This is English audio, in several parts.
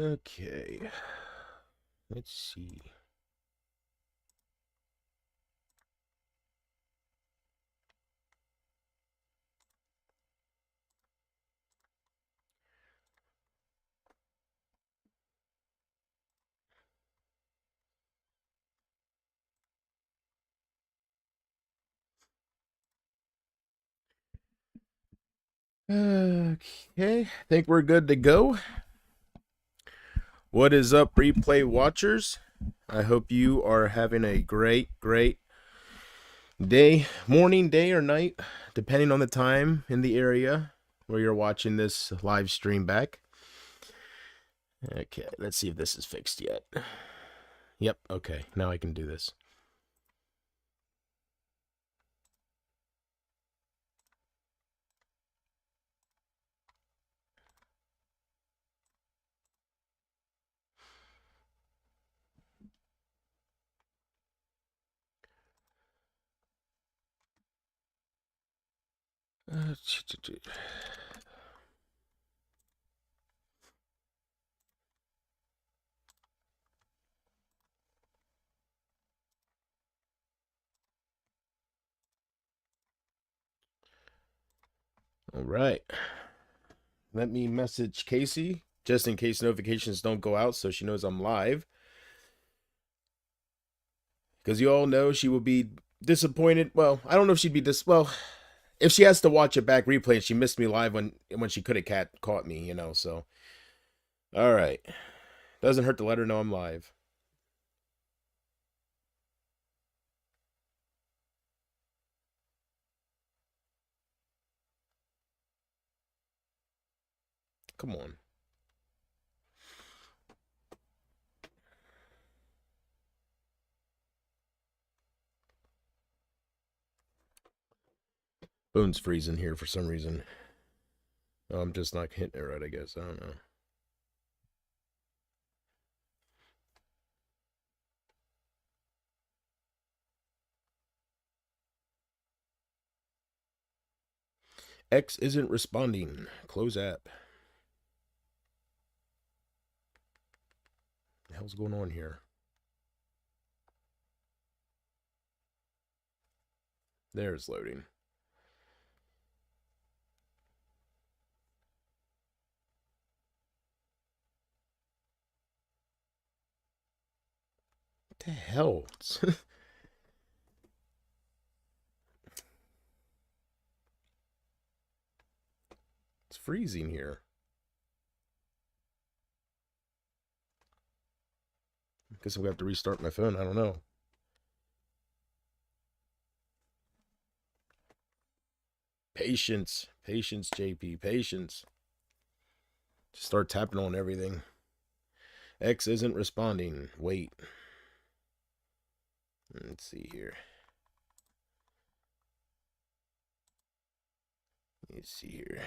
Okay. Let's see. Okay, think we're good to go. What is up, replay watchers? I hope you are having a great day, morning, day, or night, depending on the time in the area where you're watching this live stream back. Okay, let's see if this is fixed yet. Yep, okay, now I can do this. All right. Let me message Casey just in case notifications don't go out so she knows I'm live. Because you all know she will be disappointed. Well, I don't know if she'd be well, if she has to watch it back replay and she missed me live when she could have caught me, you know, so. All right. Doesn't hurt to let her know I'm live. Come on. Phone's freezing here for some reason. Oh, I'm just not hitting it right, I guess. I don't know. X isn't responding. Close app. What the hell's going on here? There's loading. What the hell? It's freezing here. Guess I'm gonna have to restart my phone. I don't know. Patience. Patience, JP. Patience. Just start tapping on everything. X isn't responding. Wait. Let's see here. Let's see here.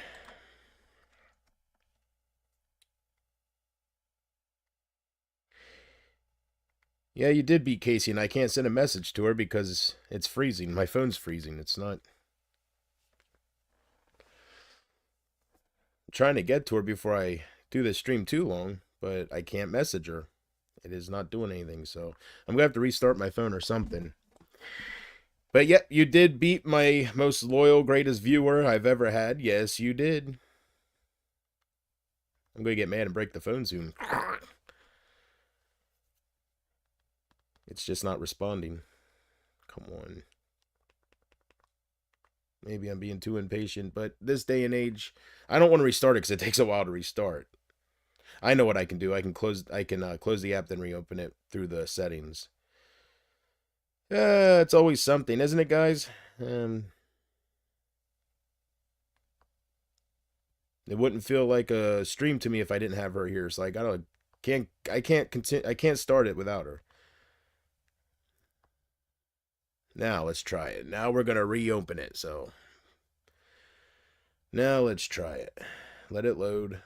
Yeah, you did beat Casey, and I can't send a message to her because it's freezing. My phone's freezing. It's not. I'm trying to get to her before I do this stream too long, but I can't message her. It is not doing anything, so I'm going to have to restart my phone or something. But yep, you did beat my most loyal, greatest viewer I've ever had. Yes, you did. I'm going to get mad and break the phone soon. It's just not responding. Come on. Maybe I'm being too impatient, but this day and age, I don't want to restart it because it takes a while to restart. I know what I can do. I can close the app, then reopen it through the settings. It's always something, isn't it, guys? It wouldn't feel like a stream to me if I didn't have her here. So I can't start it without her. Now let's try it. Now we're gonna reopen it. So now let's try it. Let it load.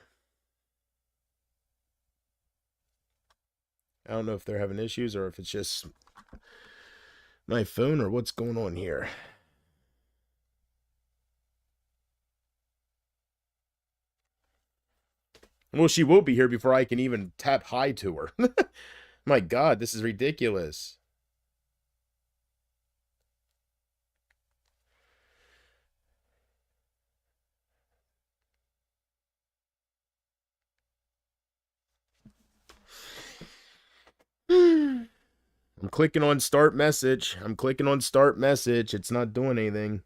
I don't know if they're having issues or if it's just my phone or what's going on here. Well, she will be here before I can even tap hi to her. My God, this is ridiculous. I'm clicking on start message. I'm clicking on start message. It's not doing anything.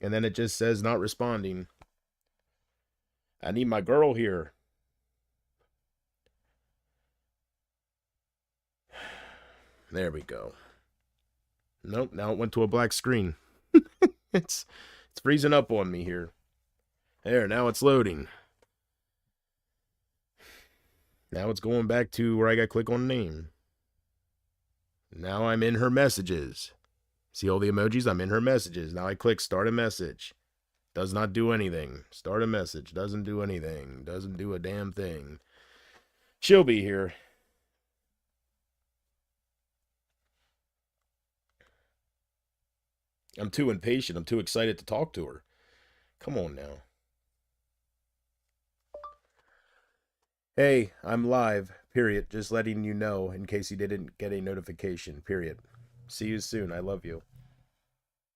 And then it just says not responding. I need my girl here. There we go. Nope, now it went to a black screen. it's freezing up on me here. There, now it's loading. Now it's going back to where I got to click on name. Now I'm in her messages. See all the emojis? I'm in her messages. Now I click start a message. Does not do anything. Start a message. Doesn't do anything. Doesn't do a damn thing. She'll be here. I'm too impatient. I'm too excited to talk to her. Come on now. Hey, I'm live. Period. Just letting you know in case you didn't get a notification. Period. See you soon. I love you.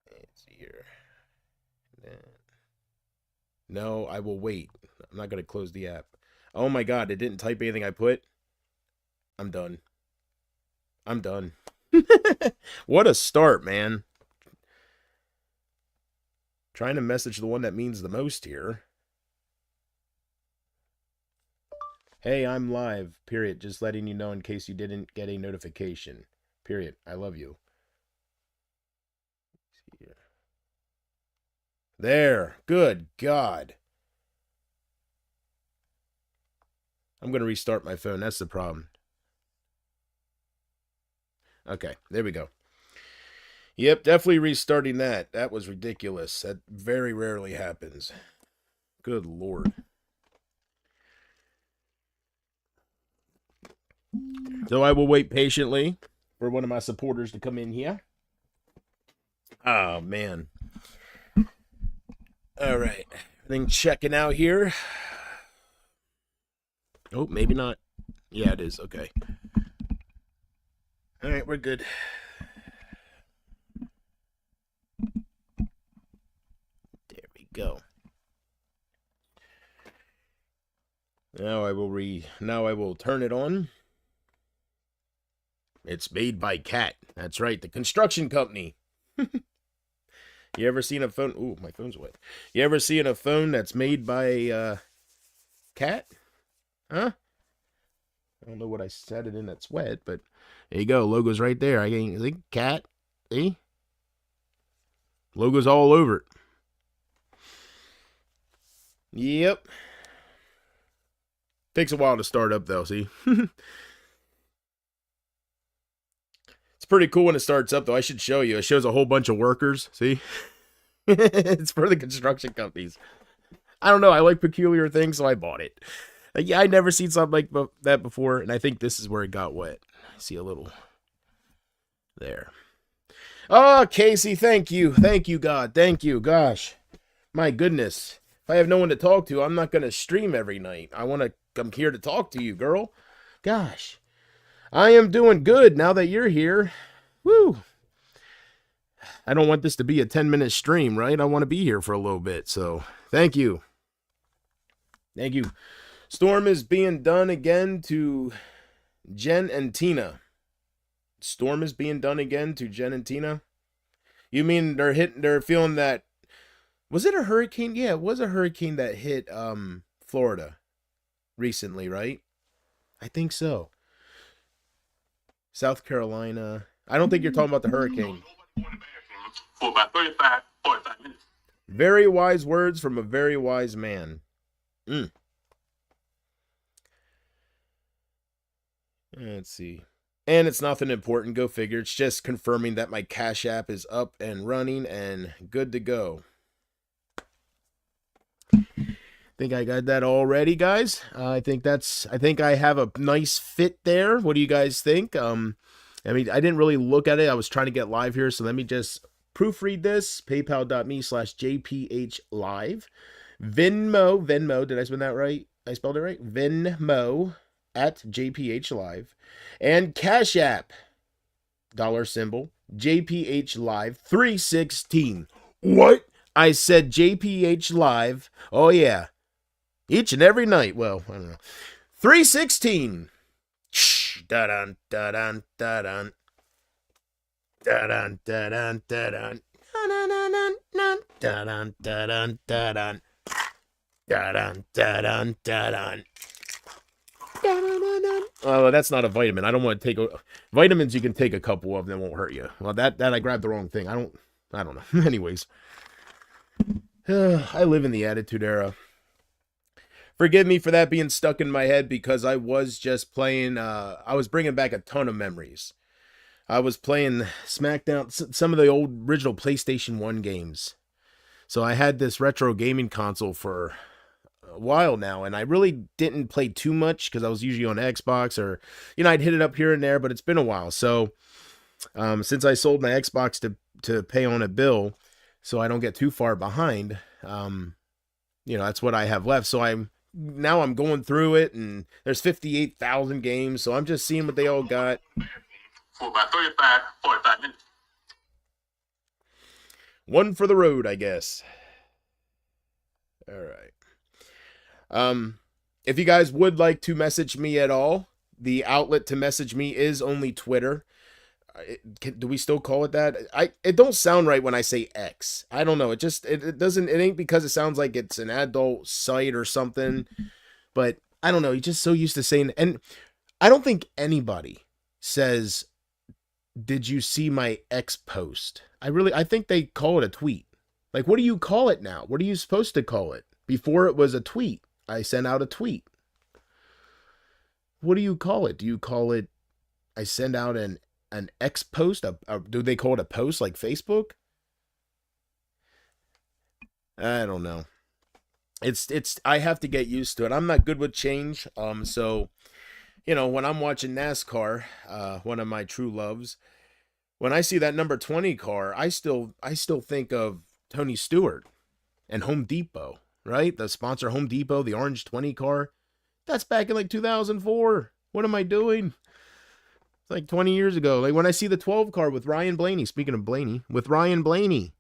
Let's see here. No, I will wait. I'm not going to close the app. Oh my God, it didn't type anything I put. I'm done. I'm done. What a start, man. Trying to message the one that means the most here. Hey, I'm live. Period. Just letting you know in case you didn't get a notification. Period. I love you. There. Good God. I'm going to restart my phone. That's the problem. Okay, there we go. Yep, definitely restarting that. That was ridiculous. That very rarely happens. Good Lord. So I will wait patiently for one of my supporters to come in here. Oh, man. All right. Everything checking out here. Oh, maybe not. Yeah, it is. Okay. All right, we're good. There we go. Now I will turn it on. It's made by Cat. That's right, the construction company. You ever seen a phone? Ooh, my phone's wet. You ever seen a phone that's made by Cat? Huh? I don't know what I set it in that's wet, but there you go. Logo's right there. I think Cat. See? Logo's all over it. Yep. Takes a while to start up though, see? It's pretty cool when it starts up though. I should show you. It shows a whole bunch of workers, see? It's for the construction companies. I don't know. I like peculiar things, so I bought it. Yeah, I'd never seen something like that before, and I think this is where it got wet. I see a little there. Oh, Casey, thank you. Thank you, God. Thank you. Gosh. My goodness. If I have no one to talk to, I'm not going to stream every night. I'm here to talk to you, girl. Gosh. I am doing good now that you're here. Woo. I don't want this to be a 10-minute stream, right? I want to be here for a little bit, so thank you. Thank you. Storm is being done again to Jen and Tina. Storm is being done again to Jen and Tina? You mean they're feeling that, was it a hurricane? Yeah, it was a hurricane that hit Florida recently, right? I think so. South Carolina. I don't think you're talking about the hurricane. For about 45 minutes. Very wise words from a very wise man. Let's see. And it's nothing important. Go figure. It's just confirming that my Cash App is up and running and good to go. Think I got that all ready, guys. I think I have a nice fit there. What do you guys think? I mean, I didn't really look at it. I was trying to get live here, so let me just proofread this. PayPal.me/JPHLive. Venmo, did I spell that right? I spelled it right. Venmo at JPH Live. And Cash App, dollar symbol, JPH Live 316. What? I said JPH Live. Oh, yeah. Each and every night. Well, I don't know. 316. Da-dun, da-dun, da-dun. Da-dun, da-dun, da-dun. Da-dun, da-dun, da-dun. Da-dun, da-dun, da-dun. Oh, that's not a vitamin. I don't want to take vitamins. You can take a couple of them, won't hurt you. Well, that I grabbed the wrong thing. I don't know. Anyways, I live in the Attitude Era. Forgive me for that being stuck in my head because I was just playing. I was bringing back a ton of memories. I was playing SmackDown, some of the old original PlayStation 1 games. So I had this retro gaming console for a while now, and I really didn't play too much because I was usually on Xbox or, I'd hit it up here and there, but it's been a while. So since I sold my Xbox to pay on a bill so I don't get too far behind, that's what I have left. So I'm going through it, and there's 58,000 games, so I'm just seeing what they all got. For about 45 minutes. One for the road, I guess. All right. If you guys would like to message me at all, the outlet to message me is only Twitter. Do we still call it that? It don't sound right when I say X. I don't know. It doesn't. It ain't because it sounds like it's an adult site or something. But I don't know. You're just so used to saying, and I don't think anybody says, "Did you see my X post?" I think they call it a tweet. Like, what do you call it now? What are you supposed to call it? Before it was a tweet. I sent out a tweet. What do you call it? Do you call it, I send out an X post? Do they call it a post like Facebook? I don't know. I have to get used to it. I'm not good with change. So, when I'm watching NASCAR, one of my true loves, when I see that number 20 car, I still think of Tony Stewart and Home Depot, right? The sponsor Home Depot, the orange 20 car. That's back in like 2004. What am I doing? It's like 20 years ago. Like when I see the 12 car with Ryan Blaney, speaking of Blaney, with Ryan Blaney,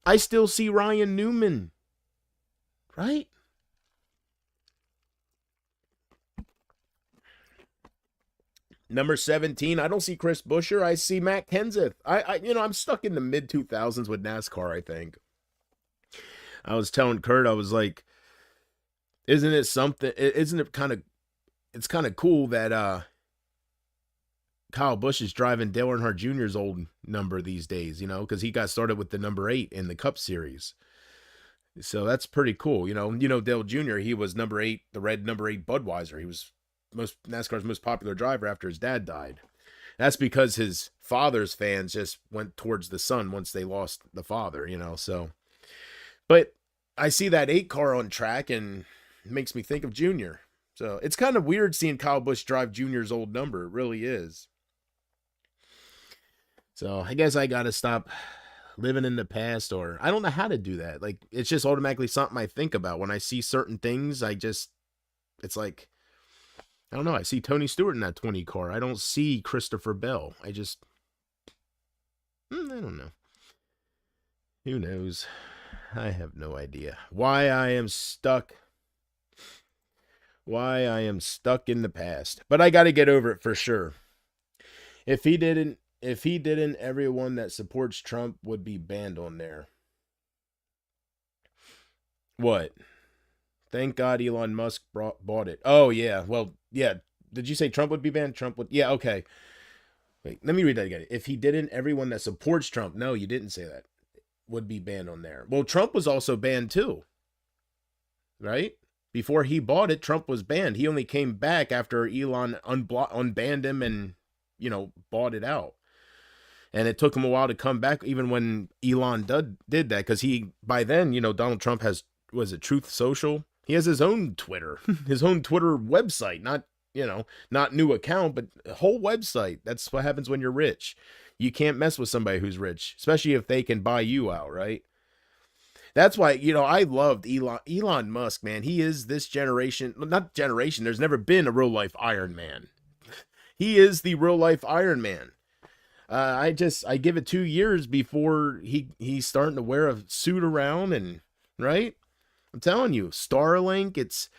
I still see Ryan Newman, right? Number 17, I don't see Chris Buescher. I see Matt Kenseth. I'm stuck in the mid 2000s with NASCAR, I think. I was telling Kurt, I was like, isn't it kind of cool that Kyle Busch is driving Dale Earnhardt Jr.'s old number these days, because he got started with the number 8 in the Cup Series. So that's pretty cool. Dale Jr., he was number 8, the red number 8 Budweiser. He was NASCAR's most popular driver after his dad died. That's because his father's fans just went towards the son once they lost the father, so. But I see that 8 car on track and it makes me think of Junior. So it's kind of weird seeing Kyle Busch drive Junior's old number. It really is. So I guess I got to stop living in the past, or I don't know how to do that. Like, it's just automatically something I think about when I see certain things. It's like, I don't know. I see Tony Stewart in that 20 car. I don't see Christopher Bell. I don't know. Who knows? I have no idea why I am stuck in the past. But I got to get over it for sure. If he didn't, everyone that supports Trump would be banned on there. What? Thank God Elon Musk bought it. Oh, yeah. Well, yeah. Did you say Trump would be banned? Trump would. Yeah, okay. Wait, let me read that again. If he didn't, everyone that supports Trump. No, you didn't say that. Would be banned on there. Well, Trump was also banned too. Right? Before he bought it, Trump was banned. He only came back after Elon unbanned him and, bought it out. And it took him a while to come back, even when Elon did that. Because by then, Donald Trump has, was it Truth Social? He has his own Twitter, his own Twitter website, not new account, but a whole website. That's what happens when you're rich. You can't mess with somebody who's rich, especially if they can buy you out, right? That's why, I loved Elon Musk, man. He is this generation, not generation, there's never been a real life Iron Man. He is the real life Iron Man. I give it 2 years before he's starting to wear a suit around, and right. I'm telling you, Starlink, it's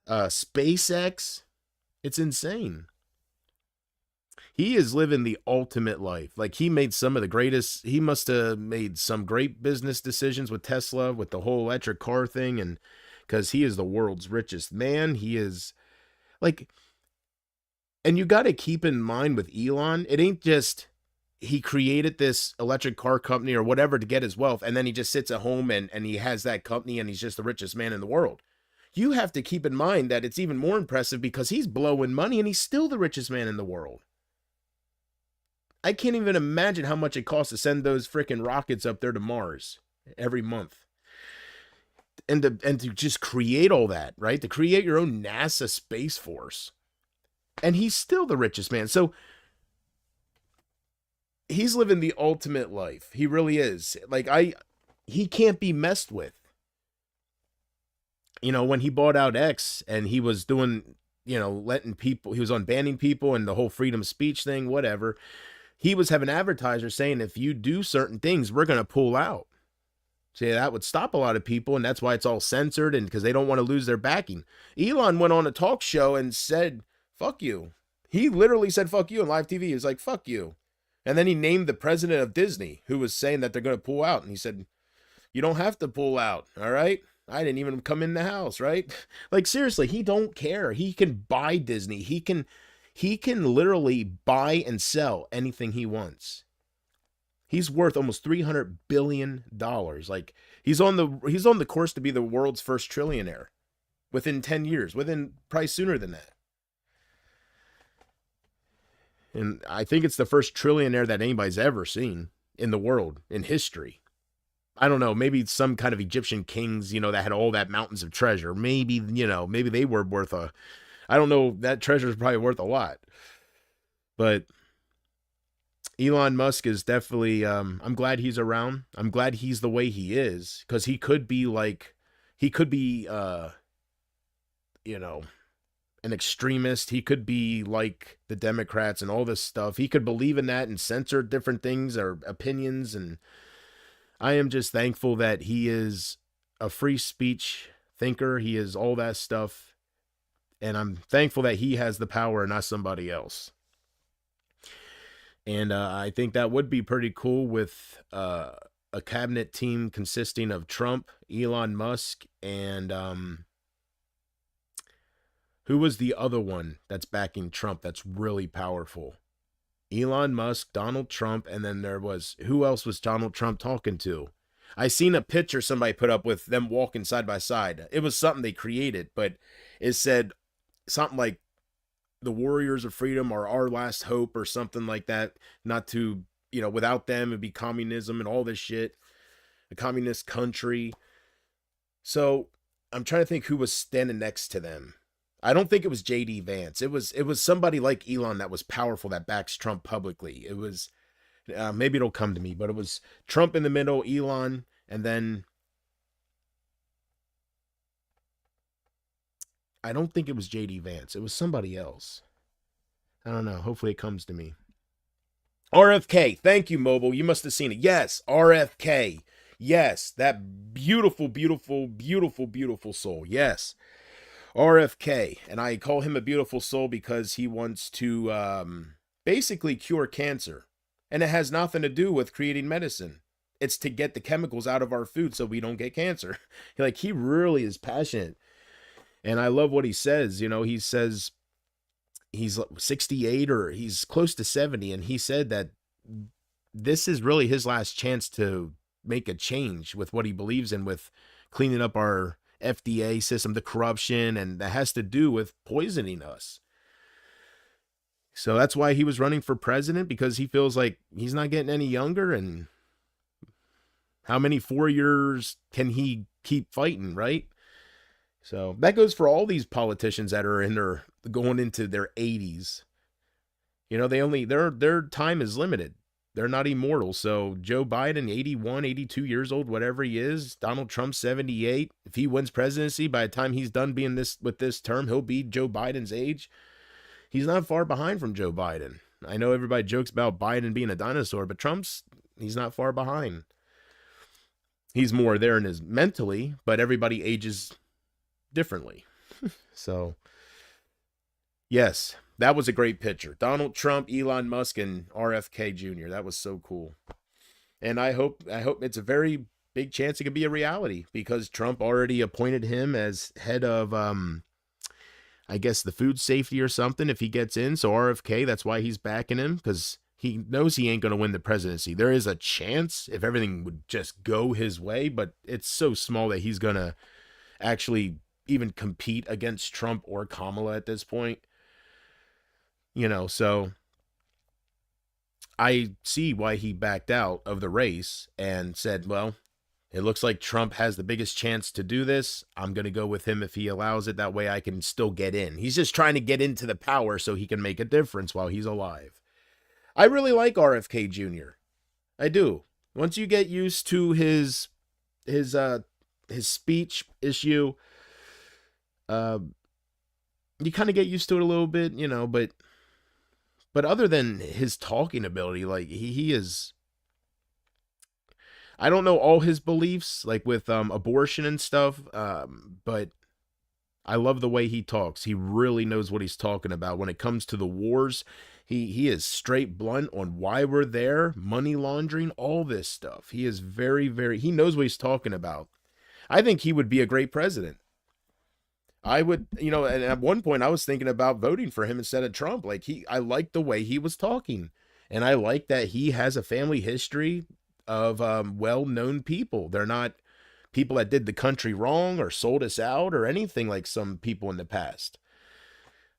SpaceX, it's insane. He is living the ultimate life. Like, he made some of the greatest. He must have made some great business decisions with Tesla, with the whole electric car thing, and because he is the world's richest man. He is like, and you got to keep in mind with Elon, it ain't just he created this electric car company or whatever to get his wealth, and then he just sits at home and he has that company and he's just the richest man in the world. You have to keep in mind that it's even more impressive because he's blowing money and he's still the richest man in the world. I can't even imagine how much it costs to send those freaking rockets up there to Mars every month. And to just create all that, right? To create your own NASA Space Force. And he's still the richest man. So he's living the ultimate life. He really is. Like, he can't be messed with. When he bought out X and he was doing, letting people, he was on banning people and the whole freedom of speech thing, whatever. He was having advertisers saying, if you do certain things, we're going to pull out. So yeah, that would stop a lot of people, and that's why it's all censored, and because they don't want to lose their backing. Elon went on a talk show and said, fuck you. He literally said, fuck you on live TV. He was like, fuck you. And then he named the president of Disney, who was saying that they're going to pull out. And he said, you don't have to pull out, all right? I didn't even come in the house, right? Like, seriously, he don't care. He can buy Disney. He can literally buy and sell anything he wants. He's worth almost $300 billion. Like, he's on the course to be the world's first trillionaire within 10 years, within probably sooner than that. And I think it's the first trillionaire that anybody's ever seen in the world, in history. I don't know, maybe some kind of Egyptian kings, that had all that mountains of treasure. Maybe, maybe they were worth I don't know, that treasure is probably worth a lot. But Elon Musk is definitely, I'm glad he's around. I'm glad he's the way he is, because he could be an extremist. He could be like the Democrats and all this stuff. He could believe in that and censor different things or opinions. And I am just thankful that he is a free speech thinker. He is all that stuff. And I'm thankful that he has the power and not somebody else. And I think that would be pretty cool with a cabinet team consisting of Trump, Elon Musk, and who was the other one that's backing Trump that's really powerful? Elon Musk, Donald Trump, and then who else was Donald Trump talking to? I seen a picture somebody put up with them walking side by side. It was something they created, but it said something like, the warriors of freedom are our last hope, or something like that. Not to, without them, it'd be communism and all this shit. A communist country. So I'm trying to think who was standing next to them. I don't think it was JD Vance. It was somebody like Elon that was powerful that backs Trump publicly. It was, maybe it'll come to me, but it was Trump in the middle, Elon, and then I don't think it was JD Vance. It was somebody else. I don't know. Hopefully it comes to me. RFK. Thank you, Mobile. You must have seen it. Yes, RFK. Yes, that beautiful, beautiful, beautiful, beautiful soul. Yes. RFK, and I call him a beautiful soul because he wants to basically cure cancer, and it has nothing to do with creating medicine. It's to get the chemicals out of our food so we don't get cancer. Like, he really is passionate, and I love what he says. He says he's 68 or he's close to 70, and he said that this is really his last chance to make a change with what he believes in, with cleaning up our FDA system, the corruption, and that has to do with poisoning us. So that's why he was running for president, because he feels like he's not getting any younger, and how many 4 years can he keep fighting, right? So that goes for all these politicians that are going into their 80s. Their time is limited. They're not immortal. So Joe Biden, 81, 82 years old, whatever he is, Donald Trump, 78. If he wins presidency, by the time he's done being this with this term, he'll be Joe Biden's age. He's not far behind from Joe Biden. I know everybody jokes about Biden being a dinosaur, but he's not far behind. He's more there in his mentally, but everybody ages differently. So, yes, that was a great picture. Donald Trump, Elon Musk, and RFK Jr. That was so cool. And I hope it's a very big chance it could be a reality, because Trump already appointed him as head of I guess the food safety or something if he gets in. So RFK, that's why he's backing him, because he knows he ain't going to win the presidency. There is a chance if everything would just go his way, but it's so small that he's going to actually even compete against Trump or Kamala at this point. So I see why he backed out of the race and said, well, it looks like Trump has the biggest chance to do this. I'm going to go with him if he allows it. That way I can still get in. He's just trying to get into the power so he can make a difference while he's alive. I really like RFK Jr. I do. Once you get used to his speech issue, you kind of get used to it a little bit, but other than his talking ability, like he is, I don't know all his beliefs, like with abortion and stuff, but I love the way he talks. He really knows what he's talking about. When it comes to the wars, he is straight blunt on why we're there, money laundering, all this stuff. He is very, very, he knows what he's talking about. I think he would be a great president. I would, and at one point I was thinking about voting for him instead of Trump. Like I liked the way he was talking, and I like that he has a family history of well-known people. They're not people that did the country wrong or sold us out or anything like some people in the past.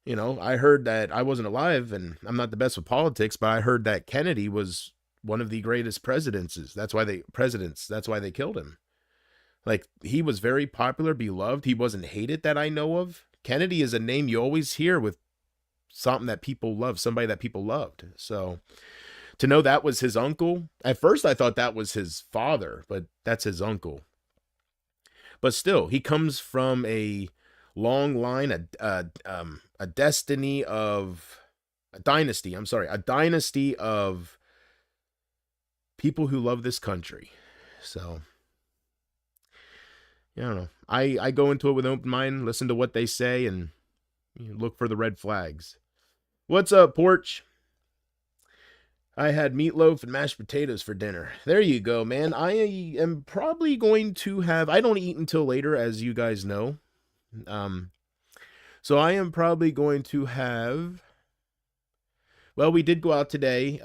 I heard that, I wasn't alive and I'm not the best with politics, but I heard that Kennedy was one of the greatest presidents. That's why they killed him. Like, he was very popular, beloved. He wasn't hated that I know of. Kennedy is a name you always hear with something that people love, somebody that people loved. So to know that was his uncle, at first I thought that was his father, but that's his uncle. But still, he comes from a long line, a dynasty of people who love this country. So, I don't know. I go into it with an open mind, listen to what they say, and look for the red flags. What's up, Porch? I had meatloaf and mashed potatoes for dinner. There you go, man. I am probably going to have, I don't eat until later, as you guys know. So I am probably going to have, well, we did go out today,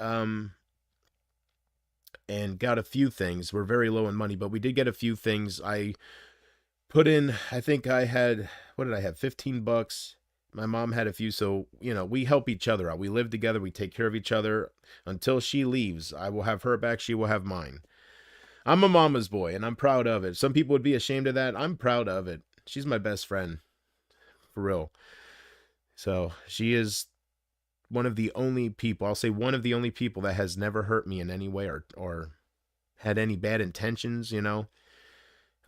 and got a few things. We're very low on money, but we did get a few things. I put in, I think I had, what did I have? $15. My mom had a few, so, we help each other out. We live together. We take care of each other until she leaves. I will have her back. She will have mine. I'm a mama's boy, and I'm proud of it. Some people would be ashamed of that. I'm proud of it. She's my best friend, for real. So she is one of the only people, I'll say one of the only people that has never hurt me in any way or had any bad intentions,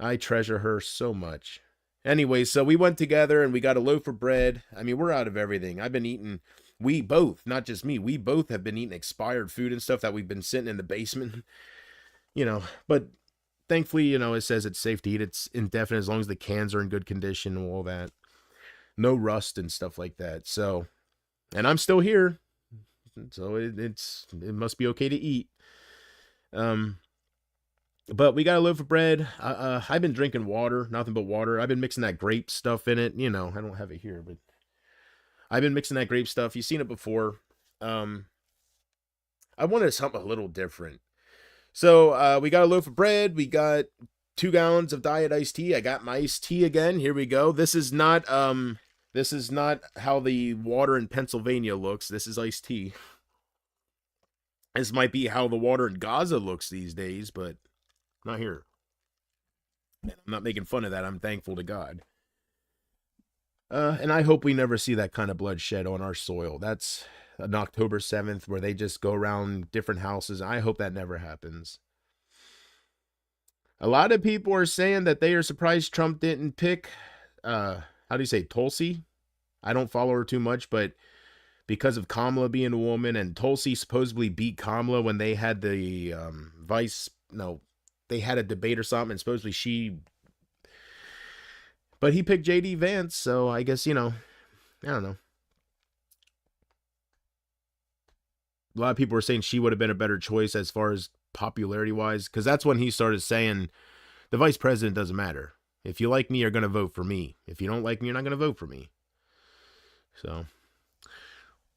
I treasure her so much. Anyway, so we went together and we got a loaf of bread. I mean, we're out of everything. I've been eating, we both, not just me, we both have been eating expired food and stuff that we've been sitting in the basement, but thankfully, it says it's safe to eat. It's indefinite as long as the cans are in good condition and all that. No rust and stuff like that. So, and I'm still here. So it must be okay to eat. But we got a loaf of bread. I've been drinking water, nothing but water. I've been mixing that grape stuff in it. I don't have it here, but I've been mixing that grape stuff. You've seen it before. I wanted something a little different. So we got a loaf of bread. We got 2 gallons of diet iced tea. I got my iced tea again. Here we go. This is not how the water in Pennsylvania looks. This is iced tea. This might be how the water in Gaza looks these days, but not here. And I'm not making fun of that. I'm thankful to God. And I hope we never see that kind of bloodshed on our soil. That's an October 7th where they just go around different houses. I hope that never happens. A lot of people are saying that they are surprised Trump didn't pick, how do you say, Tulsi? I don't follow her too much, but because of Kamala being a woman, and Tulsi supposedly beat Kamala when they had the they had a debate or something, and supposedly but he picked JD Vance, so I guess, I don't know. A lot of people were saying she would have been a better choice as far as popularity wise, because that's when he started saying the vice president doesn't matter. If you like me, you're going to vote for me. If you don't like me, you're not going to vote for me. So,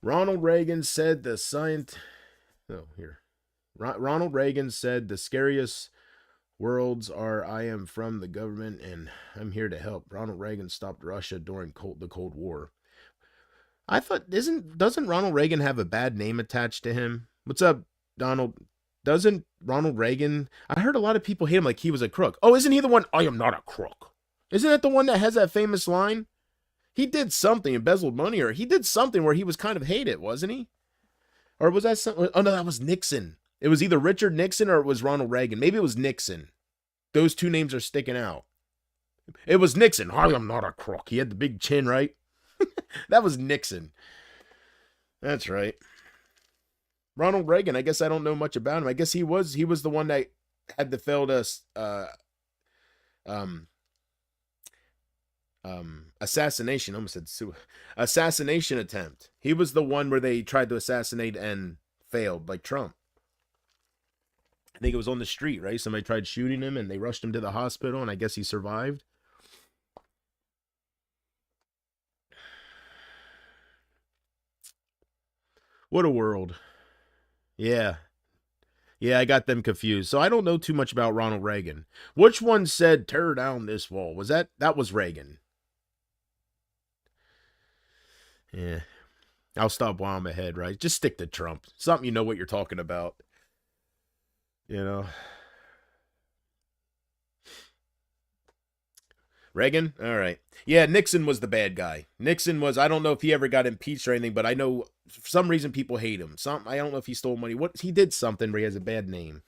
Ronald Reagan said Ronald Reagan said the scariest worlds are I am from the government and I'm here to help. Ronald Reagan stopped Russia during the Cold War. I thought, doesn't Ronald Reagan have a bad name attached to him? What's up, Donald? Doesn't Ronald Reagan? I heard a lot of people hate him like he was a crook. Oh, isn't he the one? I am not a crook. Isn't that the one that has that famous line? He did something, embezzled money, or he did something where he was kind of hated, wasn't he? Or was that something? Oh, no, that was Nixon. It was either Richard Nixon or it was Ronald Reagan. Maybe it was Nixon. Those two names are sticking out. It was Nixon. I am not a crook. He had the big chin, right? That was Nixon. That's right. Ronald Reagan, I guess I don't know much about him. I guess he was the one that had the failed assassination. I almost said assassination attempt. He was the one where they tried to assassinate and failed, like Trump. I think it was on the street, right? Somebody tried shooting him and they rushed him to the hospital, and I guess he survived. What a world. Yeah. Yeah, I got them confused. So I don't know too much about Ronald Reagan. Which one said tear down this wall? Was that was Reagan? Yeah. I'll stop while I'm ahead, right? Just stick to Trump. Something you know what you're talking about. You know. Reagan? All right. Yeah, Nixon was the bad guy. Nixon was, I don't know if he ever got impeached or anything, but I know for some reason people hate him. I don't know if he stole money. He did something where he has a bad name.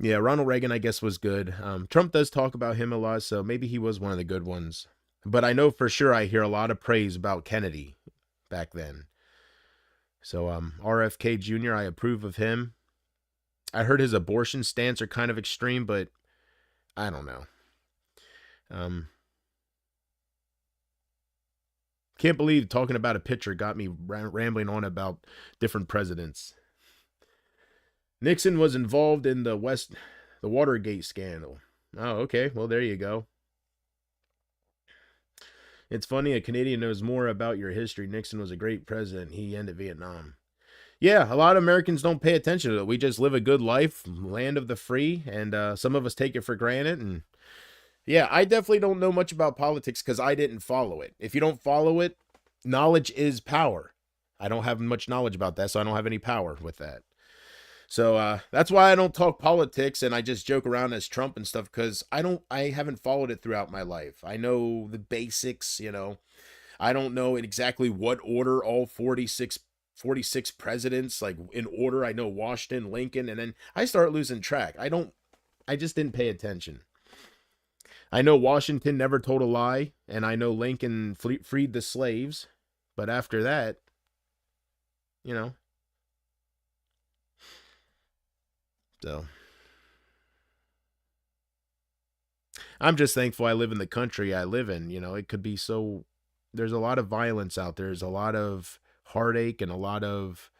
Yeah, Ronald Reagan, I guess, was good. Trump does talk about him a lot, so maybe he was one of the good ones. But I know for sure I hear a lot of praise about Kennedy back then. So RFK Jr., I approve of him. I heard his abortion stance are kind of extreme, but I don't know. Can't believe talking about a picture got me rambling on about different presidents. Nixon was involved in the Watergate scandal. Oh, okay. Well, there you go. It's funny, a Canadian knows more about your history. Nixon was a great president. He ended Vietnam. Yeah, a lot of Americans don't pay attention to it. We just live a good life, land of the free, and some of us take it for granted. And yeah, I definitely don't know much about politics because I didn't follow it. If you don't follow it, knowledge is power. I don't have much knowledge about that, so I don't have any power with that. So that's why I don't talk politics and I just joke around as Trump and stuff, because I haven't followed it throughout my life. I know the basics, I don't know in exactly what order all 46 presidents, like in order. I know Washington, Lincoln, and then I start losing track. I just didn't pay attention. I know Washington never told a lie, and I know Lincoln freed the slaves, but after that, so I'm just thankful I live in the country I live in. It could be there's a lot of violence out there. There's a lot of heartache and a lot of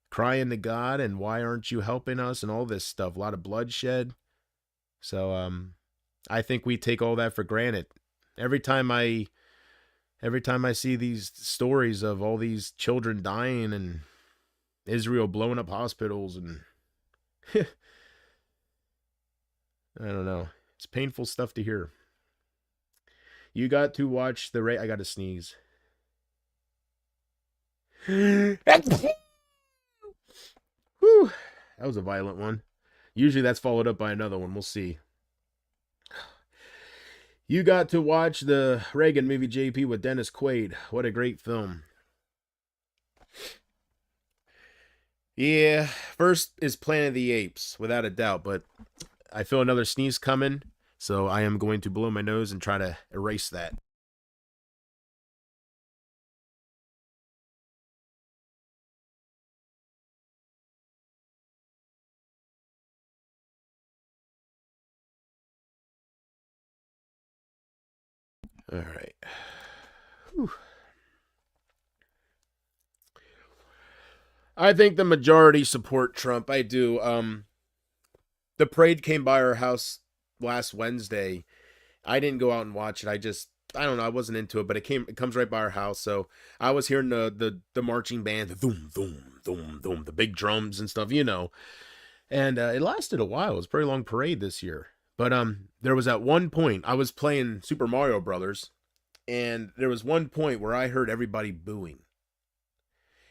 crying to God and why aren't you helping us and all this stuff. A lot of bloodshed. So I think we take all that for granted. Every time I see these stories of all these children dying and Israel blowing up hospitals and I don't know. It's painful stuff to hear. You got to watch I got to sneeze. Whew. That was a violent one. Usually that's followed up by another one. We'll see. You got to watch the Reagan movie JP with Dennis Quaid. What a great film. Yeah, first is Planet of the Apes, without a doubt, but I feel another sneeze coming, so I am going to blow my nose and try to erase that. All right. Whew. I think the majority support Trump. I do. The parade came by our house last Wednesday. I didn't go out and watch it. I don't know, I wasn't into it, but it comes right by our house. So I was hearing the marching band, the boom, boom, boom, boom, the big drums and stuff, And it lasted a while. It was a pretty long parade this year. But there was at one point I was playing Super Mario Brothers, and there was one point where I heard everybody booing.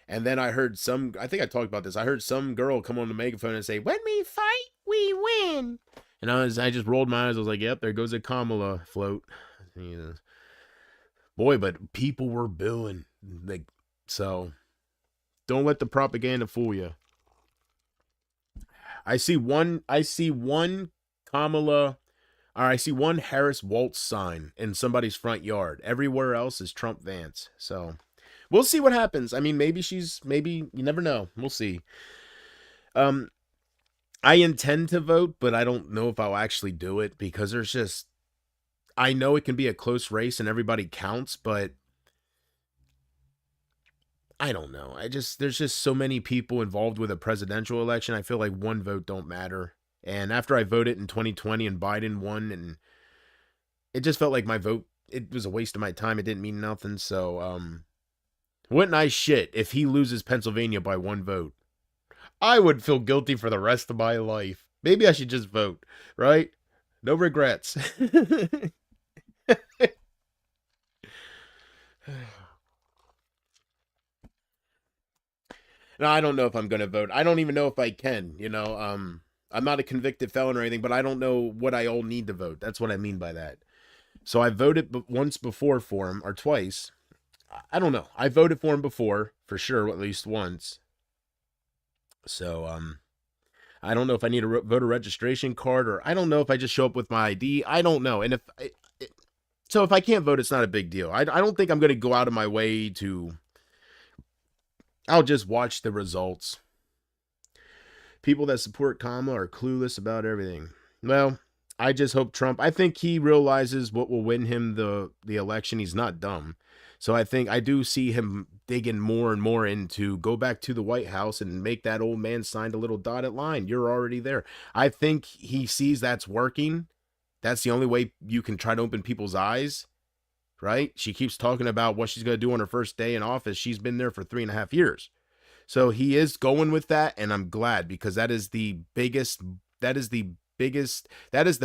And then I heard I think I talked about this. I heard some girl come on the megaphone and say, "When we fight, we win." And I just rolled my eyes. I was like, "Yep, there goes a Kamala float." Yeah. Boy, but people were booing. Like, so don't let the propaganda fool you. I see one Kamala, or I see one Harris Waltz sign in somebody's front yard. Everywhere else is Trump Vance. So we'll see what happens. I mean, maybe you never know. We'll see. Um, I intend to vote, but I don't know if I'll actually do it because I know it can be a close race and everybody counts, but I don't know. There's just so many people involved with a presidential election. I feel like one vote don't matter. And after I voted in 2020 and Biden won, and it just felt like my vote, it was a waste of my time. It didn't mean nothing. So, wouldn't I shit if he loses Pennsylvania by one vote? I would feel guilty for the rest of my life. Maybe I should just vote, right? No regrets. No, I don't know if I'm going to vote. I don't even know if I can, I'm not a convicted felon or anything, but I don't know what I all need to vote. That's what I mean by that. So I voted once before for him, or twice. I don't know. I voted for him before, for sure, at least once. So I don't know if I need a voter registration card, or I don't know if I just show up with my ID. I don't know. And so if I can't vote, it's not a big deal. I don't think I'm going to go out of my way to. I'll just watch the results. People that support Kamala are clueless about everything. Well, I just hope Trump. I think he realizes what will win him the election. He's not dumb. So I do see him digging more and more into go back to the White House and make that old man sign a little dotted line. You're already there. I think he sees that's working. That's the only way you can try to open people's eyes, right? She keeps talking about what she's going to do on her first day in office. She's been there for 3.5 years. So he is going with that, and I'm glad because that is the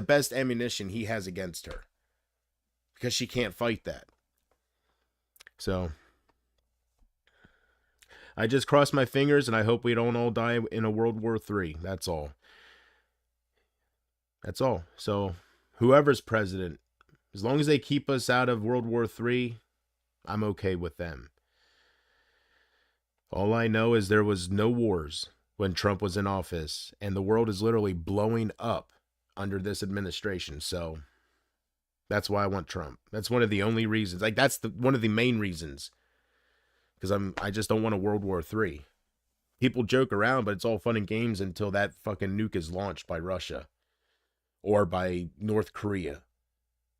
best ammunition he has against her because she can't fight that. So I just cross my fingers and I hope we don't all die in a World War III. That's all. That's all. So whoever's president, as long as they keep us out of World War III, I'm okay with them. All I know is there was no wars when Trump was in office, and the world is literally blowing up under this administration. So that's why I want Trump. That's one of the only reasons. Like that's one of the main reasons. Because I just don't want a World War III. People joke around, but it's all fun and games until that fucking nuke is launched by Russia or by North Korea.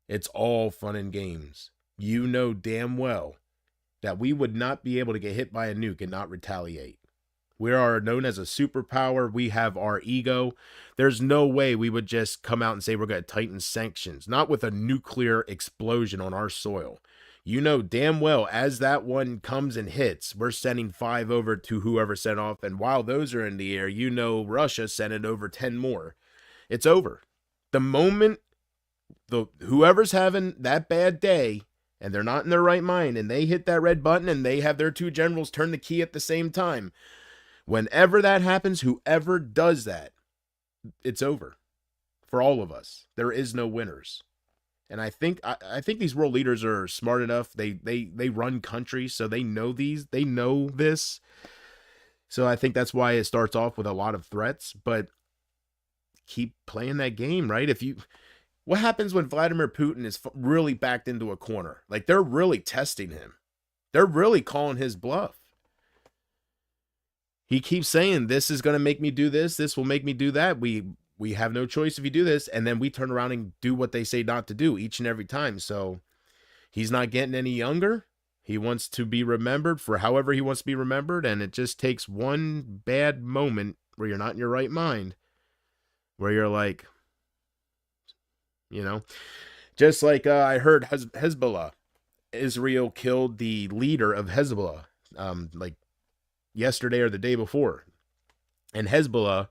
It's all fun and games. You know damn well that we would not be able to get hit by a nuke and not retaliate. We are known as a superpower. We have our ego. There's no way we would just come out and say we're going to tighten sanctions, not with a nuclear explosion on our soil. You know damn well as that one comes and hits, we're sending 5 over to whoever sent off. And while those are in the air, Russia sent it over 10 more. It's over. The moment whoever's having that bad day and they're not in their right mind and they hit that red button and they have their 2 generals turn the key at the same time, whenever that happens, whoever does that, it's over for all of us. There is no winners. And I think these world leaders are smart enough. They run countries, so they know this. So I think that's why it starts off with a lot of threats, but keep playing that game, right? What happens when Vladimir Putin is really backed into a corner? Like, they're really testing him. They're really calling his bluff. He keeps saying, this is going to make me do this. This will make me do that. We have no choice if you do this. And then we turn around and do what they say not to do each and every time. So he's not getting any younger. He wants to be remembered for however he wants to be remembered. And it just takes one bad moment where you're not in your right mind, where you're like, just like I heard Hezbollah, Israel killed the leader of Hezbollah, like yesterday or the day before. And Hezbollah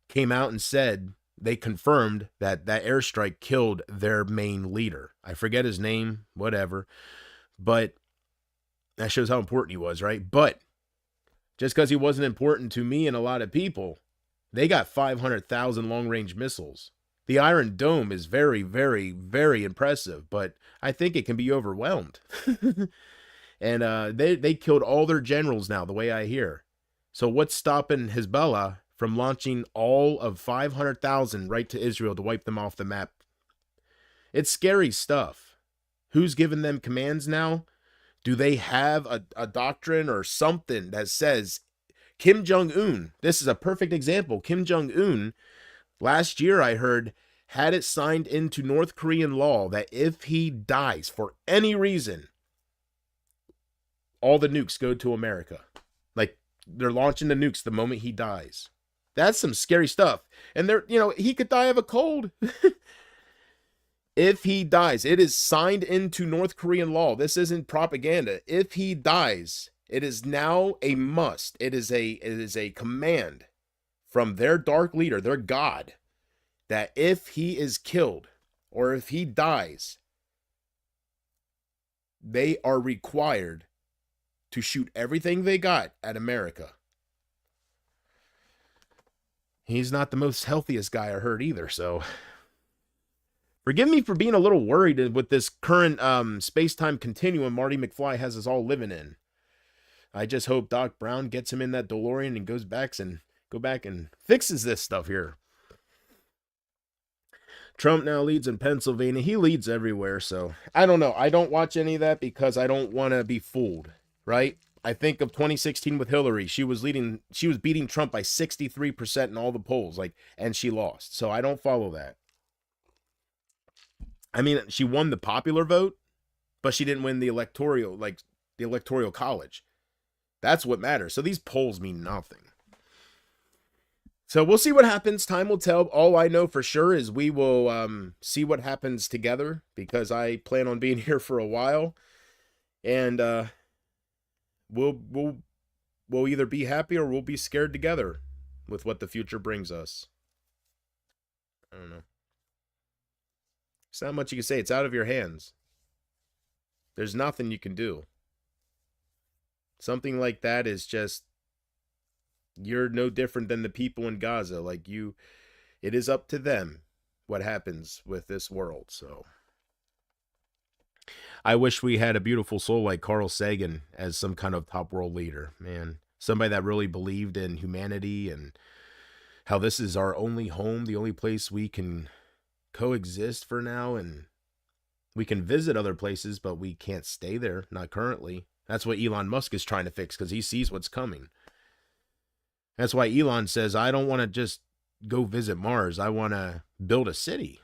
came out and said they confirmed that airstrike killed their main leader. I forget his name, whatever. But that shows how important he was, right? But just because he wasn't important to me and a lot of people, they got 500,000 long-range missiles. The Iron Dome is very, very, very impressive, but I think it can be overwhelmed. And they killed all their generals now, the way I hear. So what's stopping Hezbollah from launching all of 500,000 right to Israel to wipe them off the map? It's scary stuff. Who's giving them commands now? Do they have a doctrine or something that says Kim Jong-un? This is a perfect example. Kim Jong-un, last year I heard, had it signed into North Korean law that if he dies for any reason, all the nukes go to America. Like, they're launching the nukes the moment he dies. That's some scary stuff. And he could die of a cold. If he dies, it is signed into North Korean law. This isn't propaganda. If he dies, it is now a must. It is a command from their dark leader, their God, that if he is killed or if he dies, they are required to shoot everything they got at America. He's not the most healthiest guy I heard either, so forgive me for being a little worried with this current space-time continuum Marty McFly has us all living in. I just hope Doc Brown gets him in that DeLorean and go back and fixes this stuff here. Trump now leads in Pennsylvania. He leads everywhere, so I don't know. I don't watch any of that because I don't want to be fooled, right? I think of 2016 with Hillary. She was beating Trump by 63% in all the polls, and she lost. So I don't follow that. I mean, she won the popular vote, but she didn't win the electoral college. That's what matters. So these polls mean nothing. So we'll see what happens. Time will tell. All I know for sure is we will see what happens together, because I plan on being here for a while, and we'll either be happy or we'll be scared together with what the future brings us. I don't know. There's not much you can say. It's out of your hands. There's nothing you can do. Something like that is just, you're no different than the people in Gaza. It is up to them what happens with this world. So I wish we had a beautiful soul like Carl Sagan as some kind of top world leader, man. Somebody that really believed in humanity and how this is our only home, the only place we can coexist for now, and we can visit other places, but we can't stay there, not currently. That's what Elon Musk is trying to fix, because he sees what's coming. That's why Elon says, I don't want to just go visit Mars. I want to build a city.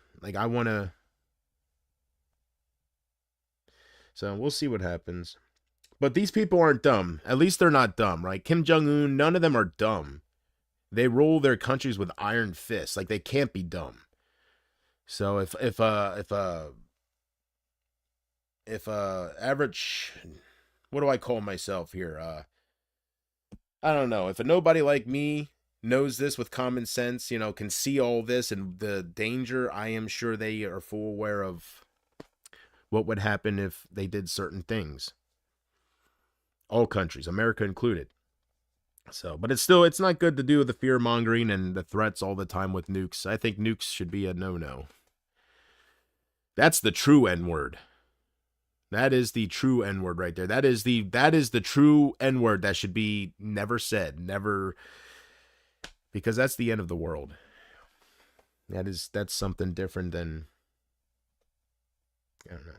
So we'll see what happens. But these people aren't dumb. At least they're not dumb, right? Kim Jong-un, none of them are dumb. They rule their countries with iron fists. They can't be dumb. So if average, what do I call myself here? I don't know. If a nobody like me knows this with common sense, can see all this and the danger, I am sure they are full aware of what would happen if they did certain things. All countries, America included. So, but it's not good to do the fear mongering and the threats all the time with nukes. I think nukes should be a no-no. That's the true N-word. That is the true N word right there. That is the true N word that should be never said, never, because that's the end of the world. That's something different than, I don't know.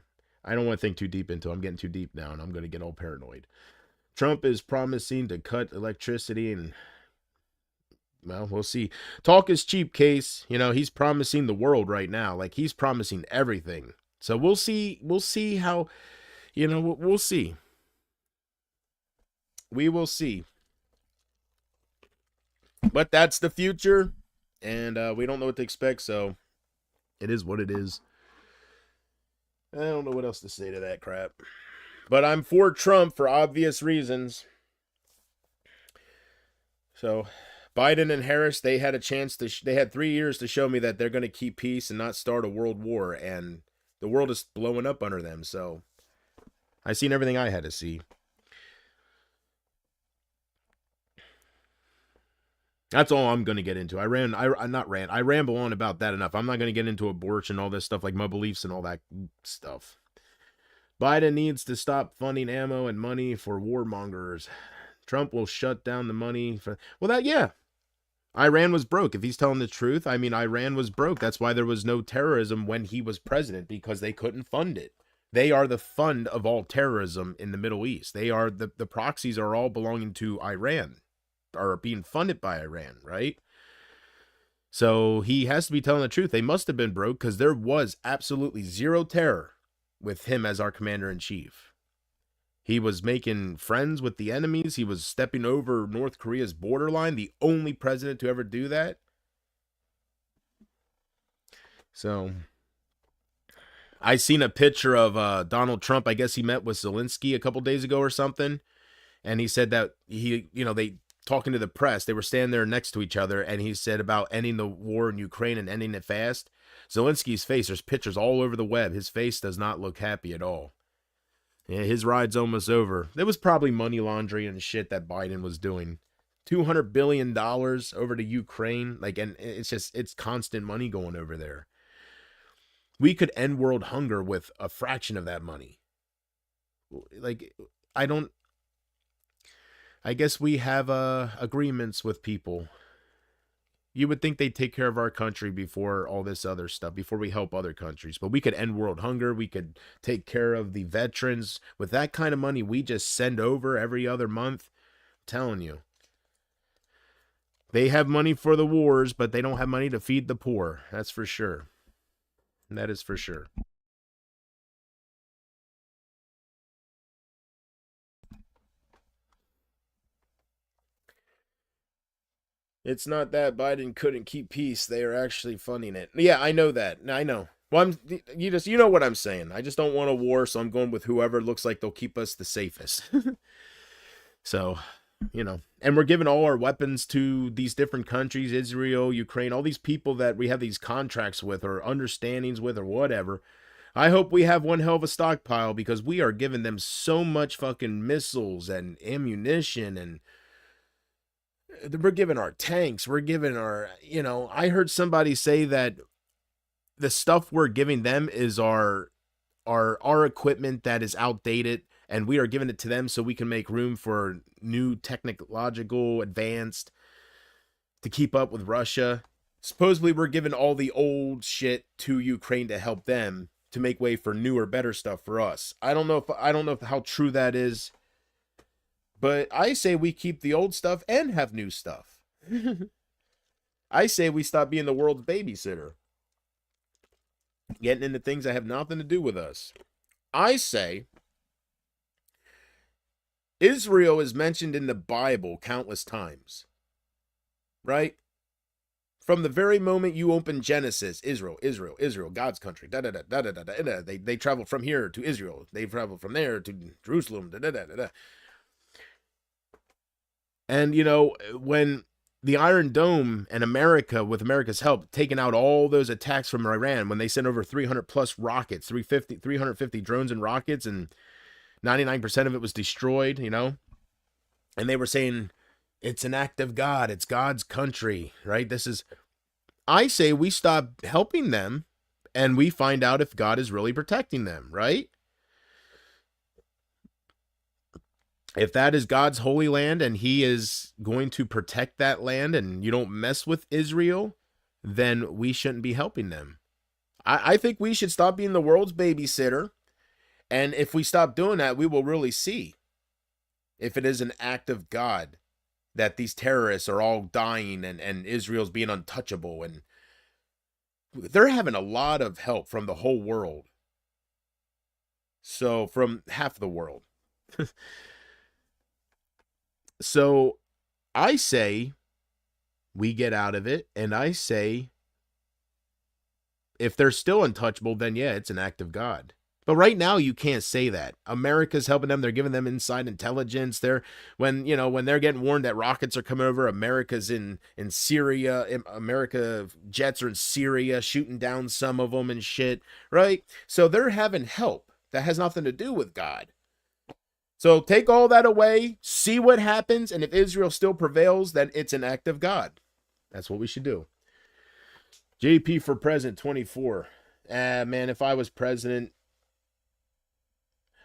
I don't want to think too deep into it. I'm getting too deep now, and I'm going to get all paranoid. Trump is promising to cut electricity, and well, we'll see. Talk is cheap, Case. You know, he's promising the world right now. Like, he's promising everything. So we'll see. We'll see how, we'll see. We will see. But that's the future, and we don't know what to expect, so it is what it is. I don't know what else to say to that crap. But I'm for Trump for obvious reasons. So Biden and Harris, they had a chance to, they had 3 years to show me that they're going to keep peace and not start a world war. And the world is blowing up under them. So I seen everything I had to see. That's all I'm going to get into. I ramble on about that enough. I'm not going to get into abortion, all this stuff, like my beliefs and all that stuff. Biden needs to stop funding ammo and money for warmongers. Trump will shut down the money for, well, that, yeah. Iran was broke. If he's telling the truth, I mean, Iran was broke. That's why there was no terrorism when he was president, because they couldn't fund it. They are the fund of all terrorism in the Middle East. They are the proxies are all belonging to Iran, are being funded by Iran, right? So he has to be telling the truth. They must have been broke, because there was absolutely zero terror with him as our commander-in-chief. He was making friends with the enemies. He was stepping over North Korea's borderline, the only president to ever do that. So I seen a picture of Donald Trump. I guess he met with Zelensky a couple days ago or something. And he said that they talking to the press, they were standing there next to each other. And he said about ending the war in Ukraine and ending it fast. Zelensky's face, there's pictures all over the web. His face does not look happy at all. Yeah, his ride's almost over. There was probably money laundering and shit that Biden was doing. $200 billion over to Ukraine. Like, and it's constant money going over there. We could end world hunger with a fraction of that money. Like, I guess we have agreements with people. You would think they'd take care of our country before all this other stuff, before we help other countries. But we could end world hunger. We could take care of the veterans. With that kind of money we just send over every other month, I'm telling you. They have money for the wars, but they don't have money to feed the poor. That's for sure. That is for sure. It's not that Biden couldn't keep peace. They are actually funding it. Yeah, I know that. I know. Well, you know what I'm saying. I just don't want a war, so I'm going with whoever looks like they'll keep us the safest. So, and we're giving all our weapons to these different countries, Israel, Ukraine, all these people that we have these contracts with or understandings with or whatever. I hope we have one hell of a stockpile, because we are giving them so much fucking missiles and ammunition, and we're giving our tanks, we're giving our, I heard somebody say that the stuff we're giving them is our equipment that is outdated, and we are giving it to them so we can make room for new technological advanced to keep up with Russia. Supposedly we're giving all the old shit to Ukraine to help them to make way for newer, better stuff for us. I don't know how true that is. But I say we keep the old stuff and have new stuff. I say we stop being the world's babysitter. Getting into things that have nothing to do with us. I say Israel is mentioned in the Bible countless times. Right? From the very moment you open Genesis, Israel, God's country. They travel from here to Israel. They travel from there to Jerusalem. And, when the Iron Dome and America, with America's help, taking out all those attacks from Iran, when they sent over 300 plus rockets, 350 drones and rockets, and 99% of it was destroyed, and they were saying, it's an act of God, it's God's country, right? I say we stop helping them, and we find out if God is really protecting them, right? If that is God's holy land and he is going to protect that land and you don't mess with Israel, then we shouldn't be helping them. I think we should stop being the world's babysitter. And if we stop doing that, we will really see if it is an act of God that these terrorists are all dying and Israel's being untouchable. And they're having a lot of help from the whole world. So, from half the world. So, I say we get out of it. And I say if they're still untouchable, then yeah, it's an act of God. But right now, you can't say that. America's helping them. They're giving them inside intelligence. When they're getting warned that rockets are coming over, America's in Syria. America jets are in Syria, shooting down some of them and shit, right? So they're having help. That has nothing to do with God. So take all that away, see what happens, and if Israel still prevails, then it's an act of God. That's what we should do. JP for president 24. Man, if I was president,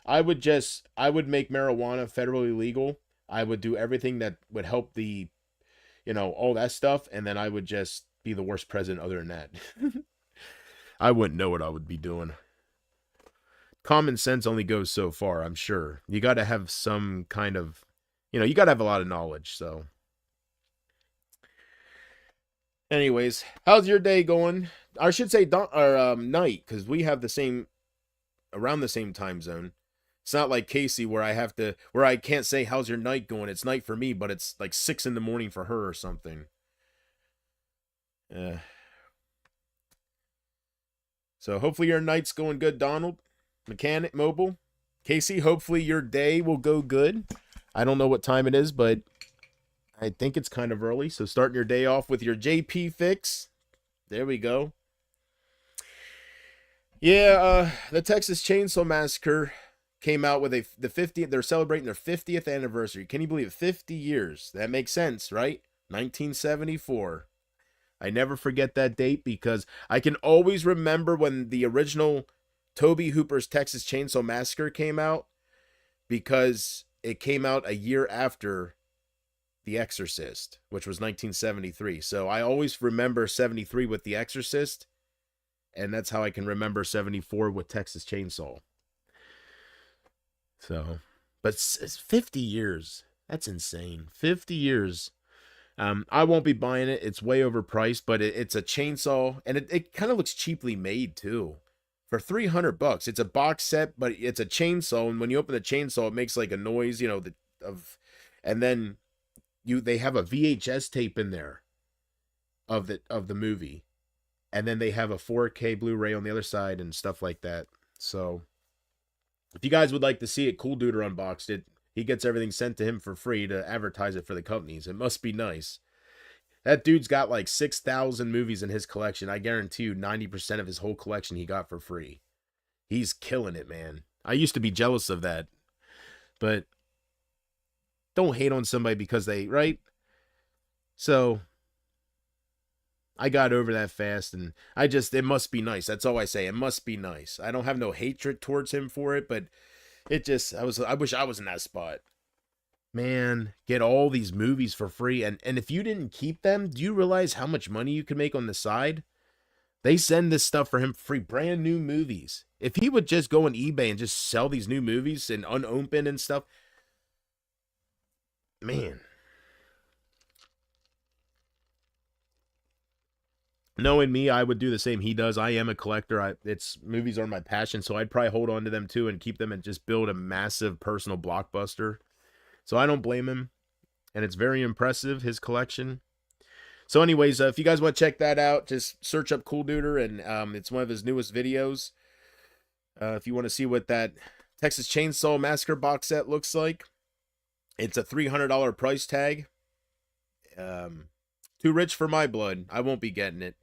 I would make marijuana federally legal. I would do everything that would help all that stuff, and then I would just be the worst president other than that. I wouldn't know what I would be doing. Common sense only goes so far, I'm sure. You got to have some kind of, you got to have a lot of knowledge, so. Anyways, how's your day going? I should say night, because we have around the same time zone. It's not like Casey where I can't say how's your night going. It's night for me, but it's like 6 a.m. for her or something. So hopefully your night's going good, Donald. Mechanic Mobile. Casey, hopefully your day will go good. I don't know what time it is, but I think it's kind of early. So starting your day off with your JP fix. There we go. Yeah, the Texas Chainsaw Massacre came out with the 50th. They're celebrating their 50th anniversary. Can you believe it? 50 years. That makes sense, right? 1974. I never forget that date because I can always remember when the original Tobe Hooper's Texas Chainsaw Massacre came out, because it came out a year after The Exorcist, which was 1973. So I always remember 73 with The Exorcist, and that's how I can remember 74 with Texas Chainsaw. So, but it's 50 years. That's insane. 50 years. I won't be buying it. It's way overpriced, but it's a chainsaw, and it kind of looks cheaply made too. For $300, it's a box set, but it's a chainsaw, and when you open the chainsaw, it makes like a noise, and then they have a VHS tape in there of the movie, and then they have a 4K Blu-ray on the other side and stuff like that. So, if you guys would like to see it, Cool Duder unboxed it. He gets everything sent to him for free to advertise it for the companies. It must be nice. That dude's got like 6,000 movies in his collection. I guarantee you 90% of his whole collection he got for free. He's killing it, man. I used to be jealous of that. But don't hate on somebody because right? So I got over that fast, and it must be nice. That's all I say. It must be nice. I don't have no hatred towards him for it, but I wish I was in that spot. Man, get all these movies for free. And if you didn't keep them, do you realize how much money you can make on the side? They send this stuff for him for free, brand new movies. If he would just go on eBay and just sell these new movies and unopened and stuff, man. Knowing me, I would do the same he does. I am a collector. Movies are my passion, so I'd probably hold on to them too and keep them and just build a massive personal blockbuster. So I don't blame him. And it's very impressive, his collection. So anyways, if you guys want to check that out, just search up Cool Duder, and it's one of his newest videos. If you want to see what that Texas Chainsaw Massacre box set looks like, it's a $300 price tag. Too rich for my blood. I won't be getting it.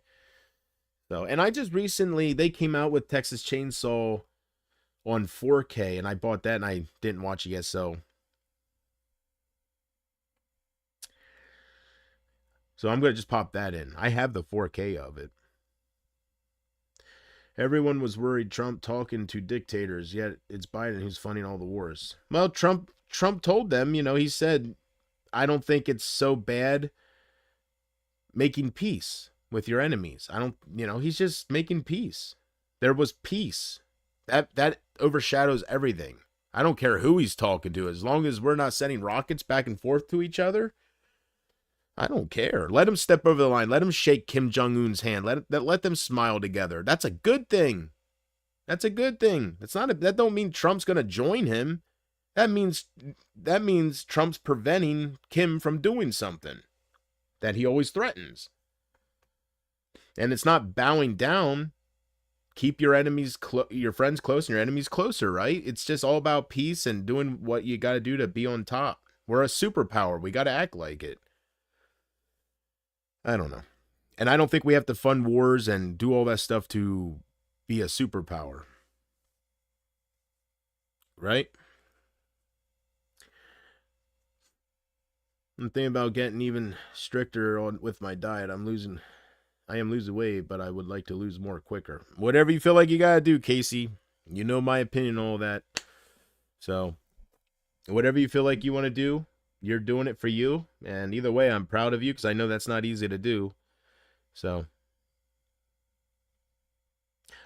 So, and I just recently, they came out with Texas Chainsaw on 4K, and I bought that, and I didn't watch it yet, so I'm going to just pop that in. I have the 4K of it. Everyone was worried Trump talking to dictators, yet it's Biden who's funding all the wars. Well, Trump told them, he said, I don't think it's so bad making peace with your enemies. I don't, he's just making peace. There was peace. That overshadows everything. I don't care who he's talking to, as long as we're not sending rockets back and forth to each other. I don't care. Let him step over the line. Let him shake Kim Jong-un's hand. Let them smile together. That's a good thing. That's a good thing. That don't mean Trump's going to join him. That means Trump's preventing Kim from doing something that he always threatens. And it's not bowing down. Keep your your friends close and your enemies closer, right? It's just all about peace and doing what you got to do to be on top. We're a superpower. We got to act like it. I don't know. And I don't think we have to fund wars and do all that stuff to be a superpower. Right? I'm thinking about getting even stricter with my diet. I am losing weight, but I would like to lose more quicker. Whatever you feel like you gotta do, Casey. You know my opinion on all that. So, whatever you feel like you want to do, you're doing it for you. And either way, I'm proud of you because I know that's not easy to do. So,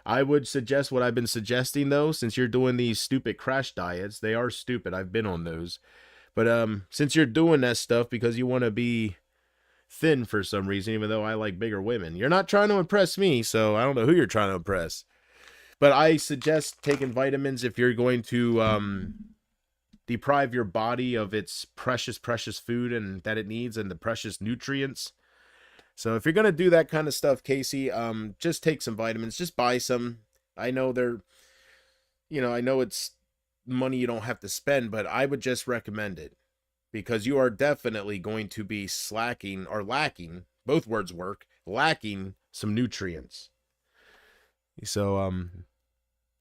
I would suggest what I've been suggesting, though, since you're doing these stupid crash diets. They are stupid. I've been on those. But since you're doing that stuff because you want to be thin for some reason, even though I like bigger women, you're not trying to impress me, so I don't know who you're trying to impress. But I suggest taking vitamins if you're going to deprive your body of its precious food and that it needs and the precious nutrients. So if you're going to do that kind of stuff, Casey, just take some vitamins. Just buy some. I know I know it's money you don't have to spend, but I would just recommend it because you are definitely going to be slacking or lacking, both words work, lacking some nutrients. So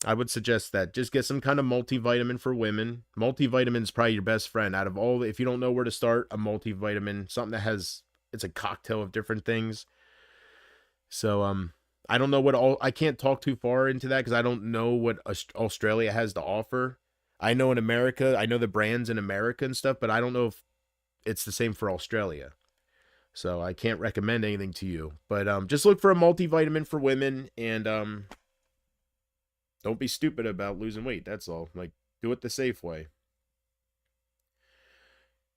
I would suggest that just get some kind of multivitamin for women. Multivitamin is probably your best friend out of all. If you don't know where to start, a multivitamin, something that it's a cocktail of different things. So I don't know I can't talk too far into that because I don't know what Australia has to offer. I know in America, I know the brands in America and stuff, but I don't know if it's the same for Australia. So I can't recommend anything to you. But just look for a multivitamin for women and don't be stupid about losing weight. That's all. Do it the safe way.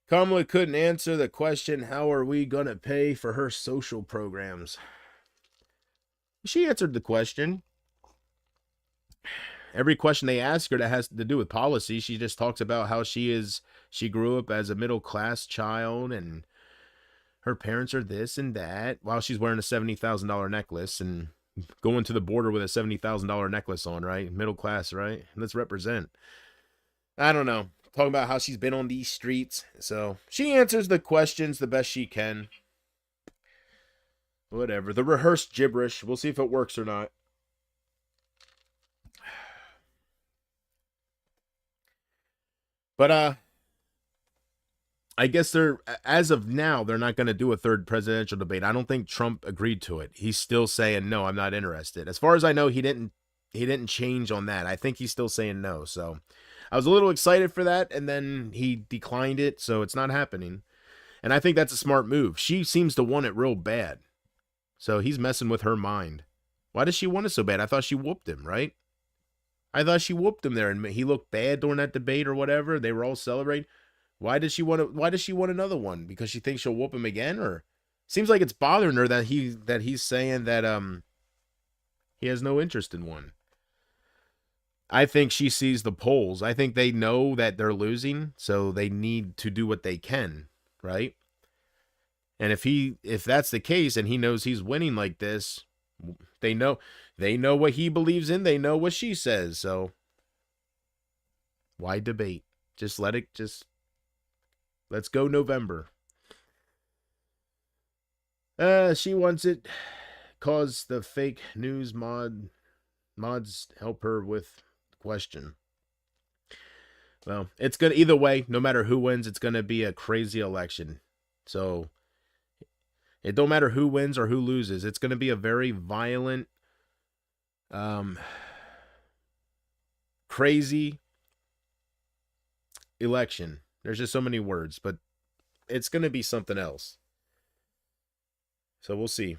Kamala couldn't answer the question, how are we going to pay for her social programs? She answered the question. Every question they ask her that has to do with policy, she just talks about how she grew up as a middle-class child and her parents are this and that while she's wearing a $70,000 necklace and going to the border with a $70,000 necklace on, right? Middle class, right? Let's represent. I don't know. Talking about how she's been on these streets. So she answers the questions the best she can. Whatever. The rehearsed gibberish. We'll see if it works or not. But I guess as of now, they're not going to do a third presidential debate. I don't think Trump agreed to it. He's still saying, no, I'm not interested. As far as I know, he didn't change on that. I think he's still saying no. So I was a little excited for that, and then he declined it, so it's not happening. And I think that's a smart move. She seems to want it real bad. So he's messing with her mind. Why does she want it so bad? I thought she whooped him, right? I thought she whooped him there, and he looked bad during that debate or whatever. They were all celebrating. Why does she want another one? Because she thinks she'll whoop him again? Or seems like it's bothering her that he's saying that he has no interest in one. I think she sees the polls. I think they know that they're losing, so they need to do what they can, right? And if that's the case and he knows he's winning like this, they know what he believes in, they know what she says, so why debate? Let's go November. She wants it cause the fake news mods help her with the question. Well, it's gonna either way, no matter who wins, it's gonna be a crazy election. So it don't matter who wins or who loses. It's gonna be a very violent um, crazy election. There's just so many words, but it's going to be something else. So we'll see.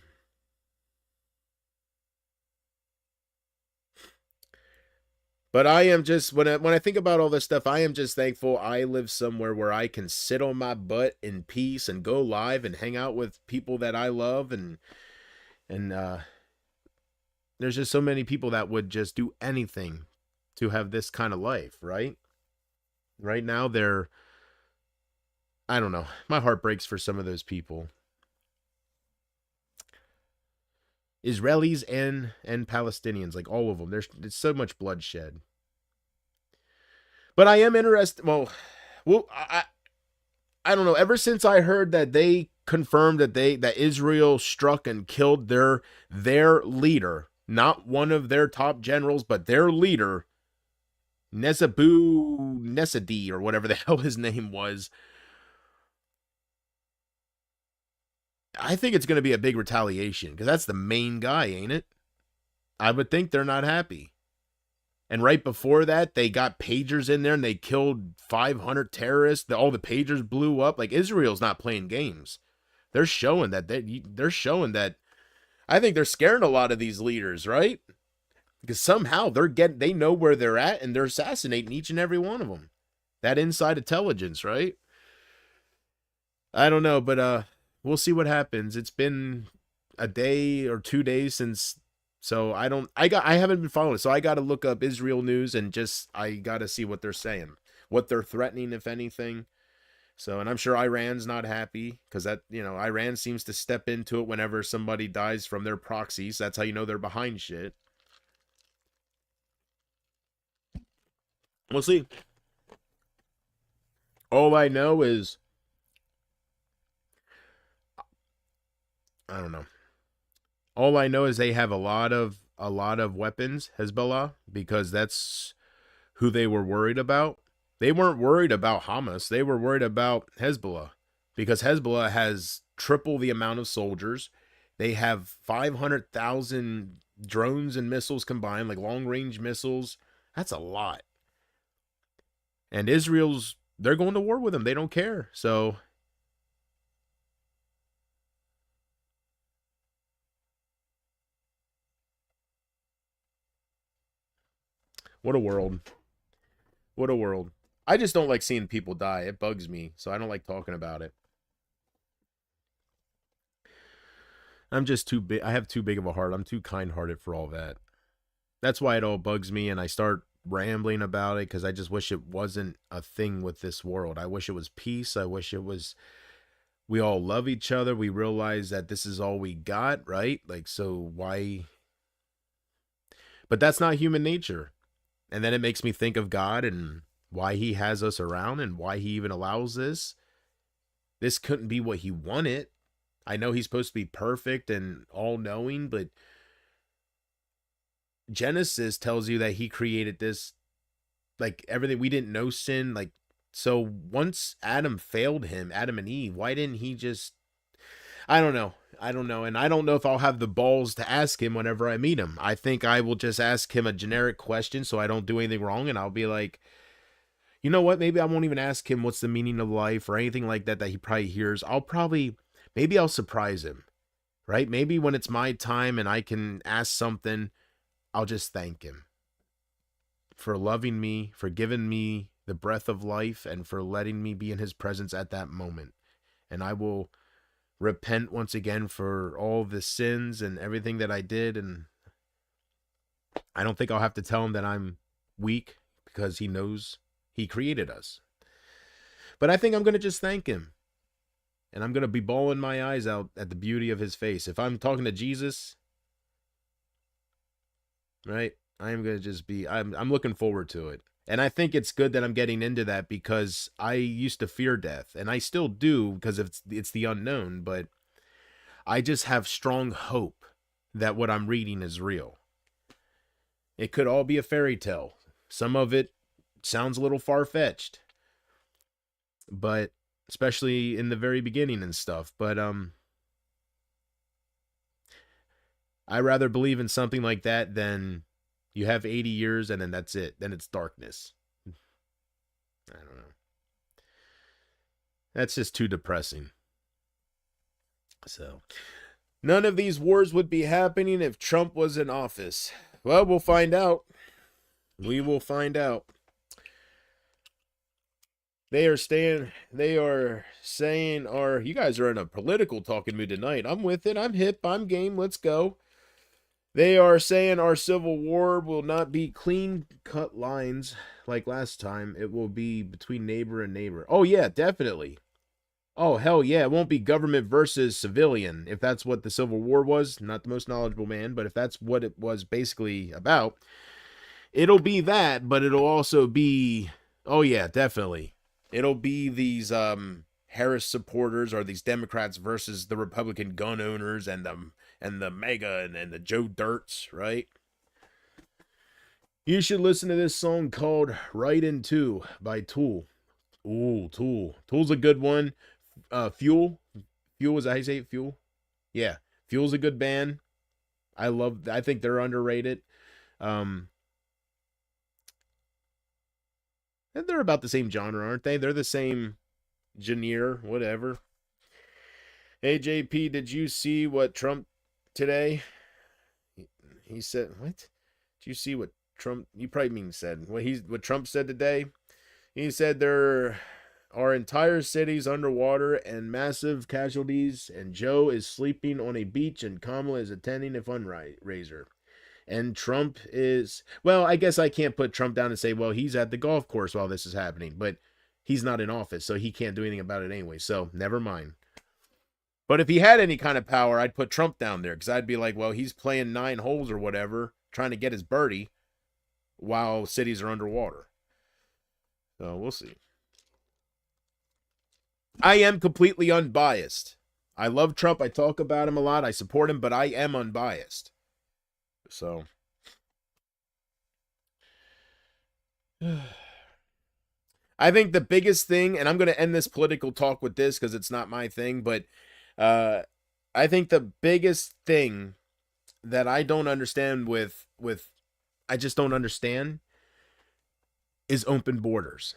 But I am just when I think about all this stuff, I am just thankful I live somewhere where I can sit on my butt in peace and go live and hang out with people that I love and there's just so many people that would just do anything to have this kind of life, right? Right now they're I don't know. My heart breaks for some of those people. Israelis and Palestinians, like all of them. There's so much bloodshed. But I am interested. I don't know. Ever since I heard that they confirmed that Israel struck and killed their leader, not one of their top generals, but their leader, Nezabu Nesadi or whatever the hell his name was. I think it's going to be a big retaliation because that's the main guy, ain't it? I would think they're not happy. And right before that, they got pagers in there and they killed 500 terrorists. All the pagers blew up. Like Israel's not playing games. They're showing that they're showing that. I think they're scaring a lot of these leaders, right? Because somehow they know where they're at and they're assassinating each and every one of them. That inside intelligence, right? I don't know, but we'll see what happens. It's been a day or 2 days since so I haven't been following it. So I got to look up Israel news and just I got to see what they're saying. What they're threatening if anything. So and I'm sure Iran's not happy cuz that, Iran seems to step into it whenever somebody dies from their proxies. That's how you know they're behind shit. We'll see. All I know is I don't know. All I know is they have a lot of weapons, Hezbollah, because that's who they were worried about. They weren't worried about Hamas. They were worried about Hezbollah because Hezbollah has triple the amount of soldiers. They have 500,000 drones and missiles combined, like long-range missiles. That's a lot. And they're going to war with them. They don't care. So, what a world. What a world. I just don't like seeing people die. It bugs me, so I don't like talking about it. I'm just too big. I have too big of a heart. I'm too kind-hearted for all that. That's why it all bugs me, and I start rambling about it because I just wish it wasn't a thing with this world. I wish it was peace. I wish it was we all love each other. We realize that this is all we got, right? Like, so why? But that's not human nature. And then it makes me think of God and why he has us around and why he even allows this. This couldn't be what he wanted. I know he's supposed to be perfect and all knowing, but Genesis tells you that he created this, like everything we didn't know sin. Like, so once Adam failed him, Adam and Eve, why didn't he just, I don't know. I don't know. And I don't know if I'll have the balls to ask him whenever I meet him. I think I will just ask him a generic question so I don't do anything wrong. And I'll be like, you know what? Maybe I won't even ask him what's the meaning of life or anything like that he probably hears. Maybe I'll surprise him, right? Maybe when it's my time and I can ask something, I'll just thank him for loving me, for giving me the breath of life, and for letting me be in his presence at that moment. And I will repent once again for all the sins and everything that I did. And I don't think I'll have to tell him that I'm weak because he knows he created us. But I think I'm going to just thank him. And I'm going to be bawling my eyes out at the beauty of his face. If I'm talking to Jesus, right, I am going to just be, I'm looking forward to it. And I think it's good that I'm getting into that because I used to fear death. And I still do because it's the unknown. But I just have strong hope that what I'm reading is real. It could all be a fairy tale. Some of it sounds a little far-fetched, but especially in the very beginning and stuff. But I rather believe in something like that than you have 80 years and then that's it. Then it's darkness. I don't know. That's just too depressing. So, none of these wars would be happening if Trump was in office. Well, we'll find out. We will find out. They are saying, you guys are in a political talking mood tonight. I'm with it. I'm hip. I'm game. Let's go. They are saying our civil war will not be clean cut lines like last time. It will be between neighbor and neighbor. Oh, yeah, definitely. Oh, hell yeah. It won't be government versus civilian. If that's what the Civil War was, not the most knowledgeable man, but if that's what it was basically about, it'll be that, but it'll also be, oh, yeah, definitely. It'll be these Harris supporters or these Democrats versus the Republican gun owners and the MAGA and the Joe Dirts, right? You should listen to this song called Right Into by Tool. Ooh, Tool. Tool's a good one. Fuel. Fuel, is that how you say it? Fuel? Yeah. Fuel's a good band. I think they're underrated. And they're about the same genre, aren't they? They're the same genre, whatever. Hey, JP, did you see what Trump today? He said, what? Did you see what Trump, you probably mean said, what Trump said today? He said there are entire cities underwater and massive casualties, and Joe is sleeping on a beach and Kamala is attending a fundraiser. And Trump is, well, I guess I can't put Trump down and say, well, he's at the golf course while this is happening, but he's not in office, so he can't do anything about it anyway, so never mind. But if he had any kind of power, I'd put Trump down there, because I'd be like, well, he's playing 9 holes or whatever, trying to get his birdie while cities are underwater. So we'll see. I am completely unbiased. I love Trump. I talk about him a lot. I support him, but I am unbiased. So, I think the biggest thing, and I'm going to end this political talk with this because it's not my thing, but I think the biggest thing that I don't understand I just don't understand is open borders.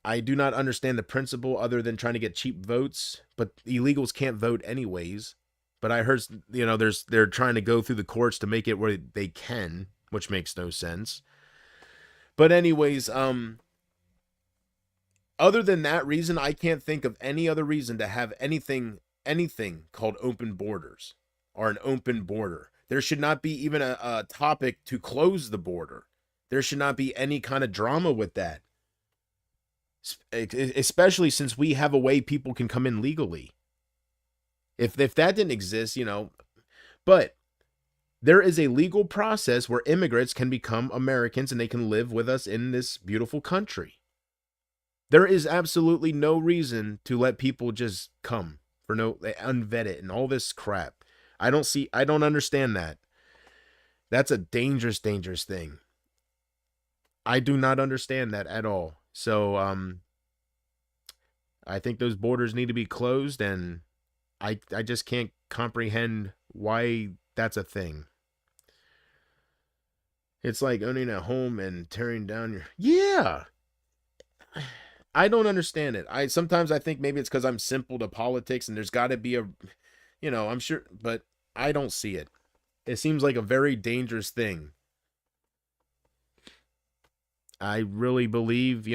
I do not understand the principle other than trying to get cheap votes, but illegals can't vote anyways. But I heard, they're trying to go through the courts to make it where they can, which makes no sense. But anyways, other than that reason, I can't think of any other reason to have anything called open borders or an open border. There should not be even a topic to close the border. There should not be any kind of drama with that. Especially since we have a way people can come in legally. If that didn't exist, but there is a legal process where immigrants can become Americans and they can live with us in this beautiful country. There is absolutely no reason to let people just come for unvetted and all this crap. I don't understand that. That's a dangerous, dangerous thing. I do not understand that at all. So, I think those borders need to be closed, and I just can't comprehend why that's a thing. It's like owning a home and tearing down yeah. I don't understand it. Sometimes I think maybe it's because I'm simple to politics and there's got to be I'm sure, but I don't see it. It seems like a very dangerous thing. I really believe,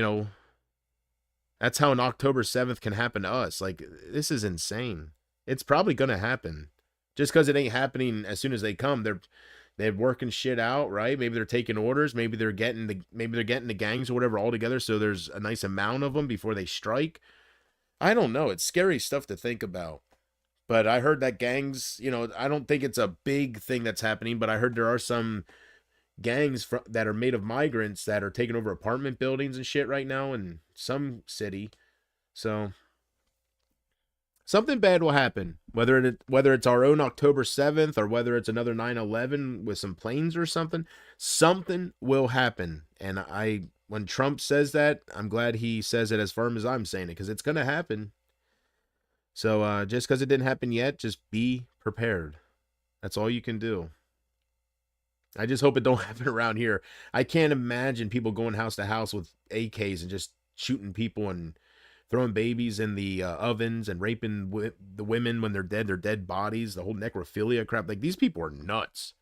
that's how an October 7th can happen to us. Like, this is insane. It's probably going to happen. Just because it ain't happening as soon as they come, they're working shit out, right? Maybe they're taking orders. Maybe they're getting the gangs or whatever all together, so there's a nice amount of them before they strike. I don't know. It's scary stuff to think about. But I heard that gangs, I don't think it's a big thing that's happening, but I heard there are some gangs that are made of migrants that are taking over apartment buildings and shit right now in some city. So something bad will happen, whether it's our own October 7th or whether it's another 9/11 with some planes or something will happen. And when Trump says that, I'm glad he says it as firm as I'm saying it, because it's going to happen. So just because it didn't happen yet, just be prepared. That's all you can do. I just hope it don't happen around here. I can't imagine people going house to house with AKs and just shooting people and throwing babies in the ovens and raping the women when they're dead, their dead bodies, the whole necrophilia crap. Like, these people are nuts.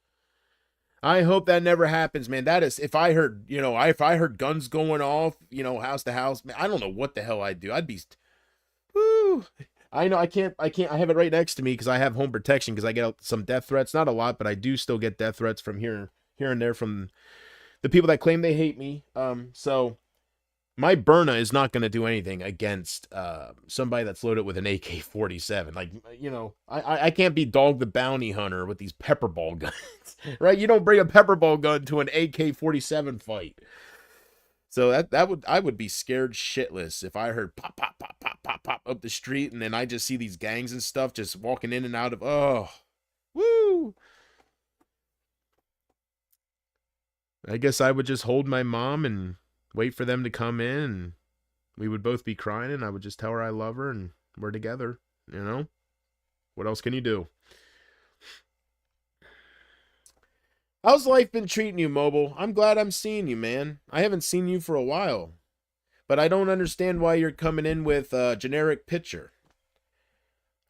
I hope that never happens, man. That is, if I heard, if I heard guns going off, house to house, man, I don't know what the hell I'd do. I'd be, whoo. I know I have it right next to me because I have home protection because I get some death threats. Not a lot, but I do still get death threats from here and there from the people that claim they hate me. So my Berna is not going to do anything against somebody that's loaded with an AK-47. Like, I can't be Dog the Bounty Hunter with these pepper ball guns, right? You don't bring a pepper ball gun to an AK-47 fight. So I would be scared shitless if I heard pop, pop, pop, pop, pop, pop up the street, and then I just see these gangs and stuff just walking in and out of, woo. I guess I would just hold my mom and wait for them to come in, and we would both be crying, and I would just tell her I love her, and we're together, What else can you do? How's life been treating you, Mobile? I'm glad I'm seeing you, man. I haven't seen you for a while. But I don't understand why you're coming in with a generic picture.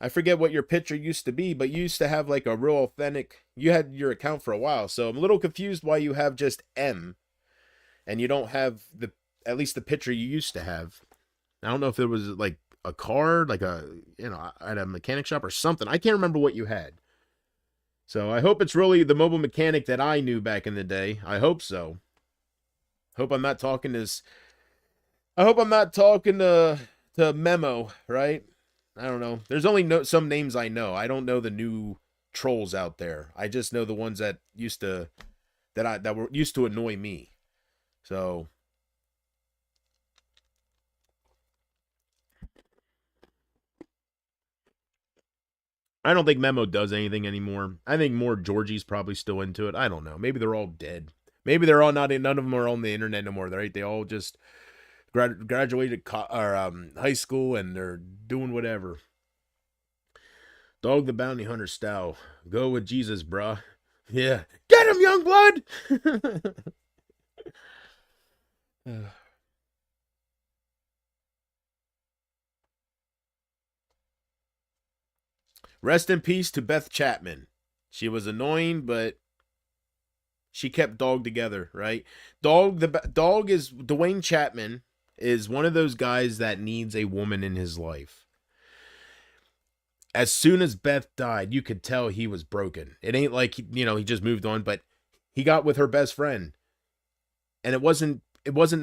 I forget what your picture used to be, but you used to have like a real authentic... You had your account for a while, so I'm a little confused why you have just M. And you don't have at least the picture you used to have. I don't know if there was like a card, like at a mechanic shop or something. I can't remember what you had. So I hope it's really the mobile mechanic that I knew back in the day. I hope so. Hope I'm not talking to Memo, right? I don't know. There's only some names I know. I don't know the new trolls out there. I just know the ones that were used to annoy me. So I don't think Memo does anything anymore. I think more Georgie's probably still into it. I don't know. Maybe they're all dead. Maybe they're all not. None of them are on the internet no more. Right? They all just graduated high school and they're doing whatever. Dog the Bounty Hunter style. Go with Jesus, bruh. Yeah. Get him, young blood! Rest in peace to Beth Chapman. She was annoying, but she kept Dog together, right? Dwayne Chapman is one of those guys that needs a woman in his life. As soon as Beth died, you could tell he was broken. It ain't like, he just moved on, but he got with her best friend. And it wasn't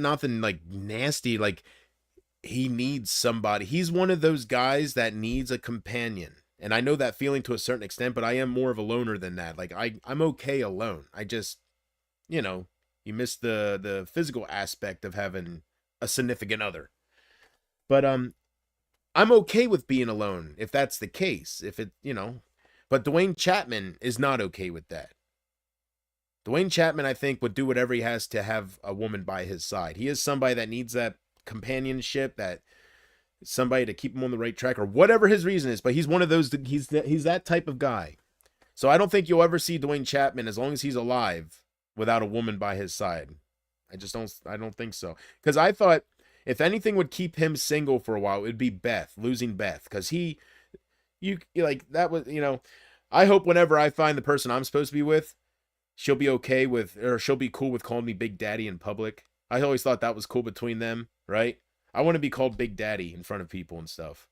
nothing like nasty. Like, he needs somebody. He's one of those guys that needs a companion. And I know that feeling to a certain extent, but I am more of a loner than that. Like, I'm okay alone. I just, you miss the physical aspect of having a significant other. But I'm okay with being alone if that's the case. But Dwayne Chapman is not okay with that. Dwayne Chapman, I think, would do whatever he has to have a woman by his side. He is somebody that needs that companionship, that somebody to keep him on the right track, or whatever his reason is. But he's one of those. He's that type of guy. So I don't think you'll ever see Dwayne Chapman, as long as he's alive, without a woman by his side. I don't think so. Because I thought if anything would keep him single for a while, it would be losing Beth. Because I hope whenever I find the person I'm supposed to be with, she'll be cool with calling me Big Daddy in public. I always thought that was cool between them, right? I want to be called Big Daddy in front of people and stuff.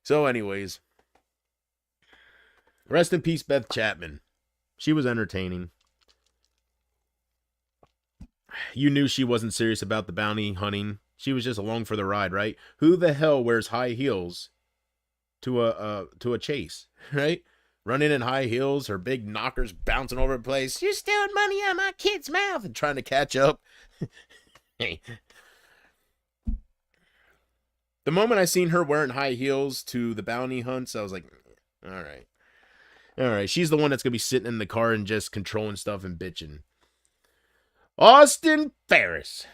So anyways, rest in peace, Beth Chapman. She was entertaining. You knew she wasn't serious about the bounty hunting. She was just along for the ride, right? Who the hell wears high heels to a chase, right? Running in high heels, her big knockers bouncing over the place. You're stealing money out of my kid's mouth, and trying to catch up. Hey. The moment I seen her wearing high heels to the bounty hunts, I was like, all right. She's the one that's going to be sitting in the car and just controlling stuff and bitching. Austin Ferris.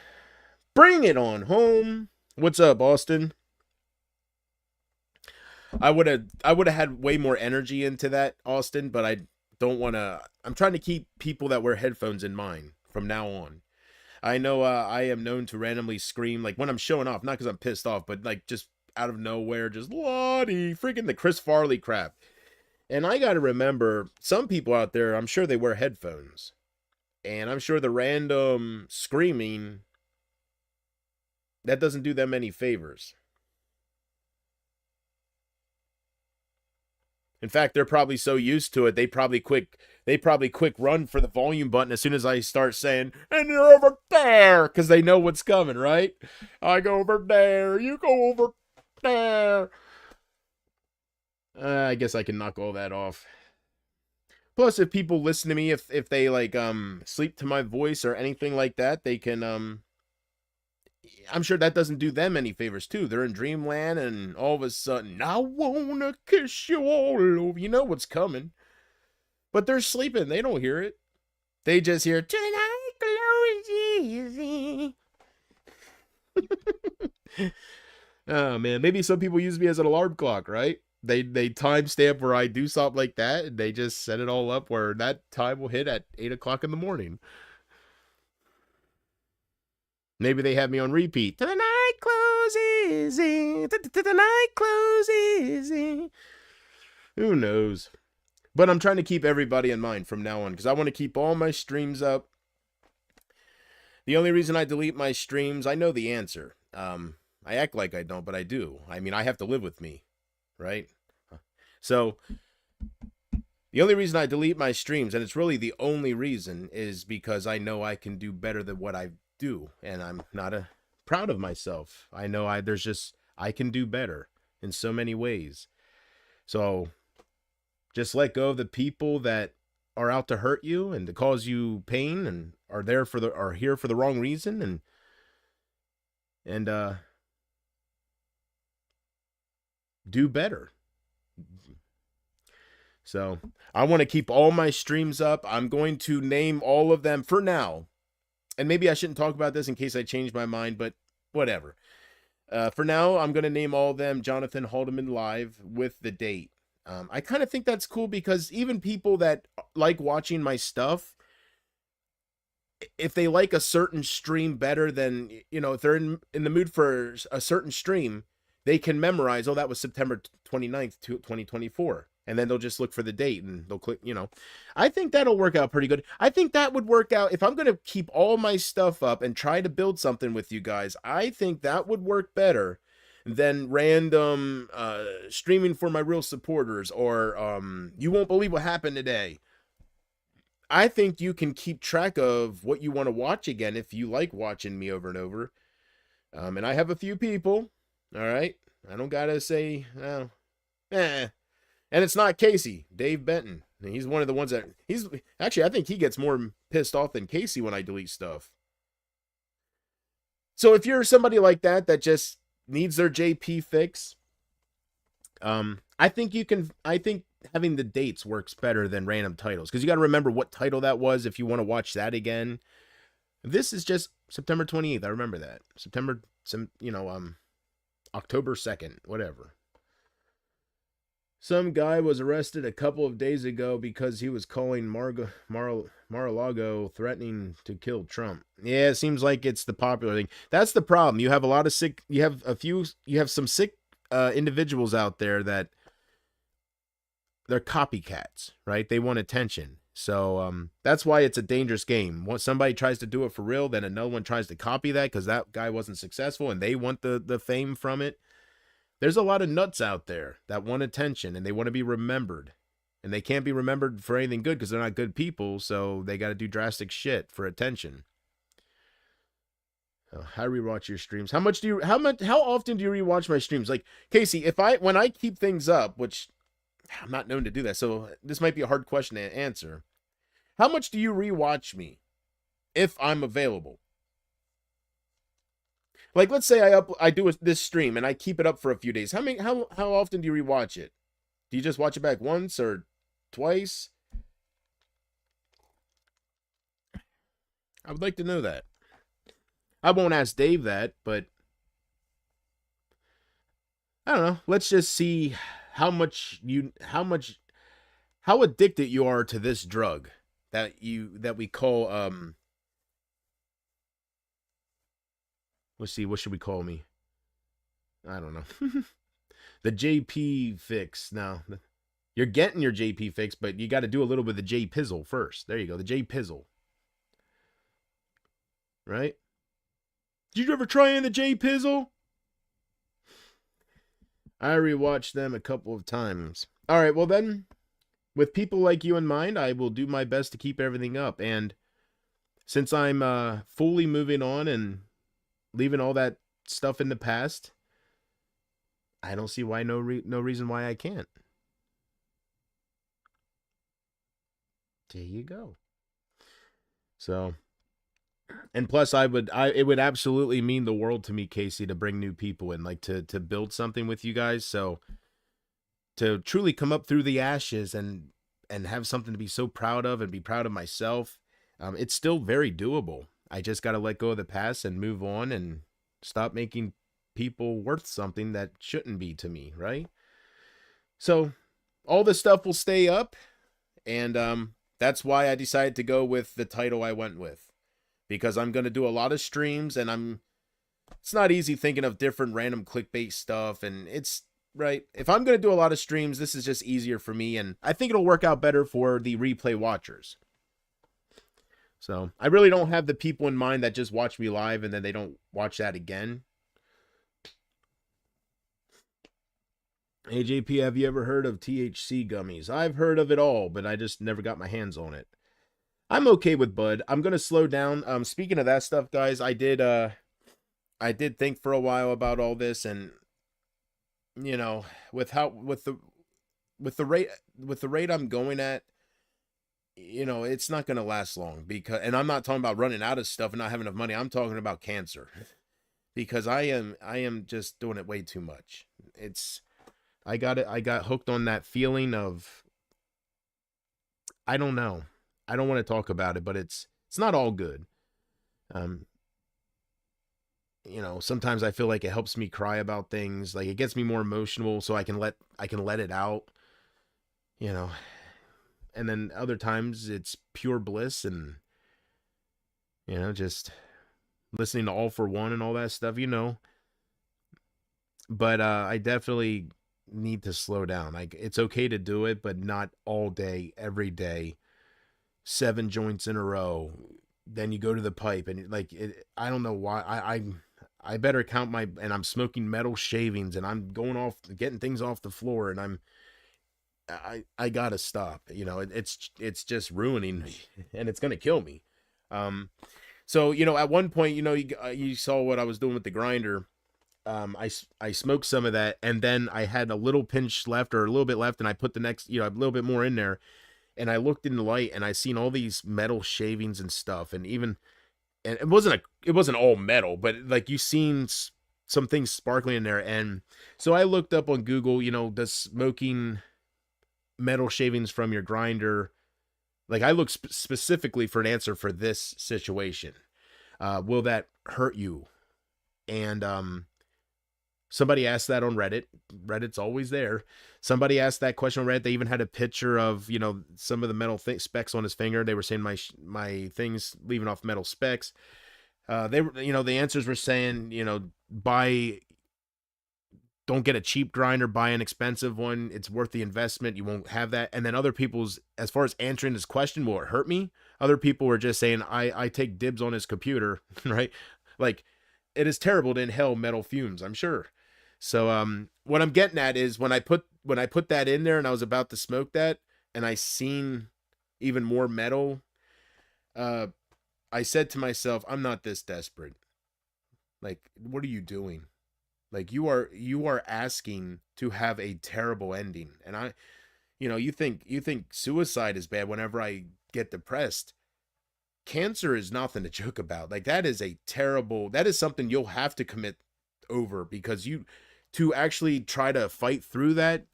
Bring it on home. What's up, Austin? I would have had way more energy into that, Austin, but don't want to. I'm trying to keep people that wear headphones in mind from now on. I know I am known to randomly scream like when I'm showing off, not because I'm pissed off, but like just out of nowhere, just Lottie, freaking the Chris Farley crap. And I got to remember, some people out there, I'm sure they wear headphones, and I'm sure the random screaming that doesn't do them any favors. In fact, they're probably so used to it, they probably quick run for the volume button as soon as I start saying, and you're over there, because they know what's coming, right? I go over there, you go over there. I guess I can knock all that off. Plus, if people listen to me, if they like sleep to my voice or anything like that, they can I'm sure that doesn't do them any favors too. They're in dreamland, and all of a sudden, I wanna kiss you all over. You know what's coming. But they're sleeping. They don't hear it. They just hear, tonight glows easy. Oh, man. Maybe some people use me as an alarm clock, right? They timestamp where I do something like that, and they just set it all up where that time will hit at 8 o'clock in the morning. Maybe they have me on repeat. To the night closes in. To the night closes in. Who knows? But I'm trying to keep everybody in mind from now on because I want to keep all my streams up. The only reason I delete my streams, I know the answer. I act like I don't, but I do. I mean, I have to live with me, right? So the only reason I delete my streams, and it's really the only reason, is because I know I can do better than what I do, and I'm not proud of myself. I know I can do better in so many ways. So just let go of the people that are out to hurt you and to cause you pain and are here for the wrong reason, and do better. So I want to keep all my streams up. I'm going to name all of them for now. And maybe I shouldn't talk about this in case I change my mind, but whatever. For now, I'm going to name all of them Jonathan Haldeman Live with the date. I kind of think that's cool because even people that like watching my stuff, if they like a certain stream better than, if they're in the mood for a certain stream, they can memorize, oh, that was September 29th, 2024. And then they'll just look for the date and they'll click, I think that'll work out pretty good. I think that would work out if I'm going to keep all my stuff up and try to build something with you guys. I think that would work better than random streaming for my real supporters or you won't believe what happened today. I think you can keep track of what you want to watch again if you like watching me over and over. And I have a few people, all right? I don't got to say, And it's not Casey, Dave Benton. He's one of the ones that I think he gets more pissed off than Casey when I delete stuff. So if you're somebody like that just needs their JP fix, I think having the dates works better than random titles because you got to remember what title that was if you want to watch that again. This is just September 28th. I remember that. October 2nd, whatever. Some guy was arrested a couple of days ago because he was calling Mar-a-Lago threatening to kill Trump. Yeah, it seems like it's the popular thing. That's the problem. You have some sick individuals out there that they're copycats, right? They want attention. So that's why it's a dangerous game. Once somebody tries to do it for real, then another one tries to copy that because that guy wasn't successful and they want the fame from it. There's a lot of nuts out there that want attention and they want to be remembered. And they can't be remembered for anything good because they're not good people, so they got to do drastic shit for attention. How rewatch your streams? How often do you rewatch my streams? Like, Casey, when I keep things up, which I'm not known to do that, so this might be a hard question to answer. How much do you rewatch me if I'm available? Like, let's say I do this stream and I keep it up for a few days. How often do you rewatch it? Do you just watch it back once or twice? I would like to know that. I won't ask Dave that, but I don't know. Let's just see how much how addicted you are to this drug that we call let's see, what should we call me? I don't know. The JP fix. Now, you're getting your JP fix, but you got to do a little bit of the J Pizzle first. There you go, the J Pizzle. Right? Did you ever try in the J Pizzle? I rewatched them a couple of times. All right, well then, with people like you in mind, I will do my best to keep everything up. And since I'm fully moving on and leaving all that stuff in the past, I don't see why no reason why I can't. There you go. So, and plus it would absolutely mean the world to me, Casey, to bring new people in, like to build something with you guys. So to truly come up through the ashes and have something to be so proud of and be proud of myself, it's still very doable. I just got to let go of the past and move on and stop making people worth something that shouldn't be to me, right? So all this stuff will stay up, and that's why I decided to go with the title I went with, because I'm going to do a lot of streams, and it's not easy thinking of different random clickbait stuff, and it's right. If I'm going to do a lot of streams, this is just easier for me, and I think it'll work out better for the replay watchers. So I really don't have the people in mind that just watch me live and then they don't watch that again. AJP, have you ever heard of THC gummies? I've heard of it all, but I just never got my hands on it. I'm okay with bud. I'm going to slow down. Speaking of that stuff, guys, I did think for a while about all this, and you know, with the rate I'm going at, you know, it's not going to last long, because, and I'm not talking about running out of stuff and not having enough money. I'm talking about cancer, because I am just doing it way too much. I got hooked on that feeling of, I don't know. I don't want to talk about it, but it's not all good. You know, sometimes I feel like it helps me cry about things. Like, it gets me more emotional so I can let it out, you know. And then other times it's pure bliss, and you know, just listening to All for One and all that stuff, you know. But I definitely need to slow down. Like, it's okay to do it, but not all day, every day, 7 joints in a row. Then you go to the pipe, and like I don't know why I better count and I'm smoking metal shavings, and I'm getting things off the floor, and I gotta stop. You know, it's just ruining me, and it's gonna kill me. So you know, at one point, you know, you saw what I was doing with the grinder. I smoked some of that, and then I had a little pinch left, or a little bit left, and I put the next, you know, a little bit more in there, and I looked in the light, and I seen all these metal shavings and stuff, and it wasn't all metal, but like you seen some things sparkling in there, and so I looked up on Google, you know, does smoking metal shavings from your grinder, like I looked specifically for an answer for this situation. Will that hurt you? And somebody asked that on Reddit. Reddit's always there. Somebody asked that question on Reddit. They even had a picture of, you know, some of the metal specks on his finger. They were saying my things leaving off metal specks. They were, you know, the answers were saying, you know, don't get a cheap grinder, buy an expensive one. It's worth the investment. You won't have that. And then other people's, as far as answering this question, will it hurt me? Other people were just saying, I take dibs on his computer, right? Like, it is terrible to inhale metal fumes, I'm sure. So what I'm getting at is when I put that in there and I was about to smoke that, and I seen even more metal, I said to myself, I'm not this desperate. Like, what are you doing? Like, you are asking to have a terrible ending. And you know, you think suicide is bad whenever I get depressed. Cancer is nothing to joke about. Like, that is something you'll have to commit over, because to actually try to fight through that,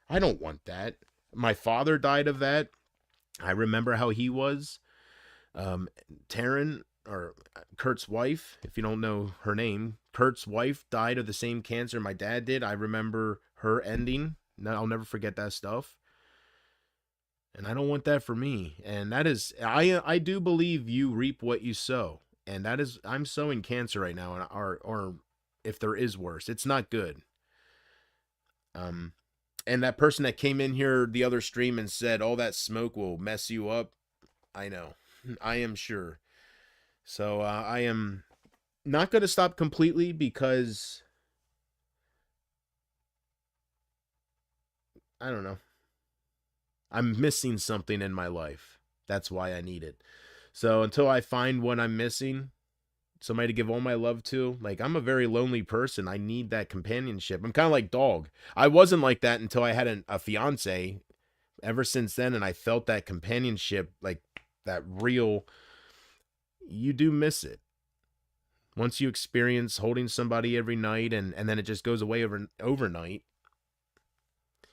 I don't want that. My father died of that. I remember how he was. Taryn, or Kurt's wife, if you don't know her name, Kurt's wife died of the same cancer my dad did. I remember her ending. No, I'll never forget that stuff. And I don't want that for me. And that is, I do believe you reap what you sow. And that is, I'm sowing cancer right now, and or if there is worse, it's not good. Um, and that person that came in here the other stream and said all that smoke will mess you up, I know, I am sure. So I am not going to stop completely because I don't know. I'm missing something in my life. That's why I need it. So until I find what I'm missing, somebody to give all my love to, like, I'm a very lonely person. I need that companionship. I'm kind of like dog. I wasn't like that until I had a fiance. Ever since then, and I felt that companionship, like that real, you do miss it. Once you experience holding somebody every night and then it just goes away overnight,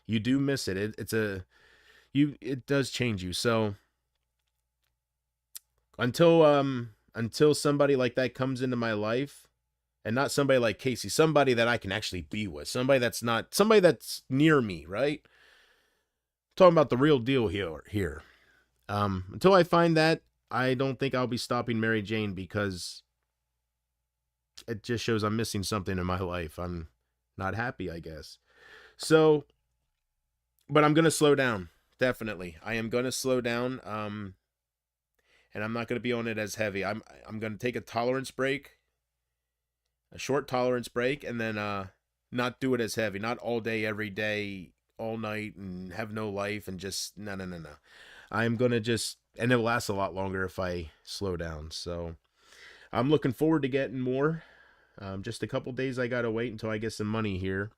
you do miss it. It does change you. So until somebody like that comes into my life, and not somebody like Casey, somebody that I can actually be with, somebody that's near me, right? Talking about the real deal here. Until I find that, I don't think I'll be stopping Mary Jane, because it just shows I'm missing something in my life. I'm not happy, I guess. So, but I'm gonna slow down. Definitely, I am gonna slow down. And I'm not gonna be on it as heavy. I'm gonna take a tolerance break, a short tolerance break, and then not do it as heavy. Not all day, every day, all night, and have no life, and just no. I'm gonna just, and it'll last a lot longer if I slow down. So I'm looking forward to getting more. Just a couple days I gotta wait until I get some money here.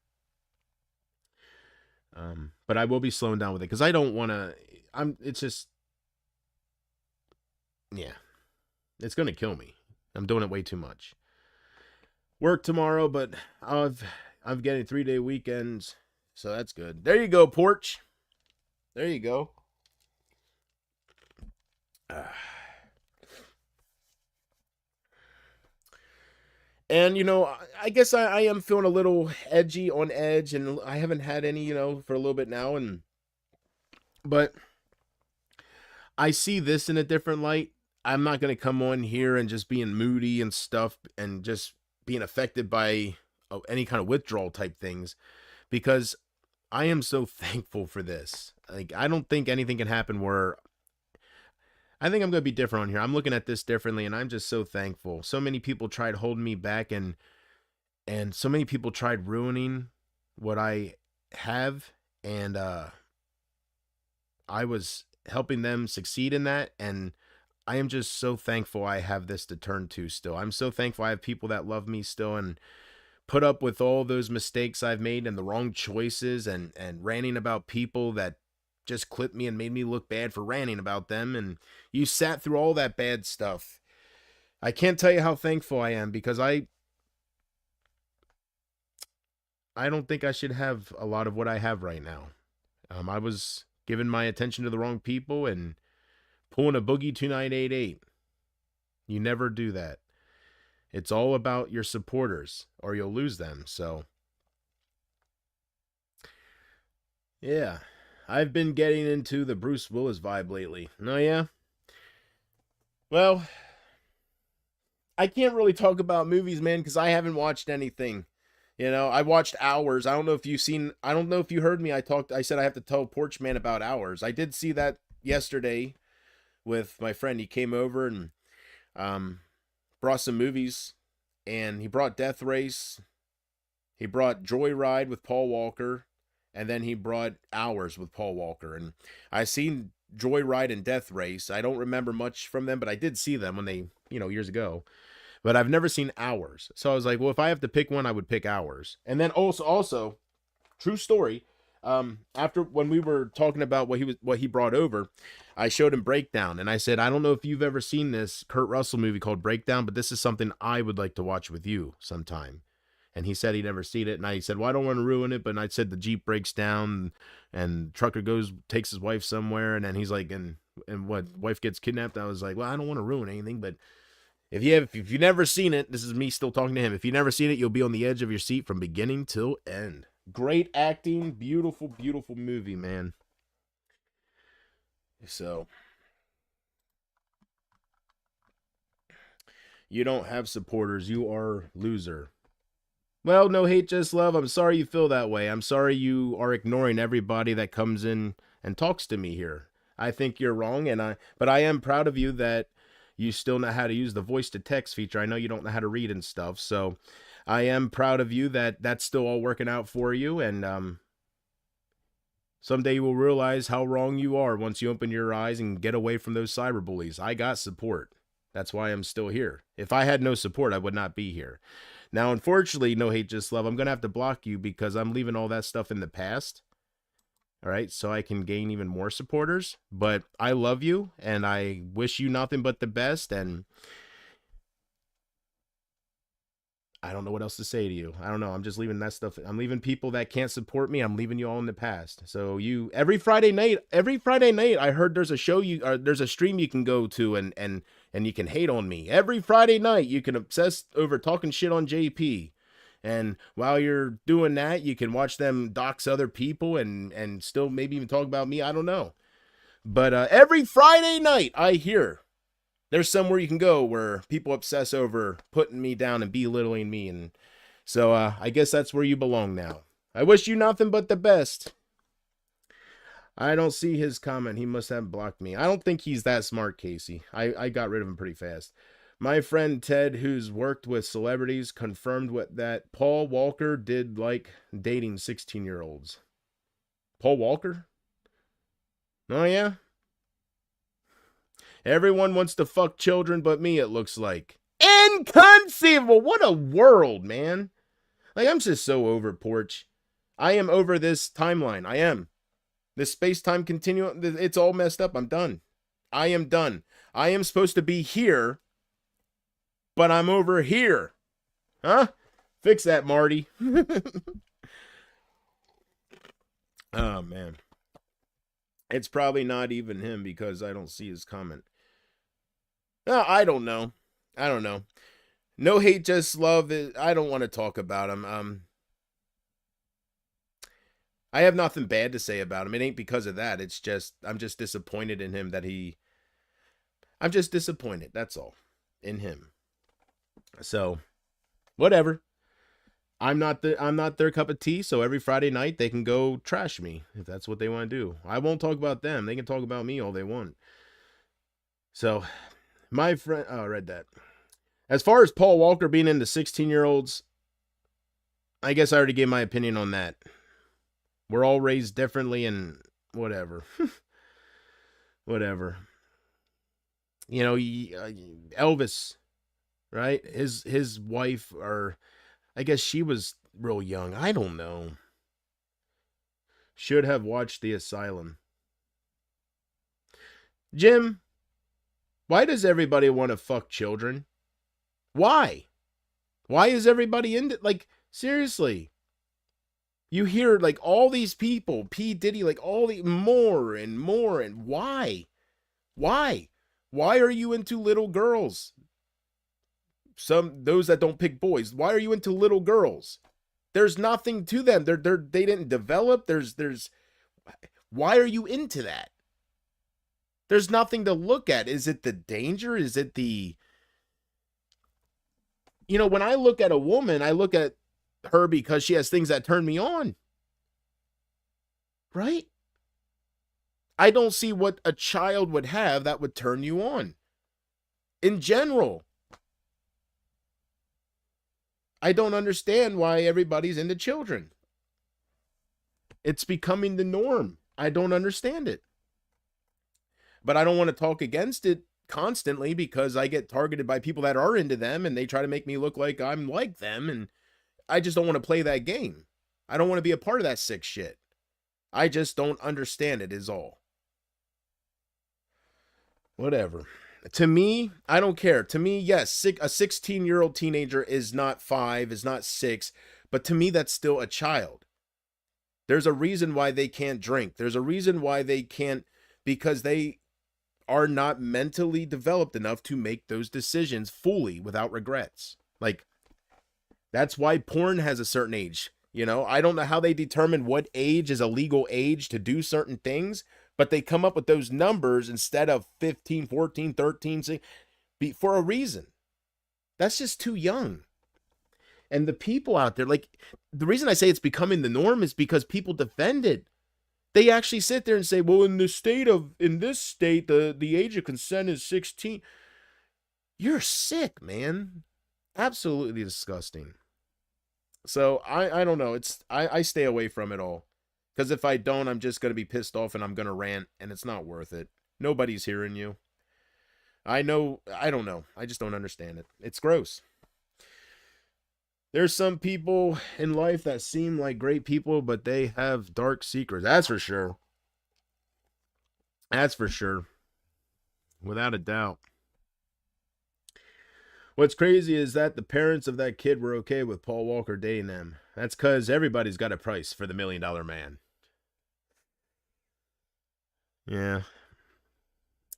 But I will be slowing down with it because I don't want to. It's just, yeah, it's gonna kill me. I'm doing it way too much. Work tomorrow, but I'm getting 3-day weekends, so that's good. There you go, Porch. There you go. And, I guess I am feeling a little edgy on edge, and I haven't had any, for a little bit now. But I see this in a different light. I'm not going to come on here and just being moody and stuff and just being affected by any kind of withdrawal type things, because I am so thankful for this. Like, I don't think anything can happen where I think I'm going to be different on here. I'm looking at this differently, and I'm just so thankful. So many people tried holding me back, and so many people tried ruining what I have, and I was helping them succeed in that, and I am just so thankful I have this to turn to still. I'm so thankful I have people that love me still and put up with all those mistakes I've made and the wrong choices, and ranting about people that just clipped me and made me look bad for ranting about them, and you sat through all that bad stuff. I can't tell you how thankful I am, because I don't think I should have a lot of what I have right now. I was giving my attention to the wrong people and pulling a boogie 2988. You never do that. It's all about your supporters, or you'll lose them. So, yeah. I've been getting into the Bruce Willis vibe lately. Oh, yeah? Well, I can't really talk about movies, man, because I haven't watched anything. I watched Hours. I don't know if you heard me. I said I have to tell Porch Man about Hours. I did see that yesterday with my friend. He came over and brought some movies, and he brought Death Race. He brought Joyride with Paul Walker, and then he brought Hours with Paul Walker. And I seen Joyride and Death Race. I don't remember much from them, but I did see them when they, years ago. But I've never seen Hours. So I was like, well, if I have to pick one, I would pick Hours. And then also, true story, after when we were talking about what he brought over, I showed him Breakdown, and I said, I don't know if you've ever seen this Kurt Russell movie called Breakdown, but this is something I would like to watch with you sometime. And he said he'd never seen it, and I said, well, I don't want to ruin it, but I said the Jeep breaks down, and trucker takes his wife somewhere, and then he's like, and what, wife gets kidnapped. I was like, well, I don't want to ruin anything, but if you've never seen it, this is me still talking to him. If you've never seen it, you'll be on the edge of your seat from beginning till end. Great acting, beautiful, beautiful movie, man. So, you don't have supporters. You are loser. Well, no hate, just love. I'm sorry you feel that way. I'm sorry you are ignoring everybody that comes in and talks to me here. I think you're wrong, but I am proud of you that you still know how to use the voice to text feature. I know you don't know how to read and stuff, so I am proud of you that that's still all working out for you. And someday you will realize how wrong you are once you open your eyes and get away from those cyberbullies. I got support. That's why I'm still here. If I had no support, I would not be here. Now, unfortunately, no hate, just love. I'm going to have to block you because I'm leaving all that stuff in the past. All right, so I can gain even more supporters. But I love you, and I wish you nothing but the best. And I don't know what else to say to you. I don't know. I'm just leaving that stuff. I'm leaving people that can't support me. I'm leaving you all in the past. So you every Friday night, I heard there's a show there's a stream you can go to and you can hate on me. Every Friday night you can obsess over talking shit on JP. And while you're doing that, you can watch them dox other people and still maybe even talk about me. I don't know. But every Friday night I hear there's somewhere you can go where people obsess over putting me down and belittling me. And so I guess that's where you belong now. I wish you nothing but the best. I don't see his comment. He must have blocked me. I don't think he's that smart, Casey. I got rid of him pretty fast. My friend Ted, who's worked with celebrities, confirmed that Paul Walker did like dating 16-year-olds. Paul Walker? Oh, yeah? Everyone wants to fuck children but me, it looks like. Inconceivable! What a world, man. Like, I'm just so over Porch. I am over this timeline. I am. This space-time continuum, it's all messed up. I'm done. I am done. I am supposed to be here, but I'm over here. Huh? Fix that, Marty. Oh, man. It's probably not even him because I don't see his comment. No, I don't know. I don't know. No hate, just love. I don't want to talk about him. I have nothing bad to say about him. It ain't because of that. It's just I'm just disappointed in him I'm just disappointed. That's all. In him. So, whatever. I'm not their cup of tea, so every Friday night they can go trash me if that's what they want to do. I won't talk about them. They can talk about me all they want. So, my friend, I read that. As far as Paul Walker being into 16-year-olds, I guess I already gave my opinion on that. We're all raised differently and whatever. Whatever. You know, Elvis, right? His wife, or I guess she was real young. I don't know. Should have watched The Asylum. Jim, why does everybody want to fuck children? Why? Why is everybody into, like, seriously? You hear, like, all these people, P. Diddy, like, all the more and more, and why? Why? Why are you into little girls? Those that don't pick boys. Why are you into little girls? There's nothing to them. They didn't develop. Why are you into that? There's nothing to look at. Is it the danger? Is it the, when I look at a woman, I look at her because she has things that turn me on. Right? I don't see what a child would have that would turn you on. In general. I don't understand why everybody's into children. It's becoming the norm. I don't understand it. But I don't want to talk against it constantly because I get targeted by people that are into them and they try to make me look like I'm like them, and I just don't want to play that game. I don't want to be a part of that sick shit. I just don't understand it is all. Whatever. To me, I don't care. To me, yes, a 16-year-old teenager is not 5, is not 6, but to me, that's still a child. There's a reason why they can't drink. There's a reason why they can't, because they are not mentally developed enough to make those decisions fully without regrets. Like, that's why porn has a certain age. I don't know how they determine what age is a legal age to do certain things, But they come up with those numbers instead of 15, 14, 13, for a reason. That's just too young. And the people out there, like, the reason I say it's becoming the norm is because people defend it. They actually sit there and say, well, in this state, the age of consent is 16. You're sick, man. Absolutely disgusting. So I don't know. I stay away from it all. Because if I don't, I'm just gonna be pissed off and I'm gonna rant, and it's not worth it. Nobody's hearing you. I know, I don't know. I just don't understand it. It's gross. There's some people in life that seem like great people, but they have dark secrets. That's for sure. That's for sure. Without a doubt. What's crazy is that the parents of that kid were okay with Paul Walker dating them. That's because everybody's got a price for the $1 million man. Yeah.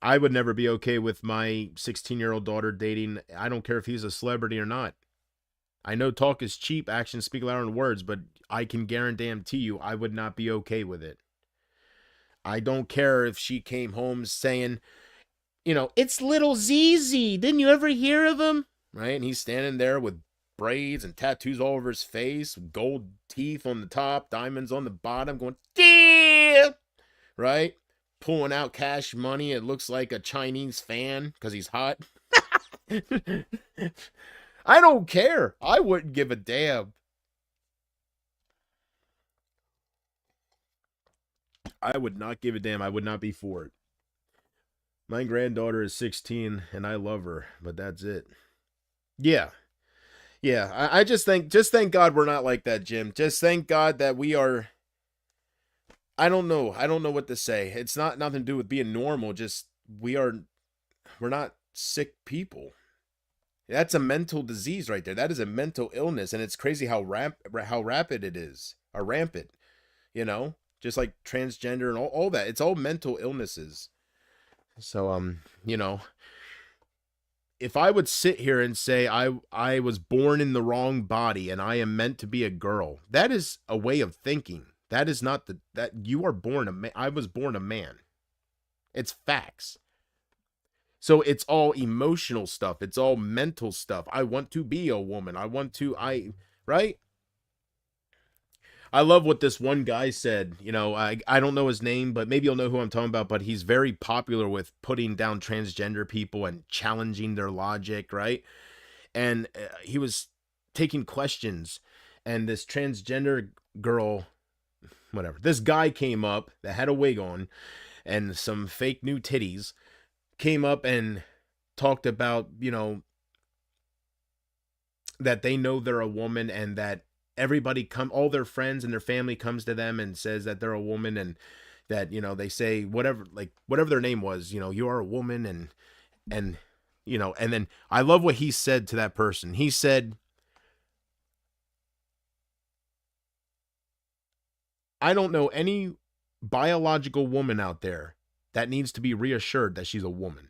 I would never be okay with my 16-year-old daughter dating, I don't care if he's a celebrity or not. I know talk is cheap, actions speak louder than words, but I can guarantee you I would not be okay with it. I don't care if she came home saying, it's little ZZ. Didn't you ever hear of him? Right? And he's standing there with braids and tattoos all over his face, gold teeth on the top, diamonds on the bottom, going, damn! Right? Pulling out cash money. It looks like a Chinese fan because he's hot. I don't care. I wouldn't give a damn. I would not give a damn. I would not be for it. My granddaughter is 16 and I love her, but that's it. Yeah. Yeah. I just thank God we're not like that, Jim. Just thank God that we are. I don't know. I don't know what to say. It's not nothing to do with being normal. Just we're not sick people. That's a mental disease right there. That is a mental illness, and it's crazy how rapid it is. Or rampant, just like transgender and all that. It's all mental illnesses. So if I would sit here and say I was born in the wrong body and I am meant to be a girl, that is a way of thinking. That is not that you are born a man. I was born a man. It's facts. So it's all emotional stuff. It's all mental stuff. I want to be a woman. Right? I love what this one guy said. I don't know his name, but maybe you'll know who I'm talking about. But he's very popular with putting down transgender people and challenging their logic, right? And he was taking questions, and this transgender girl, whatever, this guy came up that had a wig on and some fake new titties, came up and talked about, that they know they're a woman and that all their friends and their family comes to them and says that they're a woman, and that, they say whatever their name was, you are a woman, and and then I love what he said to that person. He said, I don't know any biological woman out there that needs to be reassured that she's a woman.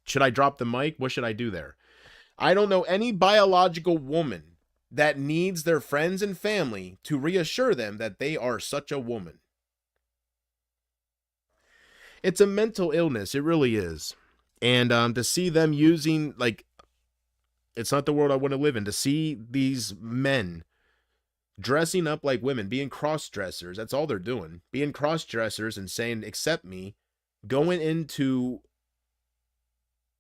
Should I drop the mic? What should I do there? I don't know any biological woman that needs their friends and family to reassure them that they are such a woman. It's a mental illness. It really is. And to see them using, it's not the world I want to live in. To see these men dressing up like women, being cross-dressers, that's all they're doing. Being cross-dressers and saying, accept me, going into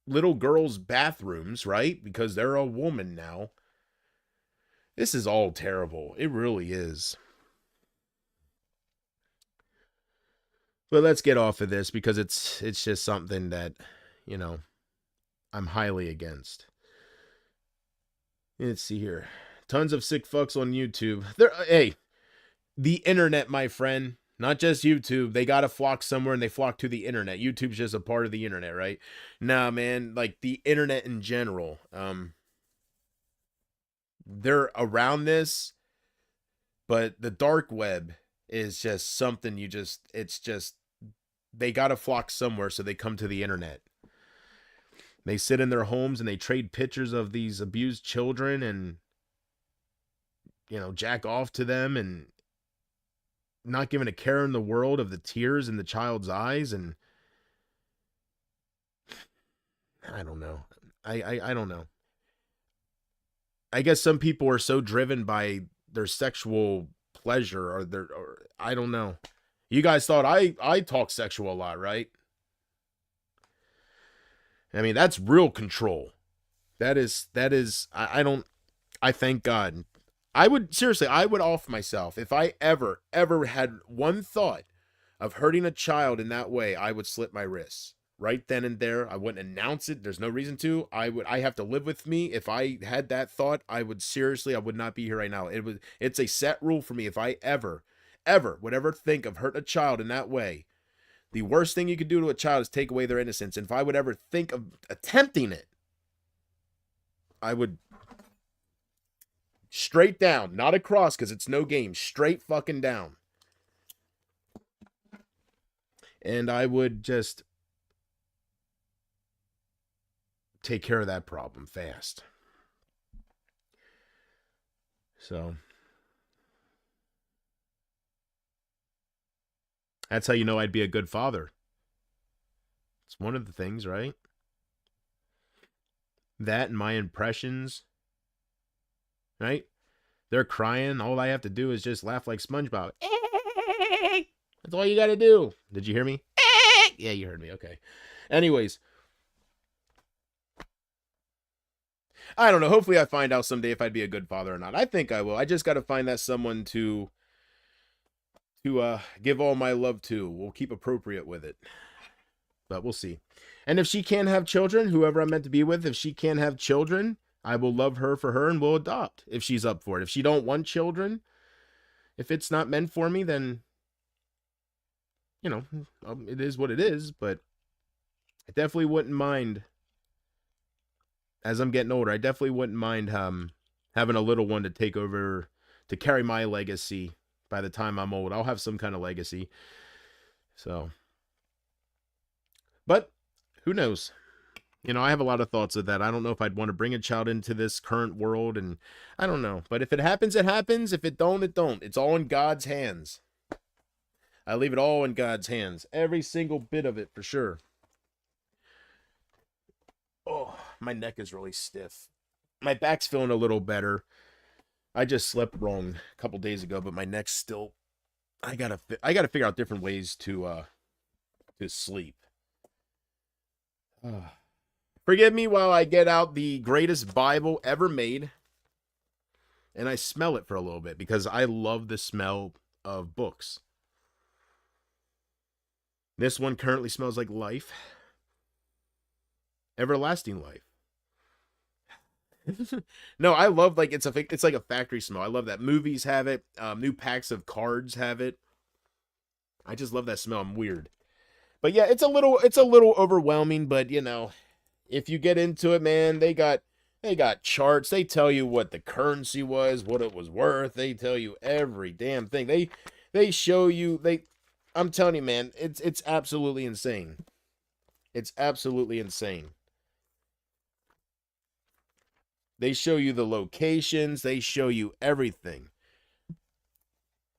little girls' bathrooms, right? Because they're a woman now. This is all terrible. It really is. But let's get off of this because it's just something that, I'm highly against. Let's see here. Tons of sick fucks on YouTube. Hey, the internet, my friend. Not just YouTube. They got to flock somewhere, and they flock to the internet. YouTube's just a part of the internet, right? Nah, man. Like, the internet in general. They're around this, but the dark web is just something they got to flock somewhere, so they come to the internet. They sit in their homes, and they trade pictures of these abused children and, jack off to them, and not giving a care in the world of the tears in the child's eyes. And I don't know. I don't know. I guess some people are so driven by their sexual pleasure or I don't know. You guys thought I talk sexual a lot, right? I mean, that's real control. That is I thank God. I would seriously, I would off myself if I ever had one thought of hurting a child in that way. I would slit my wrists right then and there. I wouldn't announce it. There's no reason to. I have to live with me. If I had that thought, I would not be here right now. It's a set rule for me. If I ever would ever think of hurting a child in that way, the worst thing you could do to a child is take away their innocence. And if I would ever think of attempting it, I would straight down, not across because it's no game, straight fucking down. And I would just take care of that problem fast. So that's how you know I'd be a good father. It's one of the things, right? That and my impressions, right? They're crying. All I have to do is just laugh like SpongeBob. That's all you got to do. Did you hear me? Yeah, you heard me. Okay. Anyways, I don't know. Hopefully I find out someday if I'd be a good father or not. I think I will. I just got to find that someone to give all my love to. We'll keep appropriate with it. But we'll see. And if she can't have children, whoever I'm meant to be with, if she can't have children, I will love her for her and we'll adopt if she's up for it. If she don't want children, if it's not meant for me, then, you know, it is what it is. But I definitely wouldn't mind, as I'm getting older, I definitely wouldn't mind having a little one to take over, to carry my legacy by the time I'm old. I'll have some kind of legacy. So, but who knows? You know, I have a lot of thoughts of that. I don't know if I'd want to bring a child into this current world, and I don't know. But if it happens, it happens. If it don't, it don't. It's all in God's hands. I leave it all in God's hands. Every single bit of it, for sure. Oh, my neck is really stiff. My back's feeling a little better. I just slept wrong a couple days ago, but my neck's still... I gotta figure out different ways to sleep. Forgive me while I get out the greatest Bible ever made and I smell it for a little bit because I love the smell of books. This one currently smells like life. Everlasting life. No, I love, like, it's like a factory smell. I love that. Movies have it. New packs of cards have it. I just love that smell. I'm weird. But yeah, it's a little overwhelming, but you know, if you get into it, man, they got charts. They tell you what the currency was, what it was worth. They tell you every damn thing. They show you, I'm telling you, man, it's absolutely insane. It's absolutely insane. They show you the locations, they show you everything.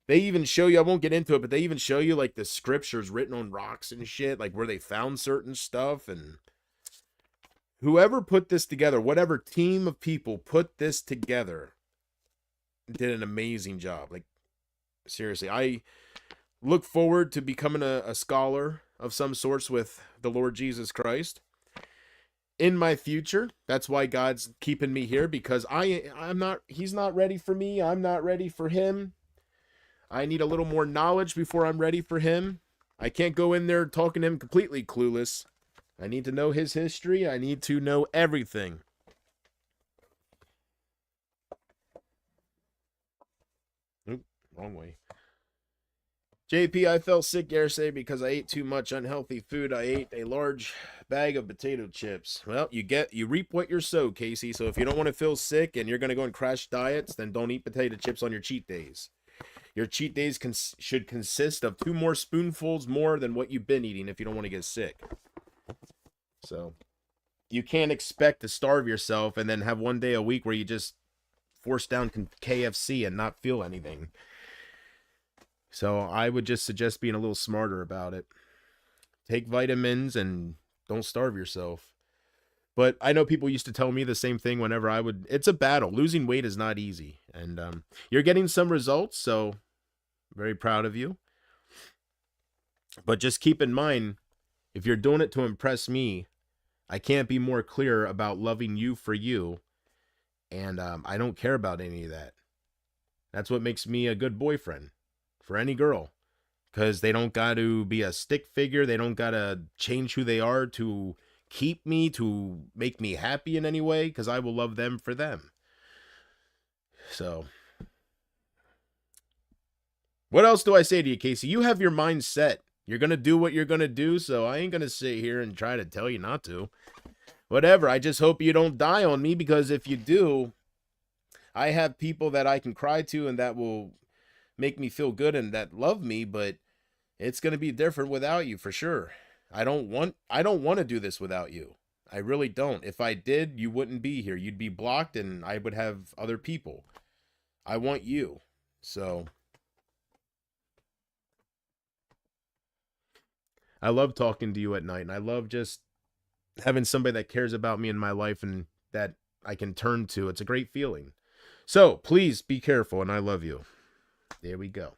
They even show you, I won't get into it, but they even show you like the scriptures written on rocks and shit, like where they found certain stuff. And whoever put this together, whatever team of people put this together, did an amazing job. Like, seriously, I look forward to becoming a scholar of some sorts with the Lord Jesus Christ in my future. That's why God's keeping me here, because he's not ready for me. I'm not ready for him. I need a little more knowledge before I'm ready for him. I can't go in there talking to him completely clueless. I need to know his history. I need to know everything. Oop, wrong way. JP, I felt sick yesterday because I ate too much unhealthy food. I ate a large bag of potato chips. Well, you reap what you sow, Casey. So if you don't want to feel sick and you're going to go and crash diets, then don't eat potato chips on your cheat days. Your cheat days should consist of 2 more spoonfuls more than what you've been eating if you don't want to get sick. So you can't expect to starve yourself and then have one day a week where you just force down KFC and not feel anything. So I would just suggest being a little smarter about it. Take vitamins and don't starve yourself. But I know people used to tell me the same thing whenever I would. It's a battle. Losing weight is not easy. And you're getting some results, so very proud of you. But just keep in mind, if you're doing it to impress me, I can't be more clear about loving you for you. And I don't care about any of that. That's what makes me a good boyfriend for any girl. Because they don't got to be a stick figure. They don't got to change who they are to keep me, to make me happy in any way. Because I will love them for them. So, what else do I say to you, Casey? You have your mind set. You're going to do what you're going to do. So I ain't going to sit here and try to tell you not to. Whatever. I just hope you don't die on me. Because if you do, I have people that I can cry to and that will make me feel good and that love me, but it's going to be different without you for sure. I don't want to do this without you. I really don't. If I did, you wouldn't be here. You'd be blocked and I would have other people. I want you. So I love talking to you at night, and I love just having somebody that cares about me in my life and that I can turn to. It's a great feeling. So please be careful, and I love you. There we go.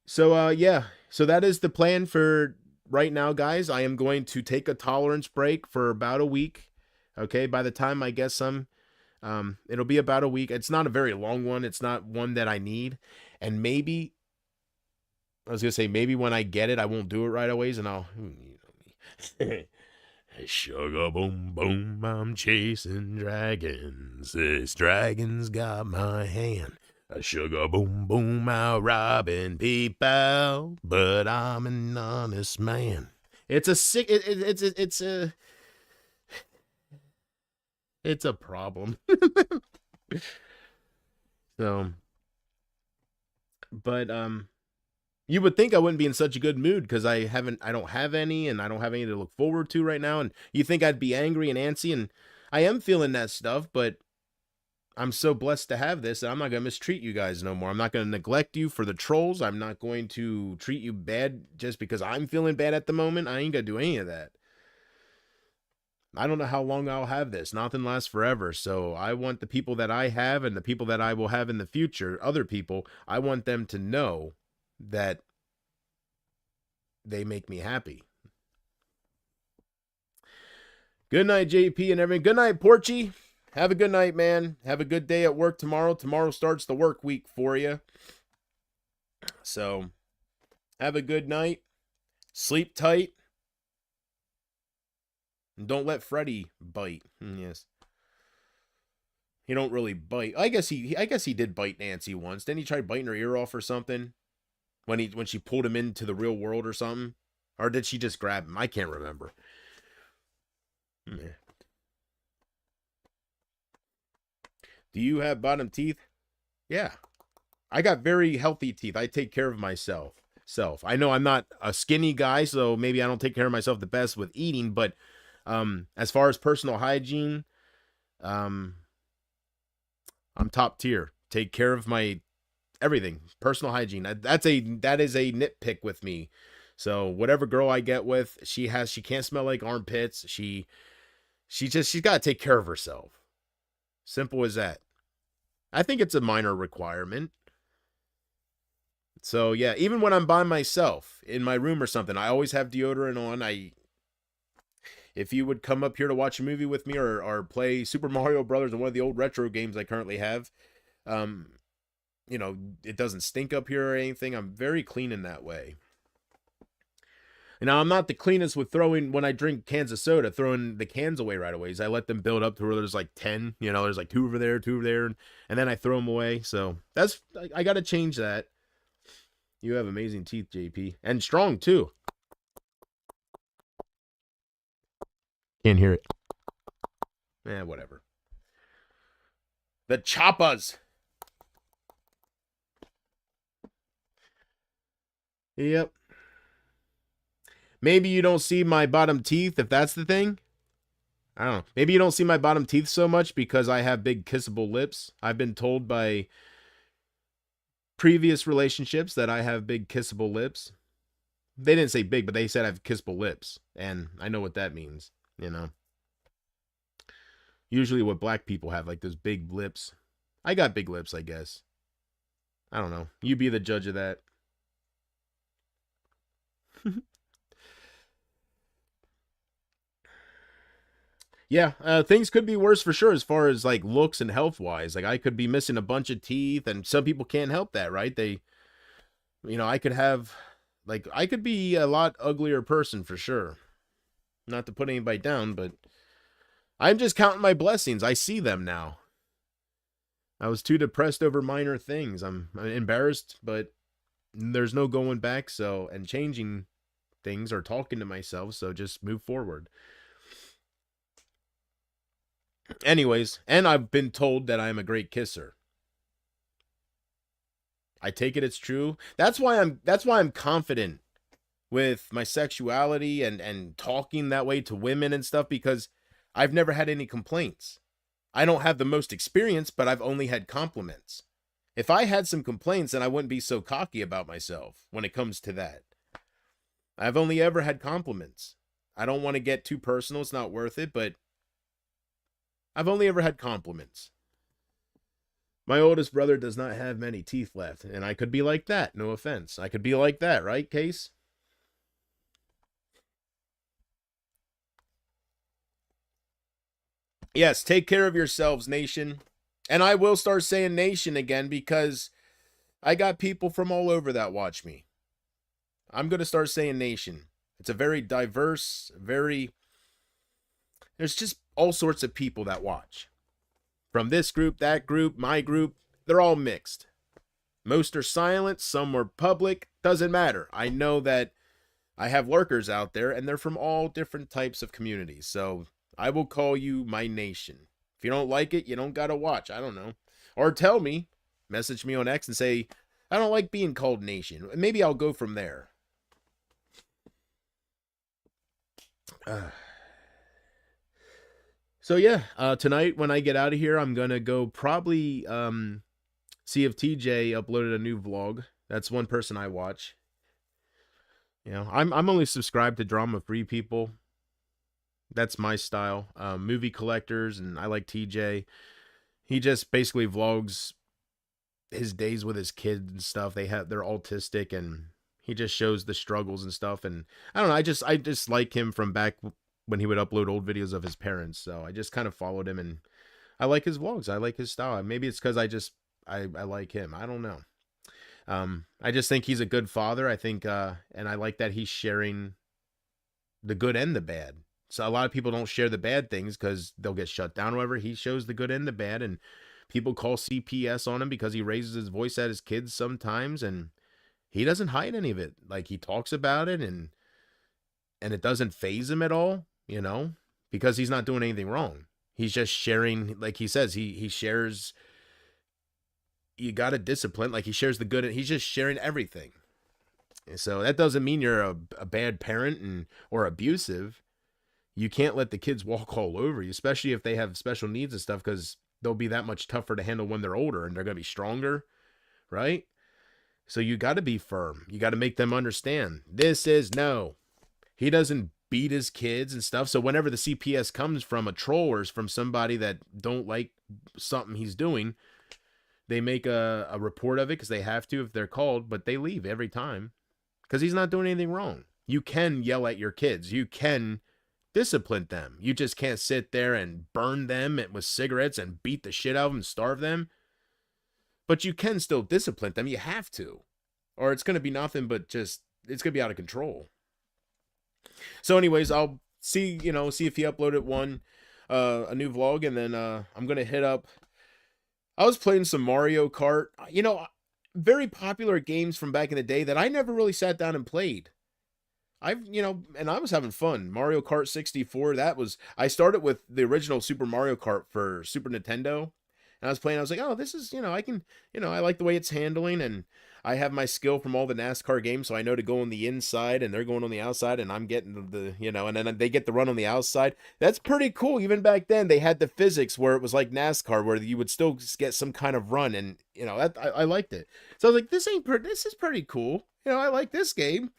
So, yeah. So that is the plan for right now, guys. I am going to take a tolerance break for about a week. Okay. By the time I get some, it'll be about a week. It's not a very long one. It's not one that I need. And maybe, I was going to say, maybe when I get it, I won't do it right away. And I'll, sugar boom boom, I'm chasing dragons. This dragon's got my hand. A sugar boom boom, out robbing people, but I'm an honest man. It's a sick. It's a problem. So, but you would think I wouldn't be in such a good mood because I don't have any, and I don't have any to look forward to right now. And you think I'd be angry and antsy, and I am feeling that stuff, but I'm so blessed to have this that I'm not going to mistreat you guys no more. I'm not going to neglect you for the trolls. I'm not going to treat you bad just because I'm feeling bad at the moment. I ain't going to do any of that. I don't know how long I'll have this. Nothing lasts forever. So I want the people that I have and the people that I will have in the future, other people, I want them to know that they make me happy. Good night, JP and everyone. Good night, Porchy. Have a good night, man. Have a good day at work tomorrow. Tomorrow starts the work week for you. So, have a good night. Sleep tight. And don't let Freddy bite. Yes. He don't really bite. I guess he did bite Nancy once. Didn't he try biting her ear off or something? When she pulled him into the real world or something? Or did she just grab him? I can't remember. Yeah. Do you have bottom teeth? Yeah. I got very healthy teeth. I take care of myself. I know I'm not a skinny guy, so maybe I don't take care of myself the best with eating, but as far as personal hygiene, I'm top tier. Take care of my everything. Personal hygiene. That is a nitpick with me. So whatever girl I get with, she can't smell like armpits. She's got to take care of herself. Simple as that. I think it's a minor requirement. So yeah, even when I'm by myself in my room or something, I always have deodorant on. If you would come up here to watch a movie with me or play Super Mario Brothers or one of the old retro games I currently have, it doesn't stink up here or anything. I'm very clean in that way. Now, I'm not the cleanest with when I drink cans of soda, throwing the cans away right away. I let them build up to where there's like 10, there's like 2 over there, 2 over there, and then I throw them away. So I got to change that. You have amazing teeth, JP, and strong too. Can't hear it. Whatever. The Choppas. Yep. Maybe you don't see my bottom teeth, if that's the thing. I don't know. Maybe you don't see my bottom teeth so much because I have big kissable lips. I've been told by previous relationships that I have big kissable lips. They didn't say big, but they said I have kissable lips, and I know what that means, you know. Usually what black people have, like those big lips. I got big lips, I guess. I don't know. You be the judge of that. Yeah, things could be worse for sure as far as like looks and health wise. Like I could be missing a bunch of teeth, and some people can't help that, right? I could have, like, I could be a lot uglier person for sure. Not to put anybody down, but I'm just counting my blessings. I see them now. I was too depressed over minor things. I'm embarrassed, but there's no going back. So, and changing things or talking to myself. So just move forward. Anyways, and I've been told that I'm a great kisser. I take it's true. That's why I'm confident with my sexuality and talking that way to women and stuff, because I've never had any complaints. I don't have the most experience, but I've only had compliments. If I had some complaints, then I wouldn't be so cocky about myself when it comes to that. I've only ever had compliments. I don't want to get too personal. It's not worth it, but I've only ever had compliments. My oldest brother does not have many teeth left, and I could be like that. No offense. I could be like that, right, Case? Yes, take care of yourselves, nation. And I will start saying nation again because I got people from all over that watch me. I'm going to start saying nation. It's a very diverse, there's just all sorts of people that watch. From this group, that group, my group, they're all mixed. Most are silent, some are public, doesn't matter. I know that I have lurkers out there, and they're from all different types of communities. So I will call you my nation. If you don't like it, you don't gotta watch. I don't know. Or tell me, message me on X and say, I don't like being called nation. Maybe I'll go from there. So yeah, tonight when I get out of here, I'm gonna go probably see if TJ uploaded a new vlog. That's one person I watch. I'm only subscribed to drama free people. That's my style. Movie collectors, and I like TJ. He just basically vlogs his days with his kids and stuff. They're autistic, and he just shows the struggles and stuff. And I don't know. I just like him from back when he would upload old videos of his parents. So I just kind of followed him, and I like his vlogs. I like his style. Maybe it's because I like him. I don't know. I just think he's a good father. I think, and I like that he's sharing the good and the bad. So a lot of people don't share the bad things because they'll get shut down or whatever. He shows the good and the bad, and people call CPS on him because he raises his voice at his kids sometimes, and he doesn't hide any of it. Like, he talks about it, and it doesn't faze him at all, because he's not doing anything wrong. He's just sharing, like he says, he shares. You got to discipline, like he shares the good, and he's just sharing everything. And so that doesn't mean you're a bad parent or abusive. You can't let the kids walk all over you, especially if they have special needs and stuff, because they'll be that much tougher to handle when they're older, and they're going to be stronger, right? So you got to be firm. You got to make them understand. This is no. He doesn't beat his kids and stuff. So whenever the CPS comes from a troll or from somebody that don't like something he's doing, they make a report of it because they have to if they're called, but they leave every time because he's not doing anything wrong. You can yell at your kids. You can discipline them. You just can't sit there and burn them with cigarettes and beat the shit out of them and starve them. But you can still discipline them. You have to. Or it's going to be nothing but just, it's going to be out of control. So anyways, I'll see if he uploaded a new vlog, and then I'm going to hit up. I was playing some Mario Kart. Very popular games from back in the day that I never really sat down and played. And I was having fun. Mario Kart 64, I started with the original Super Mario Kart for Super Nintendo. And I was playing, I was like, oh, this is, I can, I like the way it's handling. And I have my skill from all the NASCAR games, so I know to go on the inside and they're going on the outside, and I'm getting and then they get the run on the outside. That's pretty cool. Even back then, they had the physics where it was like NASCAR, where you would still get some kind of run, and I liked it. So I was like, this is pretty cool. I like this game.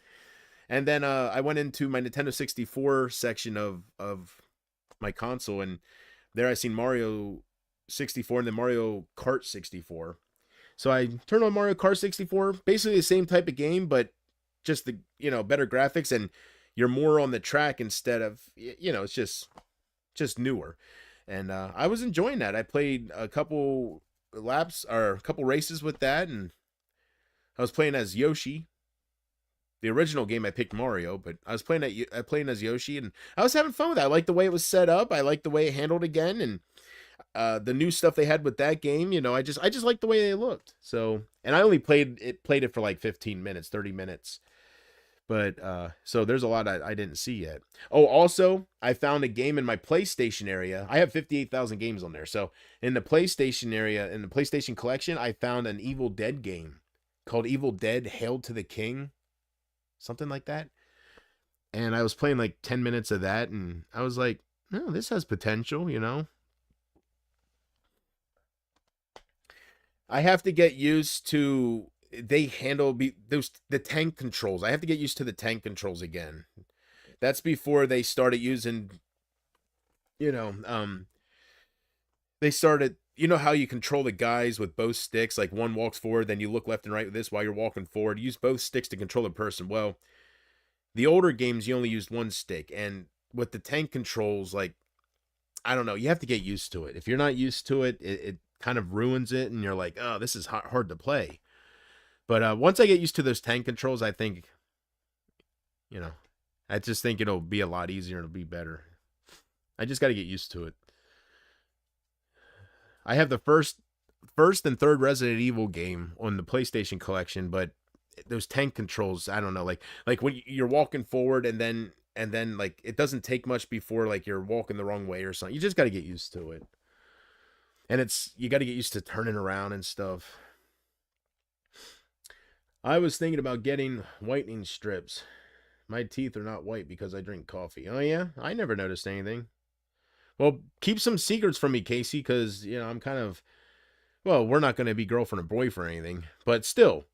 And then I went into my Nintendo 64 section of my console, and there I seen Mario 64 and then Mario Kart 64. So I turned on Mario Kart 64, basically the same type of game, but just the better graphics, and you're more on the track instead of it's just newer. And I was enjoying that. I played a couple laps or a couple races with that, and I was playing as Yoshi. The original game I picked Mario, but I was playing as Yoshi, and I was having fun with that. I liked the way it was set up. I liked the way it handled again, and the new stuff they had with that game. I just liked the way they looked. So, and I only played it for like 15 minutes, 30 minutes. But so there's a lot I didn't see yet. Oh, also, I found a game in my PlayStation area. I have 58,000 games on there. So in the PlayStation area, in the PlayStation collection, I found an Evil Dead game called Evil Dead: Hail to the King. Something like that. And I was playing like 10 minutes of that, and I was like, no, this has potential, I have to get used to they handle the tank controls. I have to get used to the tank controls again. That's before they started using, you know, um, they started, how you control the guys with both sticks, like one walks forward, then you look left and right with this while you're walking forward. Use both sticks to control the person. Well, the older games, you only used one stick. And with the tank controls, like, I don't know, you have to get used to it. If you're not used to it, it kind of ruins it. And you're like, oh, this is hard to play. But once I get used to those tank controls, I think, you know, I just think it'll be a lot easier and it'll be better. I just got to get used to it. I have the first and third Resident Evil game on the PlayStation collection, but those tank controls, I don't know, like when you're walking forward and then like it doesn't take much before like you're walking the wrong way or something. You just got to get used to it. And you got to get used to turning around and stuff. I was thinking about getting whitening strips. My teeth are not white because I drink coffee. Oh yeah, I never noticed anything. Well, keep some secrets from me, Casey, because I'm kind of, well, we're not going to be girlfriend or boyfriend or anything, but still.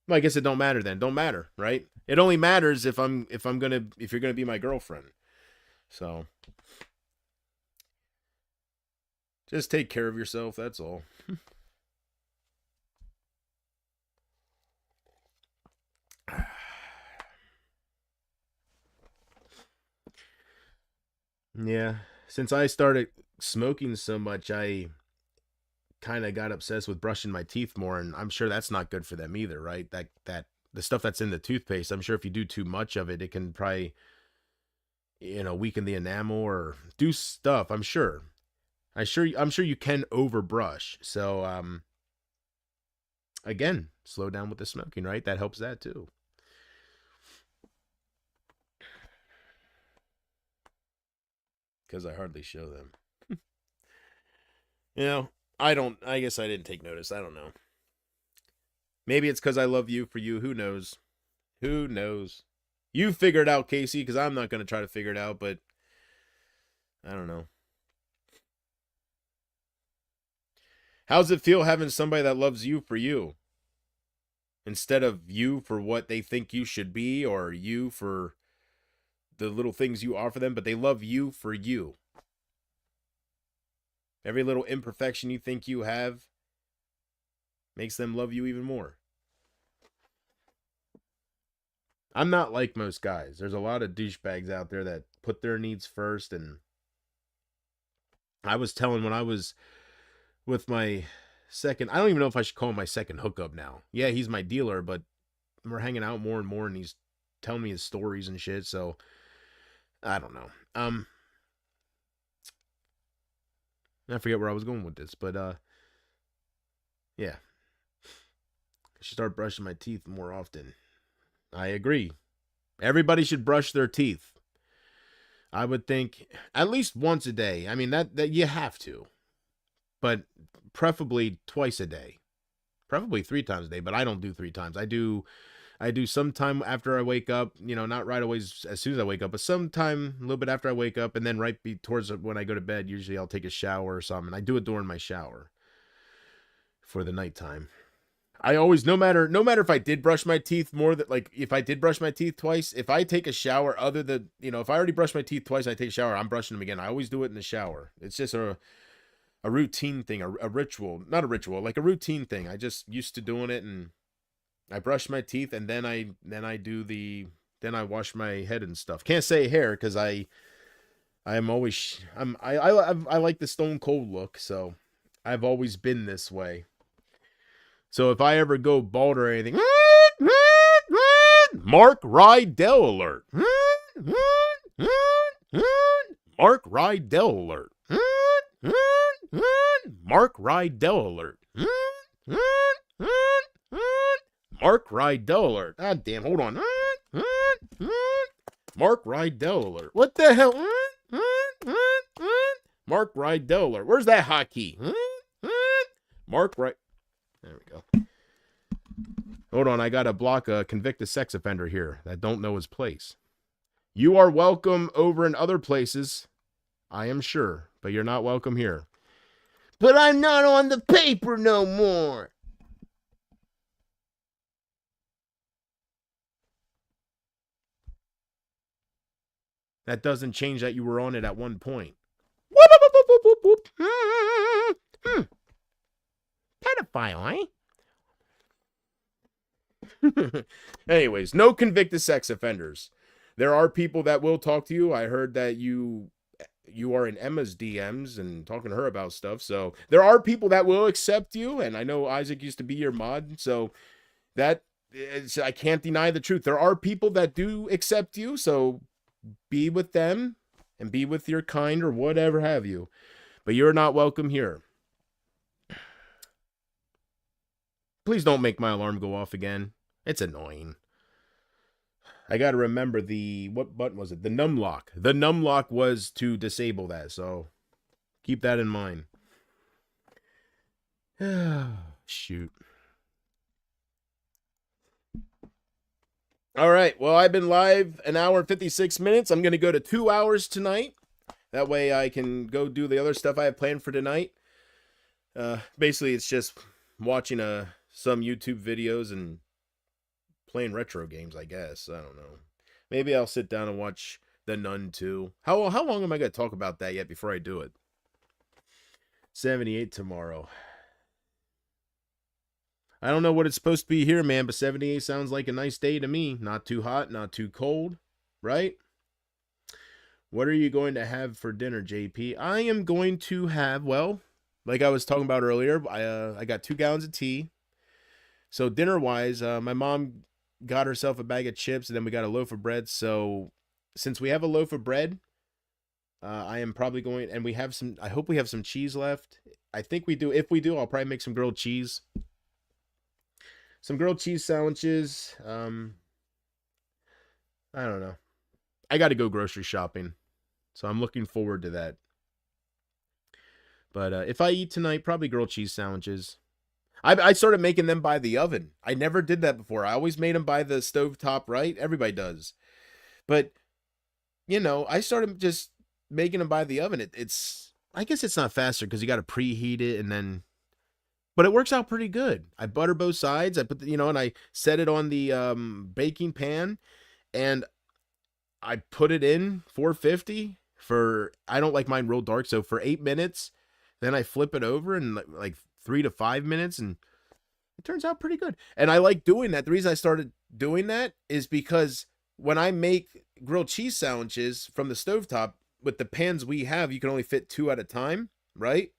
Well, I guess it don't matter then. Don't matter, right? It only matters if you're gonna be my girlfriend. So just take care of yourself. That's all. Yeah, since I started smoking so much, I kind of got obsessed with brushing my teeth more, and I'm sure that's not good for them either, right? That the stuff that's in the toothpaste, I'm sure if you do too much of it, it can probably weaken the enamel or do stuff. I'm sure you can overbrush. So again, slow down with the smoking, right? That helps that too. Because I hardly show them. I guess I didn't take notice. I don't know. Maybe it's because I love you for you. Who knows? Who knows? You figure it out, Casey, because I'm not going to try to figure it out, but I don't know. How's it feel having somebody that loves you for you? Instead of you for what they think you should be, or you for the little things you offer them, but they love you for you. Every little imperfection you think you have makes them love you even more. I'm not like most guys. There's a lot of douchebags out there that put their needs first. And I was telling when I was with my second, I don't even know if I should call him my second hookup now. Yeah, he's my dealer, but we're hanging out more and more, and he's telling me his stories and shit. So I don't know. I forget where I was going with this, but yeah. I should start brushing my teeth more often. I agree. Everybody should brush their teeth. I would think at least once a day. I mean that you have to. But preferably twice a day. Probably 3 times a day, but I don't do 3 times. I do sometime after I wake up, you know, not right away as soon as I wake up, but sometime a little bit after I wake up, and then towards when I go to bed, usually I'll take a shower or something. I do it during my shower for the nighttime. I always, no matter if I did brush my teeth more than, like, if I did brush my teeth twice, if I take a shower other than, you know, if I already brushed my teeth twice, I take a shower, I'm brushing them again. I always do it in the shower. It's just a routine thing, a ritual, not a ritual, like a routine thing. I just used to doing it, and I brush my teeth, and then I wash my head and stuff. Can't say hair because I like the stone cold look, so I've always been this way. So if I ever go bald or anything, Mark Rydell alert. Mark Rydell alert. Mark Rydell alert. Mark Rydell alert. God damn, hold on. Mark Rydell alert. What the hell? Mark Rydell alert. Where's that hotkey? Mark Rydell. There we go. Hold on, I gotta block a convicted sex offender here that don't know his place. You are welcome over in other places, I am sure, but you're not welcome here. But I'm not on the paper no more. That doesn't change that you were on it at one point. Pedophile, eh? Anyways, no convicted sex offenders. There are people that will talk to you. I heard that you are in Emma's DMs and talking to her about stuff. So there are people that will accept you. And I know Isaac used to be your mod. So that is, I can't deny the truth. There are people that do accept you. So be with them and be with your kind or whatever have you. But you're not welcome here. Please don't make my alarm go off again. It's annoying. I got to remember what button was it? The num lock. The num lock was to disable that. So keep that in mind. Shoot. All right. Well, I've been live an hour and 56 minutes. I'm going to go to 2 hours tonight. That way I can go do the other stuff I have planned for tonight. Basically, it's just watching some YouTube videos and playing retro games, I guess. I don't know. Maybe I'll sit down and watch The Nun 2. How long am I going to talk about that yet before I do it? 78 tomorrow. I don't know what it's supposed to be here, man, but 78 sounds like a nice day to me. Not too hot, not too cold, right? What are you going to have for dinner, JP? I am going to have, well, like I was talking about earlier, I got 2 gallons of tea. So dinner-wise, my mom got herself a bag of chips, and then we got a loaf of bread. So since we have a loaf of bread, I am probably going, and we have some, I hope we have some cheese left. I think we do. If we do, I'll probably make some grilled cheese. Some grilled cheese sandwiches. I don't know. I got to go grocery shopping. So I'm looking forward to that. But if I eat tonight, probably grilled cheese sandwiches. I started making them by the oven. I never did that before. I always made them by the stovetop, right? Everybody does. But, you know, I started just making them by the oven. I guess it's not faster because you got to preheat it and then, but it works out pretty good. I butter both sides. I put, and I set it on the baking pan, and I put it in 450 I don't like mine real dark. So for 8 minutes, then I flip it over and like 3 to 5 minutes, and it turns out pretty good. And I like doing that. The reason I started doing that is because when I make grilled cheese sandwiches from the stovetop, with the pans we have, you can only fit 2 at a time, right?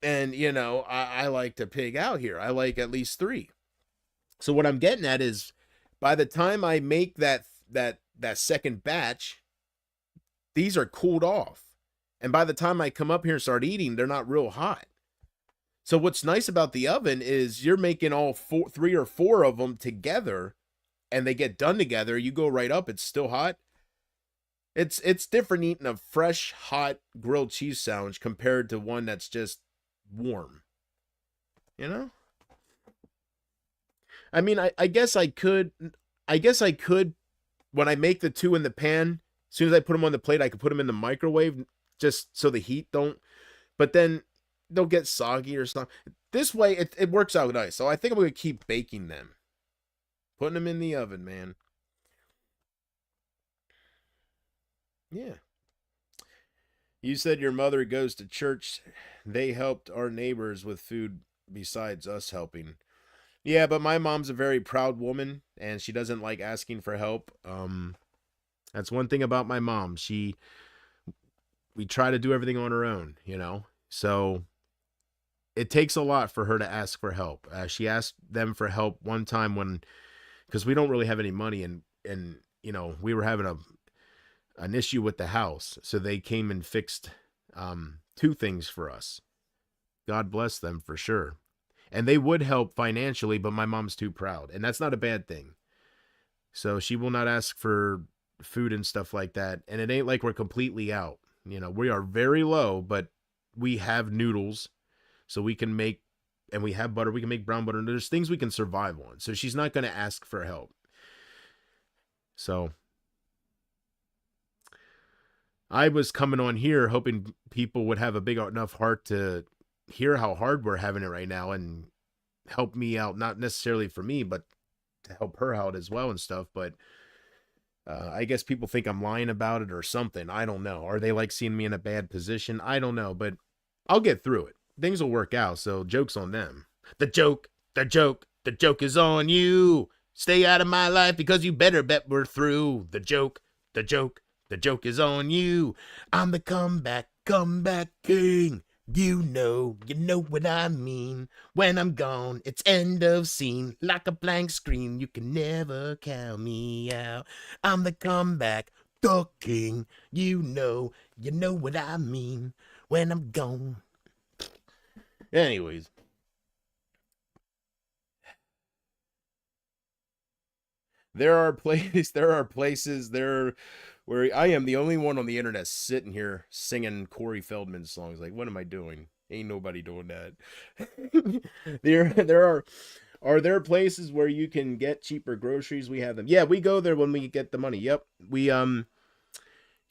And, I like to pig out here. I like at least 3. So what I'm getting at is by the time I make that second batch, these are cooled off. And by the time I come up here and start eating, they're not real hot. So what's nice about the oven is you're making all 3 or 4 of them together, and they get done together. You go right up, it's still hot. It's different eating a fresh, hot grilled cheese sandwich compared to one that's just warm. I mean, I guess I could. I guess I could when I make the two in the pan. As soon as I put them on the plate, I could put them in the microwave just so the heat don't. But then they'll get soggy or something. This way, it works out nice. So I think I'm gonna keep baking them, putting them in the oven, man. Yeah. You said your mother goes to church. They helped our neighbors with food besides us helping. Yeah, but my mom's a very proud woman and she doesn't like asking for help. That's one thing about my mom. We try to do everything on her own, you know. So it takes a lot for her to ask for help. She asked them for help one time when because we don't really have any money and you know, we were having an issue with the house. So they came and fixed two things for us. God bless them for sure. And they would help financially, but my mom's too proud. And that's not a bad thing. So she will not ask for food and stuff like that. And it ain't like we're completely out. You know, we are very low, but we have noodles. So we can make, and we have butter. We can make brown butter. And there's things we can survive on. So she's not going to ask for help. So I was coming on here hoping people would have a big enough heart to hear how hard we're having it right now and help me out, not necessarily for me, but to help her out as well and stuff. But I guess people think I'm lying about it or something. I don't know. Are they like seeing me in a bad position? I don't know, but I'll get through it. Things will work out. So joke's on them. The joke is on you. Stay out of my life because you better bet we're through. The joke, the joke is on you. I'm the comeback king. You know what I mean. When I'm gone, it's end of scene. Like a blank screen, you can never count me out. I'm the comeback, the king. You know what I mean. When I'm gone. Anyways, there are places there where I am the only one on the internet sitting here singing Corey Feldman songs. Like, what am I doing? Ain't nobody doing that. Are there places where you can get cheaper groceries? We have them. Yeah, we go there when we get the money. Yep.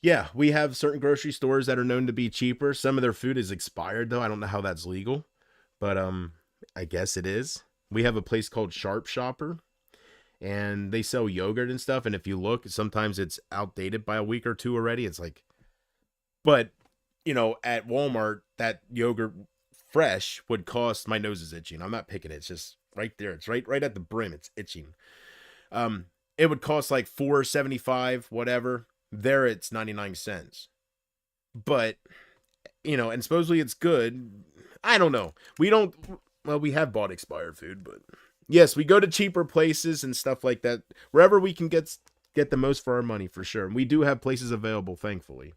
Yeah, we have certain grocery stores that are known to be cheaper. Some of their food is expired though. I don't know how that's legal, but I guess it is. We have a place called Sharp Shopper and they sell yogurt and stuff. And if you look, sometimes it's outdated by a week or two already. It's like, but you know, at Walmart, that yogurt fresh would cost. My nose is itching. I'm not picking it. It's just right there. It's right at the brim. It's itching. It would cost like $4.75, whatever. There, it's 99 cents. But you know, and supposedly it's good. I don't know. We don't. Well, we have bought expired food, but yes, we go to cheaper places and stuff like that. Wherever we can get the most for our money, for sure. And we do have places available, thankfully.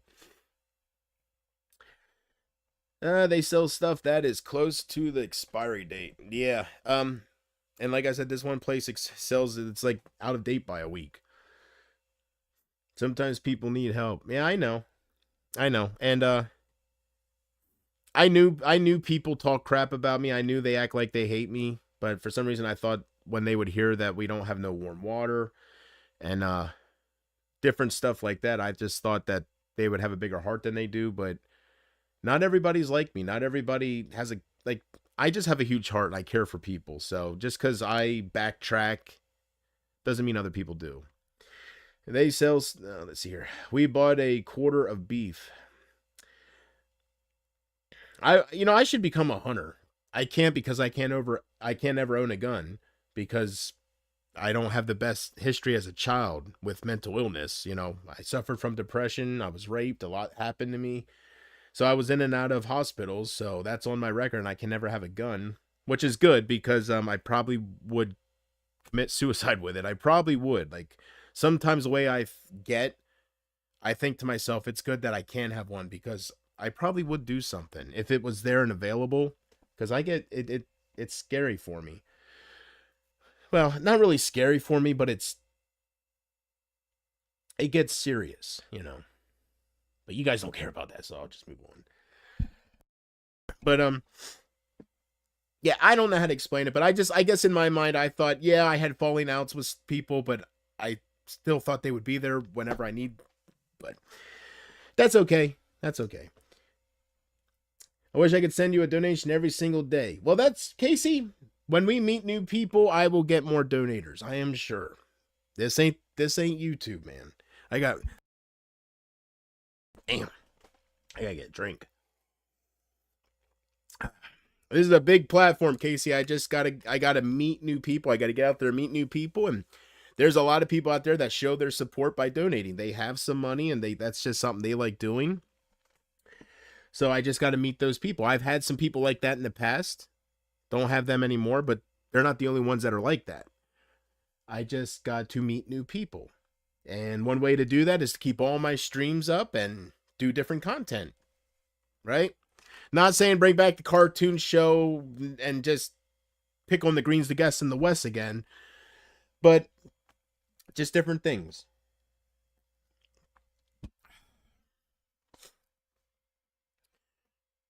They sell stuff that is close to the expiry date. Yeah. And like I said, this one place sells it's like out of date by a week. Sometimes people need help. Yeah, I know. I know. And I knew people talk crap about me. I knew they act like they hate me, but for some reason I thought when they would hear that we don't have no warm water and different stuff like that, I just thought that they would have a bigger heart than they do, but not everybody's like me. Not everybody has a like I just have a huge heart and I care for people. So just cuz I backtrack doesn't mean other people do. They sell let's see here. We bought a quarter of beef. I should become a hunter. I can't because I can't ever own a gun because I don't have the best history as a child with mental illness. You know, I suffered from depression. I was raped. A lot happened to me. So I was in and out of hospitals. So that's on my record, and I can never have a gun, which is good because I probably would commit suicide with it. I probably would. Like sometimes the way get, I think to myself, it's good that I can have one because I probably would do something if it was there and available. Because I get it's scary for me. Well, not really scary for me, but it gets serious, you know. But you guys don't care about that, so I'll just move on. But yeah, I don't know how to explain it, but I guess in my mind, I thought, yeah, I had falling outs with people, but I still thought they would be there whenever I need. But that's okay. That's okay. I wish I could send you a donation every single day. Well, that's Casey. When we meet new people, I will get more donators. I am sure. This ain't YouTube, man. I got damn. I gotta get a drink. This is a big platform, Casey. I gotta meet new people. I gotta get out there and meet new people. And there's a lot of people out there that show their support by donating. They have some money and that's just something they like doing. So I just gotta meet those people. I've had some people like that in the past. Don't have them anymore, but they're not the only ones that are like that. I just got to meet new people. And one way to do that is to keep all my streams up and do different content. Right? Not saying bring back the cartoon show and just pick on the Greens, the Guests, and the West again, but just different things.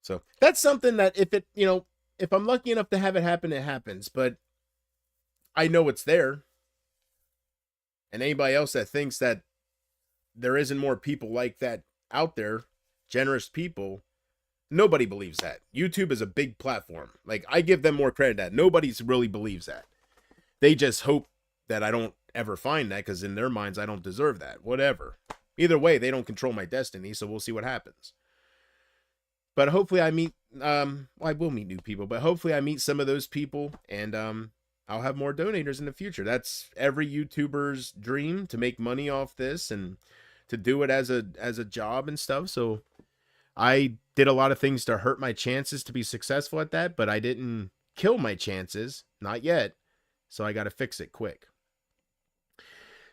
So that's something that if I'm lucky enough to have it happen, it happens. But I know it's there. And anybody else that thinks that there isn't more people like that out there, generous people, nobody believes that. YouTube is a big platform. Like, I give them more credit that nobody really believes that. They just hope that I don't ever find that, because in their minds, I don't deserve that. Whatever. Either way, they don't control my destiny, so we'll see what happens. But hopefully I meet, well, I will meet new people, but hopefully I meet some of those people, and I'll have more donators in the future. That's every YouTuber's dream, to make money off this and to do it as a job and stuff. So I did a lot of things to hurt my chances to be successful at that, but I didn't kill my chances. Not yet. So I got to fix it quick.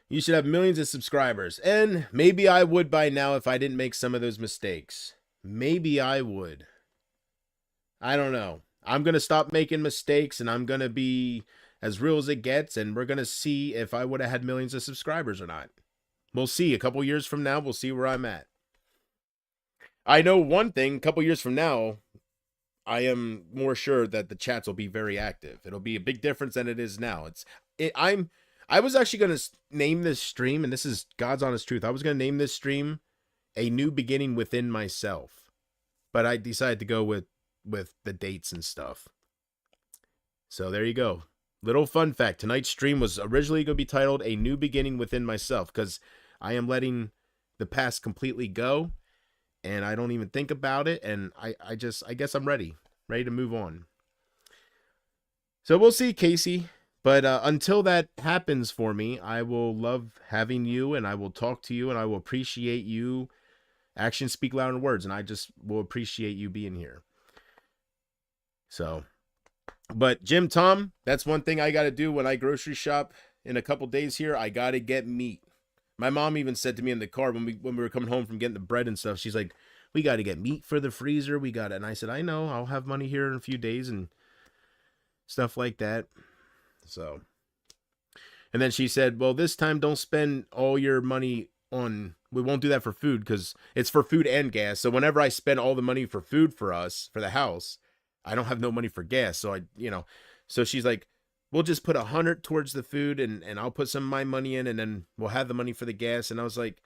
You should have millions of subscribers. And maybe I would by now if I didn't make some of those mistakes. Maybe I would. I don't know. I'm going to stop making mistakes, and I'm going to be as real as it gets, and we're going to see if I would have had millions of subscribers or not. We'll see. A couple years from now, we'll see where I'm at. I know one thing, a couple years from now, I am more sure that the chats will be very active. It'll be a big difference than it is now. I was actually going to name this stream, and this is God's honest truth. I was going to name this stream A New Beginning Within Myself. But I decided to go with the dates and stuff. So there you go. Little fun fact. Tonight's stream was originally going to be titled A New Beginning Within Myself, because I am letting the past completely go. And I don't even think about it. And I guess I'm ready to move on. So we'll see, Casey. But until that happens for me, I will love having you, and I will talk to you, and I will appreciate you. Actions speak louder than words, and I just will appreciate you being here. So, but Jim Tom, that's one thing I got to do when I grocery shop in a couple days here. I got to get meat. My mom even said to me in the car when we were coming home from getting the bread and stuff, she's like, we got to get meat for the freezer. We got it. And I said, I know, I'll have money here in a few days and stuff like that. So, and then she said, well, this time don't spend all your money on, we won't do that for food, because it's for food and gas. So whenever I spend all the money for food for us, for the house, I don't have no money for gas. So so she's like, we'll just put 100 towards the food, and I'll put some of my money in, and then we'll have the money for the gas. And I was like,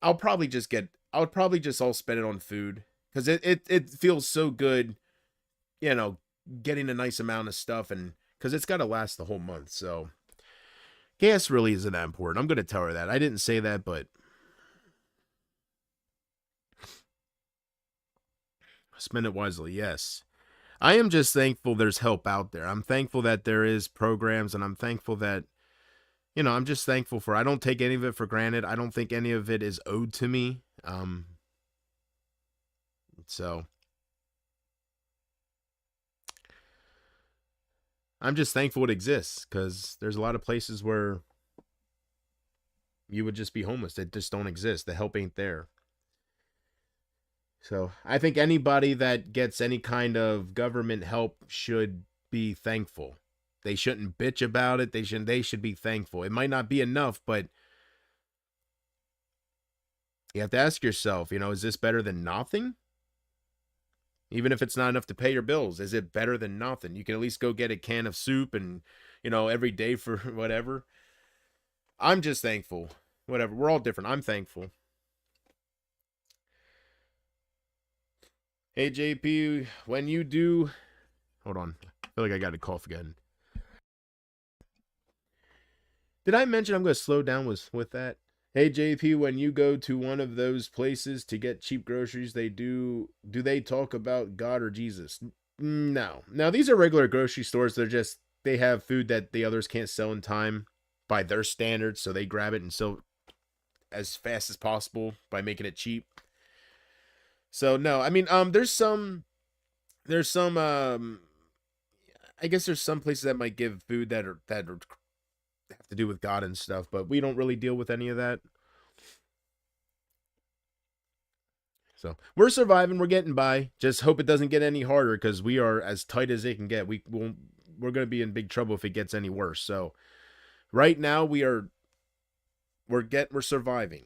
I'll probably just all spend it on food, because it feels so good, getting a nice amount of stuff, and because it's got to last the whole month. So gas really isn't that important. I'm going to tell her that. I didn't say that, but spend it wisely. Yes. I am just thankful there's help out there. I'm thankful that there is programs, and I'm thankful that, I'm just thankful I don't take any of it for granted. I don't think any of it is owed to me. So I'm just thankful it exists, because there's a lot of places where you would just be homeless. They just don't exist. The help ain't there. So I think anybody that gets any kind of government help should be thankful. They shouldn't bitch about it. They should be thankful. It might not be enough, but You have to ask yourself, is this better than nothing? Even if it's not enough to pay your bills, is it better than nothing? You can at least go get a can of soup and, every day for whatever. I'm just thankful. Whatever. We're all different. I'm thankful. Hey, JP, when you do. Hold on. I feel like I got to cough again. Did I mention I'm going to slow down with that? Hey, JP, when you go to one of those places to get cheap groceries, do they talk about God or Jesus? No. Now, these are regular grocery stores. They have food that the others can't sell in time by their standards, so they grab it and sell as fast as possible by making it cheap. So no, I mean, there's some, I guess there's some places that might give food that have to do with God and stuff, but we don't really deal with any of that. So we're surviving, we're getting by. Just hope it doesn't get any harder because we are as tight as it can get. We're gonna be in big trouble if it gets any worse. So right now we're surviving.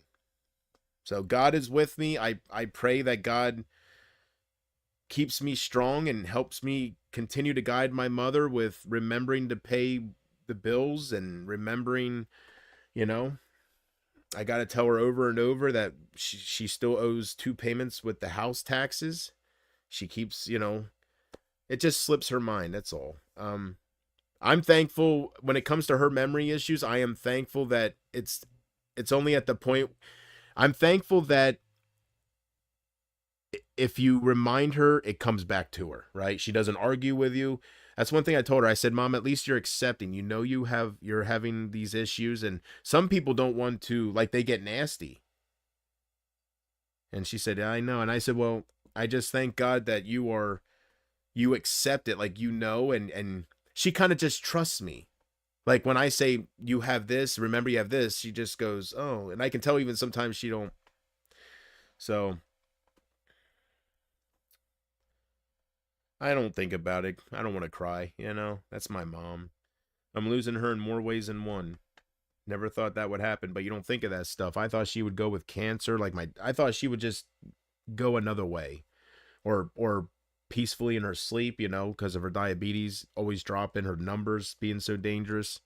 So God is with me. I pray that God keeps me strong and helps me continue to guide my mother with remembering to pay the bills and remembering, I got to tell her over and over that she still owes 2 payments with the house taxes. She keeps, it just slips her mind. That's all. I'm thankful when it comes to her memory issues. I am thankful that it's only at the point. I'm thankful that if you remind her, it comes back to her, right? She doesn't argue with you. That's one thing I told her. I said, Mom, at least you're accepting. You're having these issues, and some people don't want to, like, they get nasty. And she said, yeah, I know. And I said, well, I just thank God that you accept it, like, and she kind of just trusts me. Like when I say you have this, remember you have this, she just goes, oh, and I can tell even sometimes she don't. So I don't think about it. I don't want to cry, That's my mom. I'm losing her in more ways than one. Never thought that would happen, but you don't think of that stuff. I thought she would go with cancer, I thought she would just go another way, or peacefully in her sleep, because of her diabetes always dropping, her numbers being so dangerous,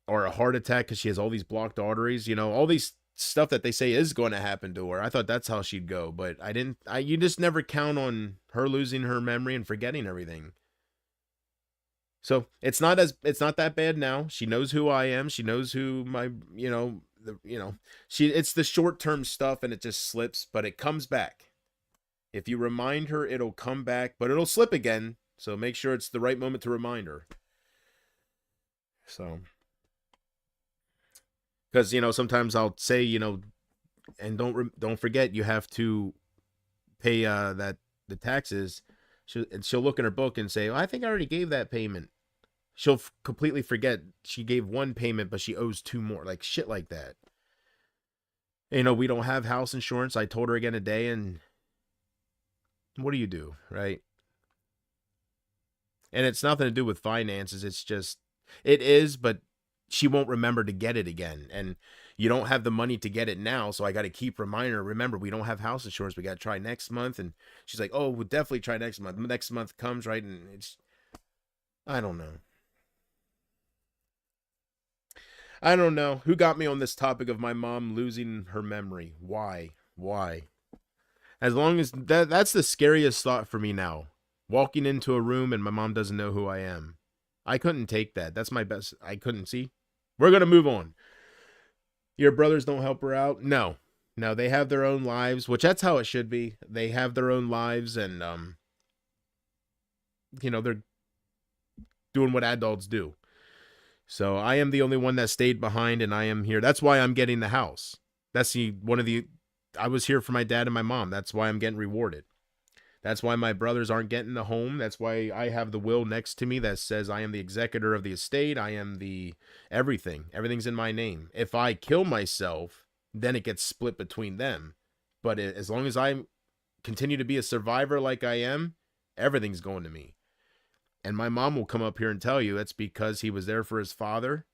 or a heart attack because she has all these blocked arteries, all these stuff that they say is going to happen to her. I thought that's how she'd go, but you just never count on her losing her memory and forgetting everything. So it's not that bad now. She knows who I am. She knows who my, it's the short-term stuff and it just slips, but it comes back. If you remind her, it'll come back, but it'll slip again. So make sure it's the right moment to remind her. So, because, sometimes I'll say, and don't forget, you have to pay the taxes. She'll look in her book and say, well, I think I already gave that payment. She'll completely forget she gave 1 payment, but she owes 2 more, like shit like that. We don't have house insurance. I told her again today, and what do you do, right? And it's nothing to do with finances. It is, but she won't remember to get it again. And you don't have the money to get it now, so I got to keep reminding her, remember, we don't have house insurance. We got to try next month. And she's like, oh, we'll definitely try next month. Next month comes, right? And I don't know. I don't know. Who got me on this topic of my mom losing her memory? Why? As long as that's the scariest thought for me now. Walking into a room and my mom doesn't know who I am. I couldn't take that. That's my best. I couldn't see. We're going to move on. Your brothers don't help her out? No, they have their own lives, which that's how it should be. They have their own lives, and they're doing what adults do. So I am the only one that stayed behind, and I am here. That's why I'm getting the house. I was here for my dad and my mom. That's why I'm getting rewarded. That's why my brothers aren't getting the home. That's why I have the will next to me that says I am the executor of the estate. I am the everything. Everything's in my name. If I kill myself, then it gets split between them. But as long as I continue to be a survivor like I am, everything's going to me. And my mom will come up here and tell you it's because he was there for his father,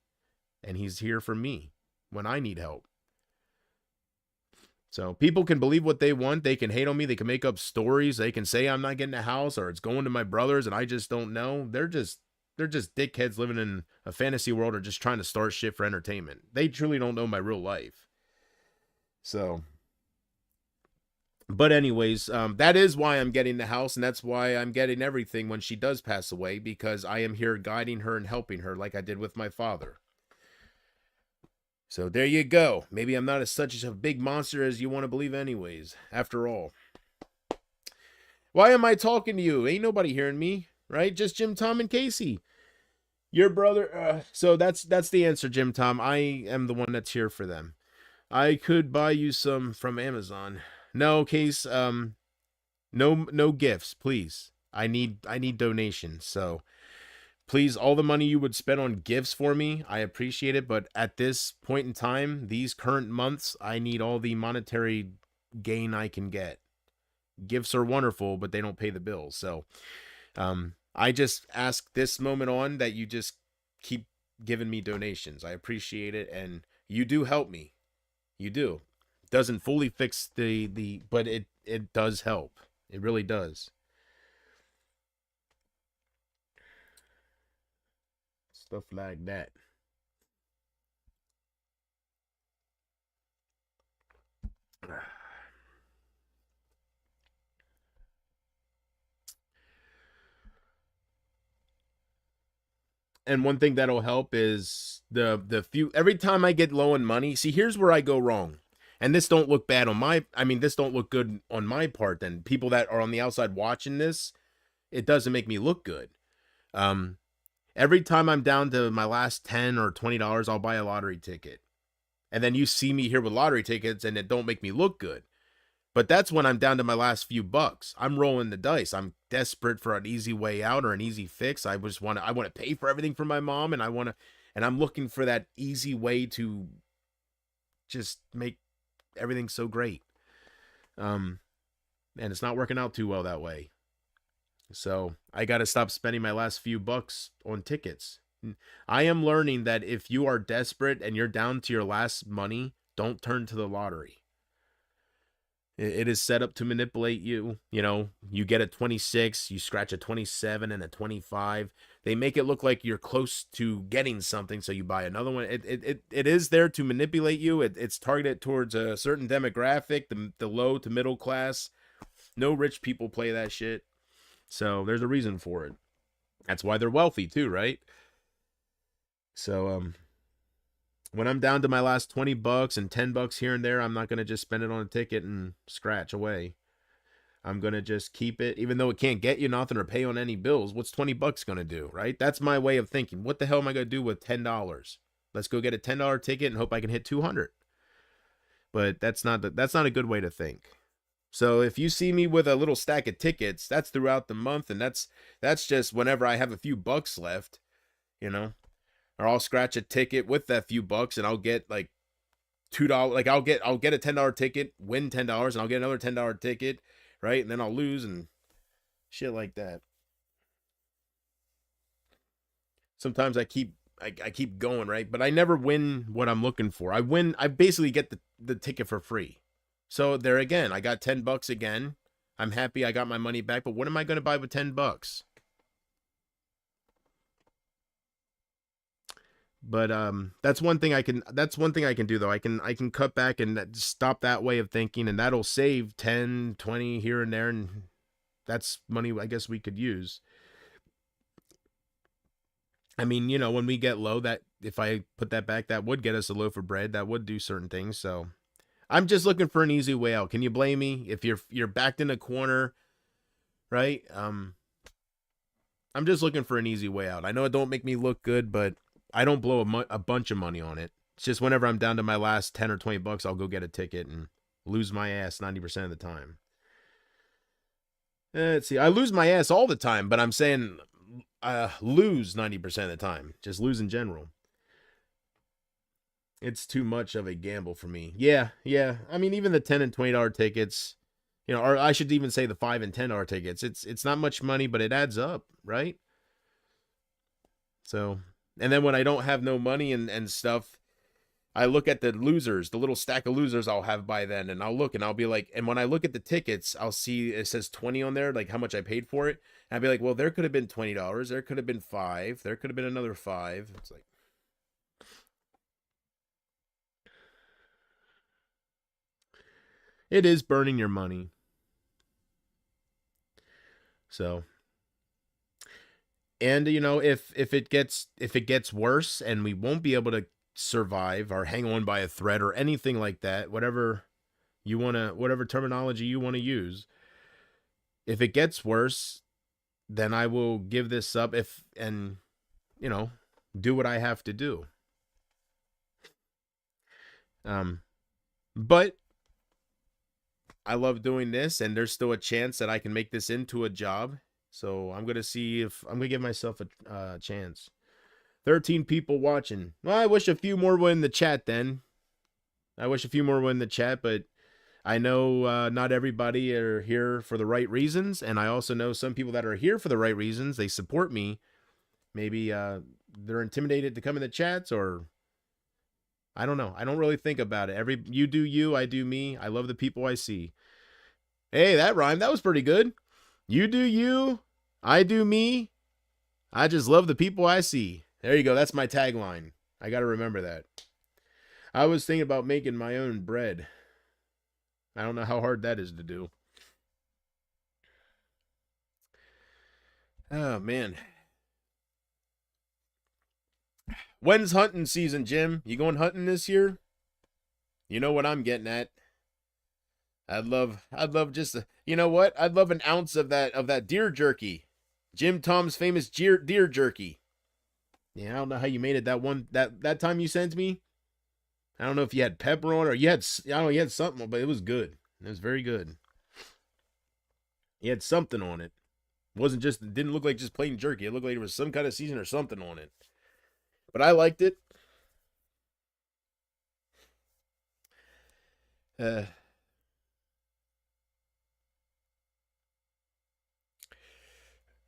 and he's here for me when I need help. So people can believe what they want. They can hate on me. They can make up stories. They can say I'm not getting a house or it's going to my brothers and I just don't know. They're just dickheads living in a fantasy world or just trying to start shit for entertainment. They truly don't know my real life. So, but anyways, that is why I'm getting the house, and that's why I'm getting everything when she does pass away, because I am here guiding her and helping her like I did with my father. So there you go. Maybe I'm not as such a big monster as you want to believe anyways, after all. Why am I talking to you? Ain't nobody hearing me, right? Just Jim, Tom, and Casey. Your brother, so that's the answer, Jim, Tom. I am the one that's here for them. I could buy you some from Amazon. No, Case, no gifts, please. I need donations. So please, all the money you would spend on gifts for me, I appreciate it. But at this point in time, these current months, I need all the monetary gain I can get. Gifts are wonderful, but they don't pay the bills. So I just ask this moment on that you just keep giving me donations. I appreciate it, and you do help me. You do. Doesn't fully fix but it does help. It really does. Stuff like that. And one thing that'll help is the few every time I get low on money. See, here's where I go wrong. And this don't look bad on this don't look good on my part. Then people that are on the outside watching this, it doesn't make me look good. Every time I'm down to my last $10 or $20, I'll buy a lottery ticket. And then you see me here with lottery tickets and it don't make me look good. But that's when I'm down to my last few bucks. I'm rolling the dice. I'm desperate for an easy way out or an easy fix. I want to pay for everything for my mom, and I'm looking for that easy way to just make everything so great. And it's not working out too well that way. So I got to stop spending my last few bucks on tickets. I am learning that if you are desperate and you're down to your last money, don't turn to the lottery. It is set up to manipulate you. You know, you get a 26, you scratch a 27 and a 25. They make it look like you're close to getting something, so you buy another one. It is there to manipulate you. It's targeted towards a certain demographic, the low to middle class. No rich people play that shit. So there's a reason for it. That's why they're wealthy too, right? So when I'm down to my last 20 bucks and 10 bucks here and there, I'm not going to just spend it on a ticket and scratch away. I'm going to just keep it, even though it can't get you nothing or pay on any bills. What's 20 bucks going to do, right? That's my way of thinking. What the hell am I going to do with $10? Let's go get a $10 ticket and hope I can hit 200. But that's not a good way to think. So if you see me with a little stack of tickets, that's throughout the month, and that's just whenever I have a few bucks left, you know. Or I'll scratch a ticket with that few bucks and I'll get like $2. Like I'll get a $10 ticket, win $10, and I'll get another $10 ticket, right? And then I'll lose and shit like that. Sometimes I keep going, right? But I never win what I'm looking for. I basically get the ticket for free. So there again, I got 10 bucks again. I'm happy I got my money back, but what am I going to buy with 10 bucks? But that's one thing I can do though. I can cut back and stop that way of thinking, and that'll save 10, 20 here and there, and that's money I guess we could use. I mean, you know, when we get low, that if I put that back, that would get us a loaf of bread. That would do certain things. So I'm just looking for an easy way out. Can you blame me if you're backed in a corner, right? I'm just looking for an easy way out. I know it don't make me look good, but I don't blow a bunch of money on it. It's just whenever I'm down to my last 10 or 20 bucks, I'll go get a ticket and lose my ass 90% of the time. Let's see. I lose my ass all the time, but I'm saying lose 90% of the time. Just lose in general. It's too much of a gamble for me. Yeah. I mean, even the $10 and $20 tickets, you know, or I should even say the $5 and $10 tickets. It's not much money, but it adds up, right? So, and then when I don't have no money and stuff, I look at the losers, the little stack of losers I'll have by then, and I'll look and I'll be like, and when I look at the tickets, I'll see it says 20 on there, like how much I paid for it. And I'll be like, well, there could have been $20, there could have been 5, there could have been another 5. It's like, it is burning your money. So, and you know, if it gets worse and we won't be able to survive or hang on by a thread or anything like that, whatever whatever terminology you want to use, if it gets worse, then I will give this up and you know, do what I have to do. But I love doing this, and there's still a chance that I can make this into a job. So I'm gonna see if I'm gonna give myself a chance. 13 people watching. Well, I wish a few more were in the chat then. I wish a few more were in the chat, but I know not everybody are here for the right reasons, and I also know some people that are here for the right reasons. They support me. Maybe they're intimidated to come in the chats, or I don't know. I don't really think about it. You do you, I do me. I love the people I see. Hey, that rhymed. That was pretty good. You do you, I do me. I just love the people I see. There you go. That's my tagline. I got to remember that. I was thinking about making my own bread. I don't know how hard that is to do. Oh, man. When's hunting season, Jim? You going hunting this year? You know what I'm getting at. I'd love just, you know what? I'd love an ounce of that deer jerky. Jim Tom's famous deer jerky. Yeah, I don't know how you made it that time you sent me. I don't know if you had pepper on it or you had something, but it was good. It was very good. You had something on it. It didn't look like just plain jerky. It looked like there was some kind of season or something on it. But I liked it.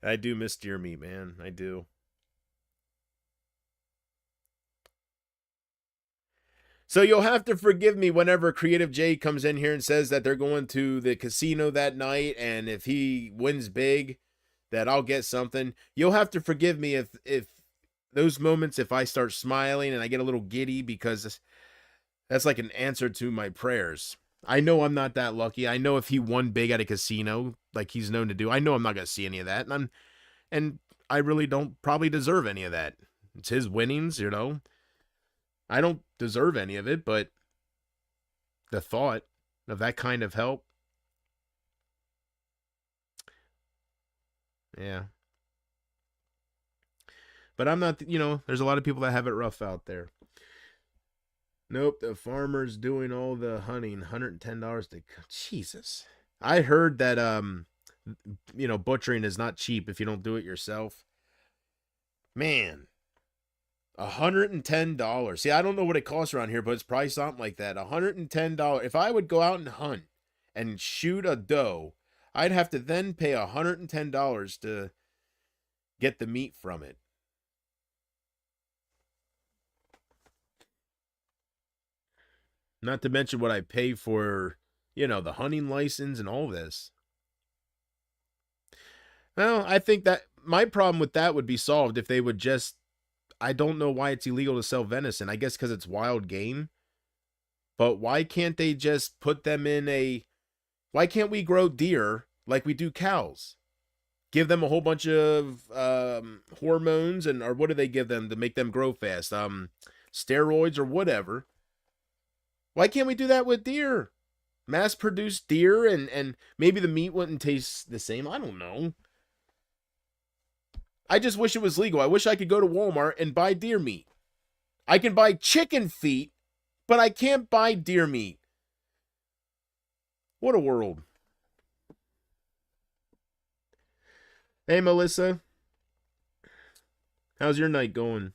I do miss deer meat, man. I do. So you'll have to forgive me whenever Creative J comes in here and says that they're going to the casino that night, and if he wins big, that I'll get something. You'll have to forgive me if those moments, if I start smiling and I get a little giddy, because that's like an answer to my prayers. I know I'm not that lucky. I know if he won big at a casino, like he's known to do, I know I'm not going to see any of that, and I really don't probably deserve any of that. It's his winnings, you know. I don't deserve any of it, but the thought of that kind of help, yeah. But I'm not, you know, there's a lot of people that have it rough out there. Nope, the farmer's doing all the hunting, $110 to, Jesus. I heard that, you know, butchering is not cheap if you don't do it yourself. Man. $110. See, I don't know what it costs around here, but it's probably something like that. $110. If I would go out and hunt and shoot a doe, I'd have to then pay $110 to get the meat from it. Not to mention what I pay for, you know, the hunting license and all this. Well, I think that my problem with that would be solved if they would just, I don't know why it's illegal to sell venison. I guess because it's wild game. But why can't they just put them in why can't we grow deer like we do cows? Give them a whole bunch of hormones or what do they give them to make them grow fast? Steroids or whatever. Why can't we do that with deer? Mass-produced deer and maybe the meat wouldn't taste the same. I don't know. I just wish it was legal. I wish I could go to Walmart and buy deer meat. I can buy chicken feet, but I can't buy deer meat. What a world. Hey, Melissa. How's your night going?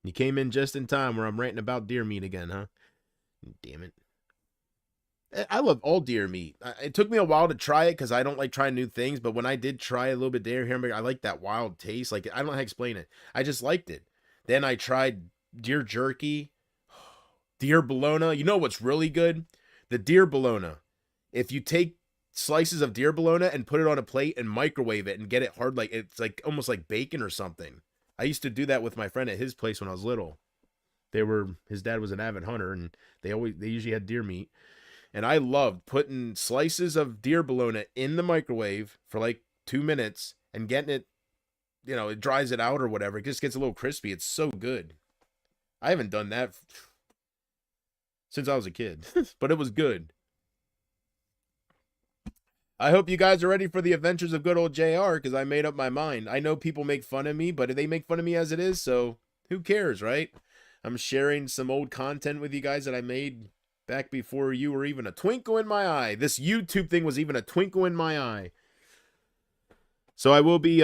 You came in just in time where I'm ranting about deer meat again, huh? Damn it. I love all deer meat. It took me a while to try it because I don't like trying new things. But when I did try a little bit deer hamburger, I like that wild taste. Like, I don't know how to explain it. I just liked it. Then I tried deer jerky, deer bologna. You know what's really good? The deer bologna. If you take slices of deer bologna and put it on a plate and microwave it and get it hard, like it's like almost like bacon or something. I used to do that with my friend at his place when I was little. His dad was an avid hunter, and they usually had deer meat. And I loved putting slices of deer bologna in the microwave for like 2 minutes and getting it, it dries it out or whatever. It just gets a little crispy. It's so good. I haven't done that since I was a kid, but it was good. I hope you guys are ready for the adventures of good old JR, because I made up my mind. I know people make fun of me, but they make fun of me as it is, so who cares, right? I'm sharing some old content with you guys that I made back before you were even a twinkle in my eye. This YouTube thing was even a twinkle in my eye. So I will be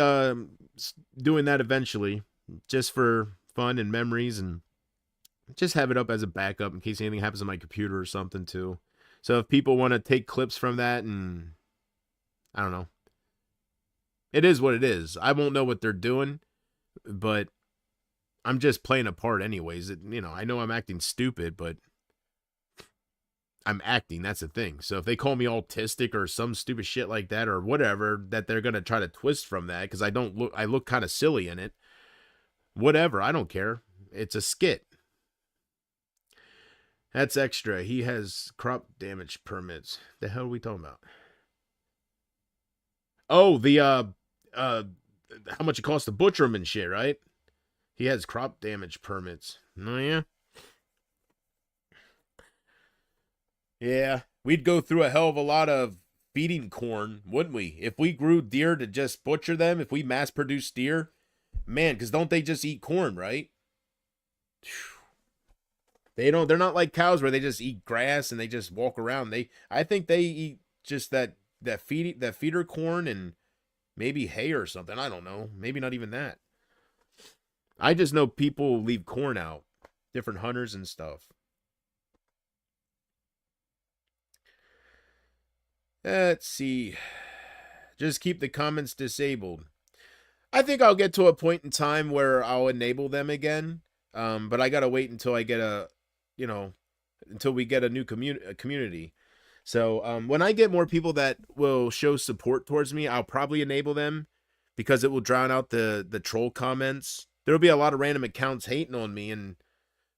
doing that eventually, just for fun and memories, and just have it up as a backup in case anything happens on my computer or something too. So if people want to take clips from that, and I don't know, it is what it is. I won't know what they're doing, but I'm just playing a part anyways. I know I'm acting stupid, but I'm acting. That's the thing. So if they call me autistic or some stupid shit like that or whatever, that they're going to try to twist from that, because I look kind of silly in it. Whatever. I don't care. It's a skit. That's extra. He has crop damage permits. The hell are we talking about? Oh, the how much it costs to butcher him and shit, right? He has crop damage permits. Oh yeah. Yeah, we'd go through a hell of a lot of feeding corn, wouldn't we? If we grew deer to just butcher them, if we mass produce deer, man, because don't they just eat corn, right? They're not like cows where they just eat grass and they just walk around. I think they eat just that feeder corn and maybe hay or something. I don't know. Maybe not even that. I just know people leave corn out. Different hunters and stuff. Let's see. Just keep the comments disabled. I think I'll get to a point in time where I'll enable them again. But I gotta wait until I get until we get a new community. So when I get more people that will show support towards me, I'll probably enable them, because it will drown out the troll comments. There will be a lot of random accounts hating on me,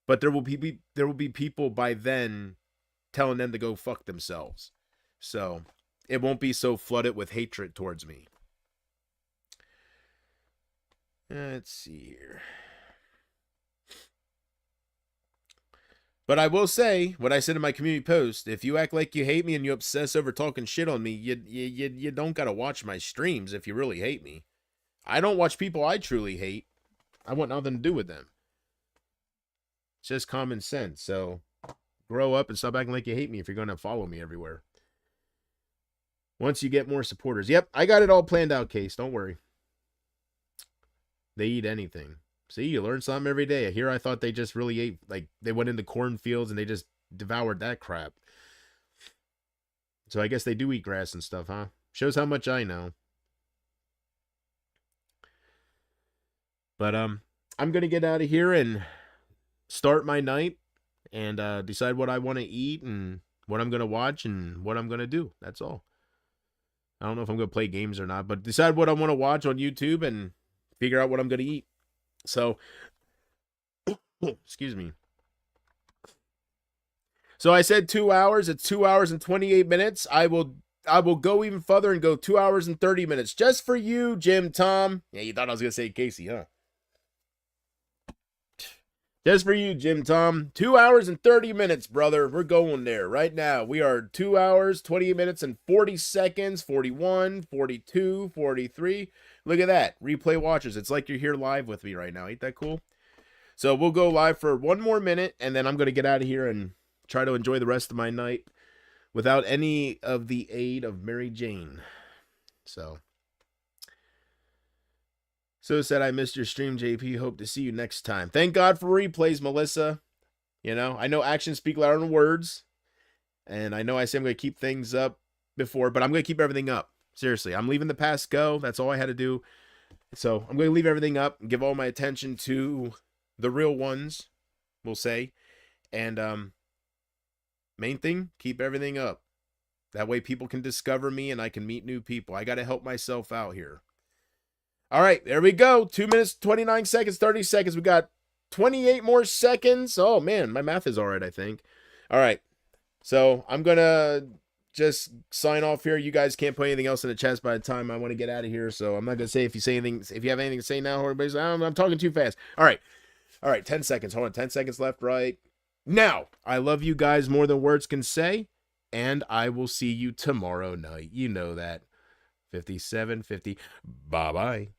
but there will be people by then telling them to go fuck themselves. So it won't be so flooded with hatred towards me. Let's see here. But I will say what I said in my community post: if you act like you hate me and you obsess over talking shit on me, you don't gotta watch my streams if you really hate me. I don't watch people I truly hate. I want nothing to do with them. It's just common sense. So grow up and stop acting like you hate me if you're gonna follow me everywhere. Once you get more supporters. Yep, I got it all planned out, Case. Don't worry. They eat anything. See, you learn something every day. Here I thought they just really ate, like, they went into cornfields and they just devoured that crap. So I guess they do eat grass and stuff, huh? Shows how much I know. But I'm going to get out of here and start my night and decide what I want to eat and what I'm going to watch and what I'm going to do. That's all. I don't know if I'm going to play games or not, but decide what I want to watch on YouTube and figure out what I'm going to eat. So, excuse me. So I said 2 hours. It's 2 hours and 28 minutes. I will go even further and go 2 hours and 30 minutes just for you, Jim Tom. Yeah, you thought I was going to say Casey, huh? Just for you, Jim Tom. 2 hours and 30 minutes, brother. We're going there right now. We are 2 hours, 28 minutes, and 40 seconds. 41, 42, 43. Look at that. Replay watchers. It's like you're here live with me right now. Ain't that cool? So we'll go live for 1 more minute, and then I'm going to get out of here and try to enjoy the rest of my night without any of the aid of Mary Jane. So said, I missed your stream, JP. Hope to see you next time. Thank God for replays, Melissa. You know, I know actions speak louder than words. And I know I say I'm going to keep things up before, but I'm going to keep everything up. Seriously, I'm leaving the past go. That's all I had to do. So I'm going to leave everything up and give all my attention to the real ones, we'll say. And main thing, keep everything up. That way people can discover me and I can meet new people. I got to help myself out here. All right, there we go. 2 minutes, 29 seconds, 30 seconds. We got 28 more seconds. Oh, man, my math is all right, I think. All right, so I'm going to just sign off here. You guys can't put anything else in the chat by the time I want to get out of here. So I'm not going to say if you say anything, if you have anything to say now, or everybody's like, I'm talking too fast. All right, 10 seconds. Hold on, 10 seconds left, right now. I love you guys more than words can say, and I will see you tomorrow night. You know that. 57:50. Bye-bye.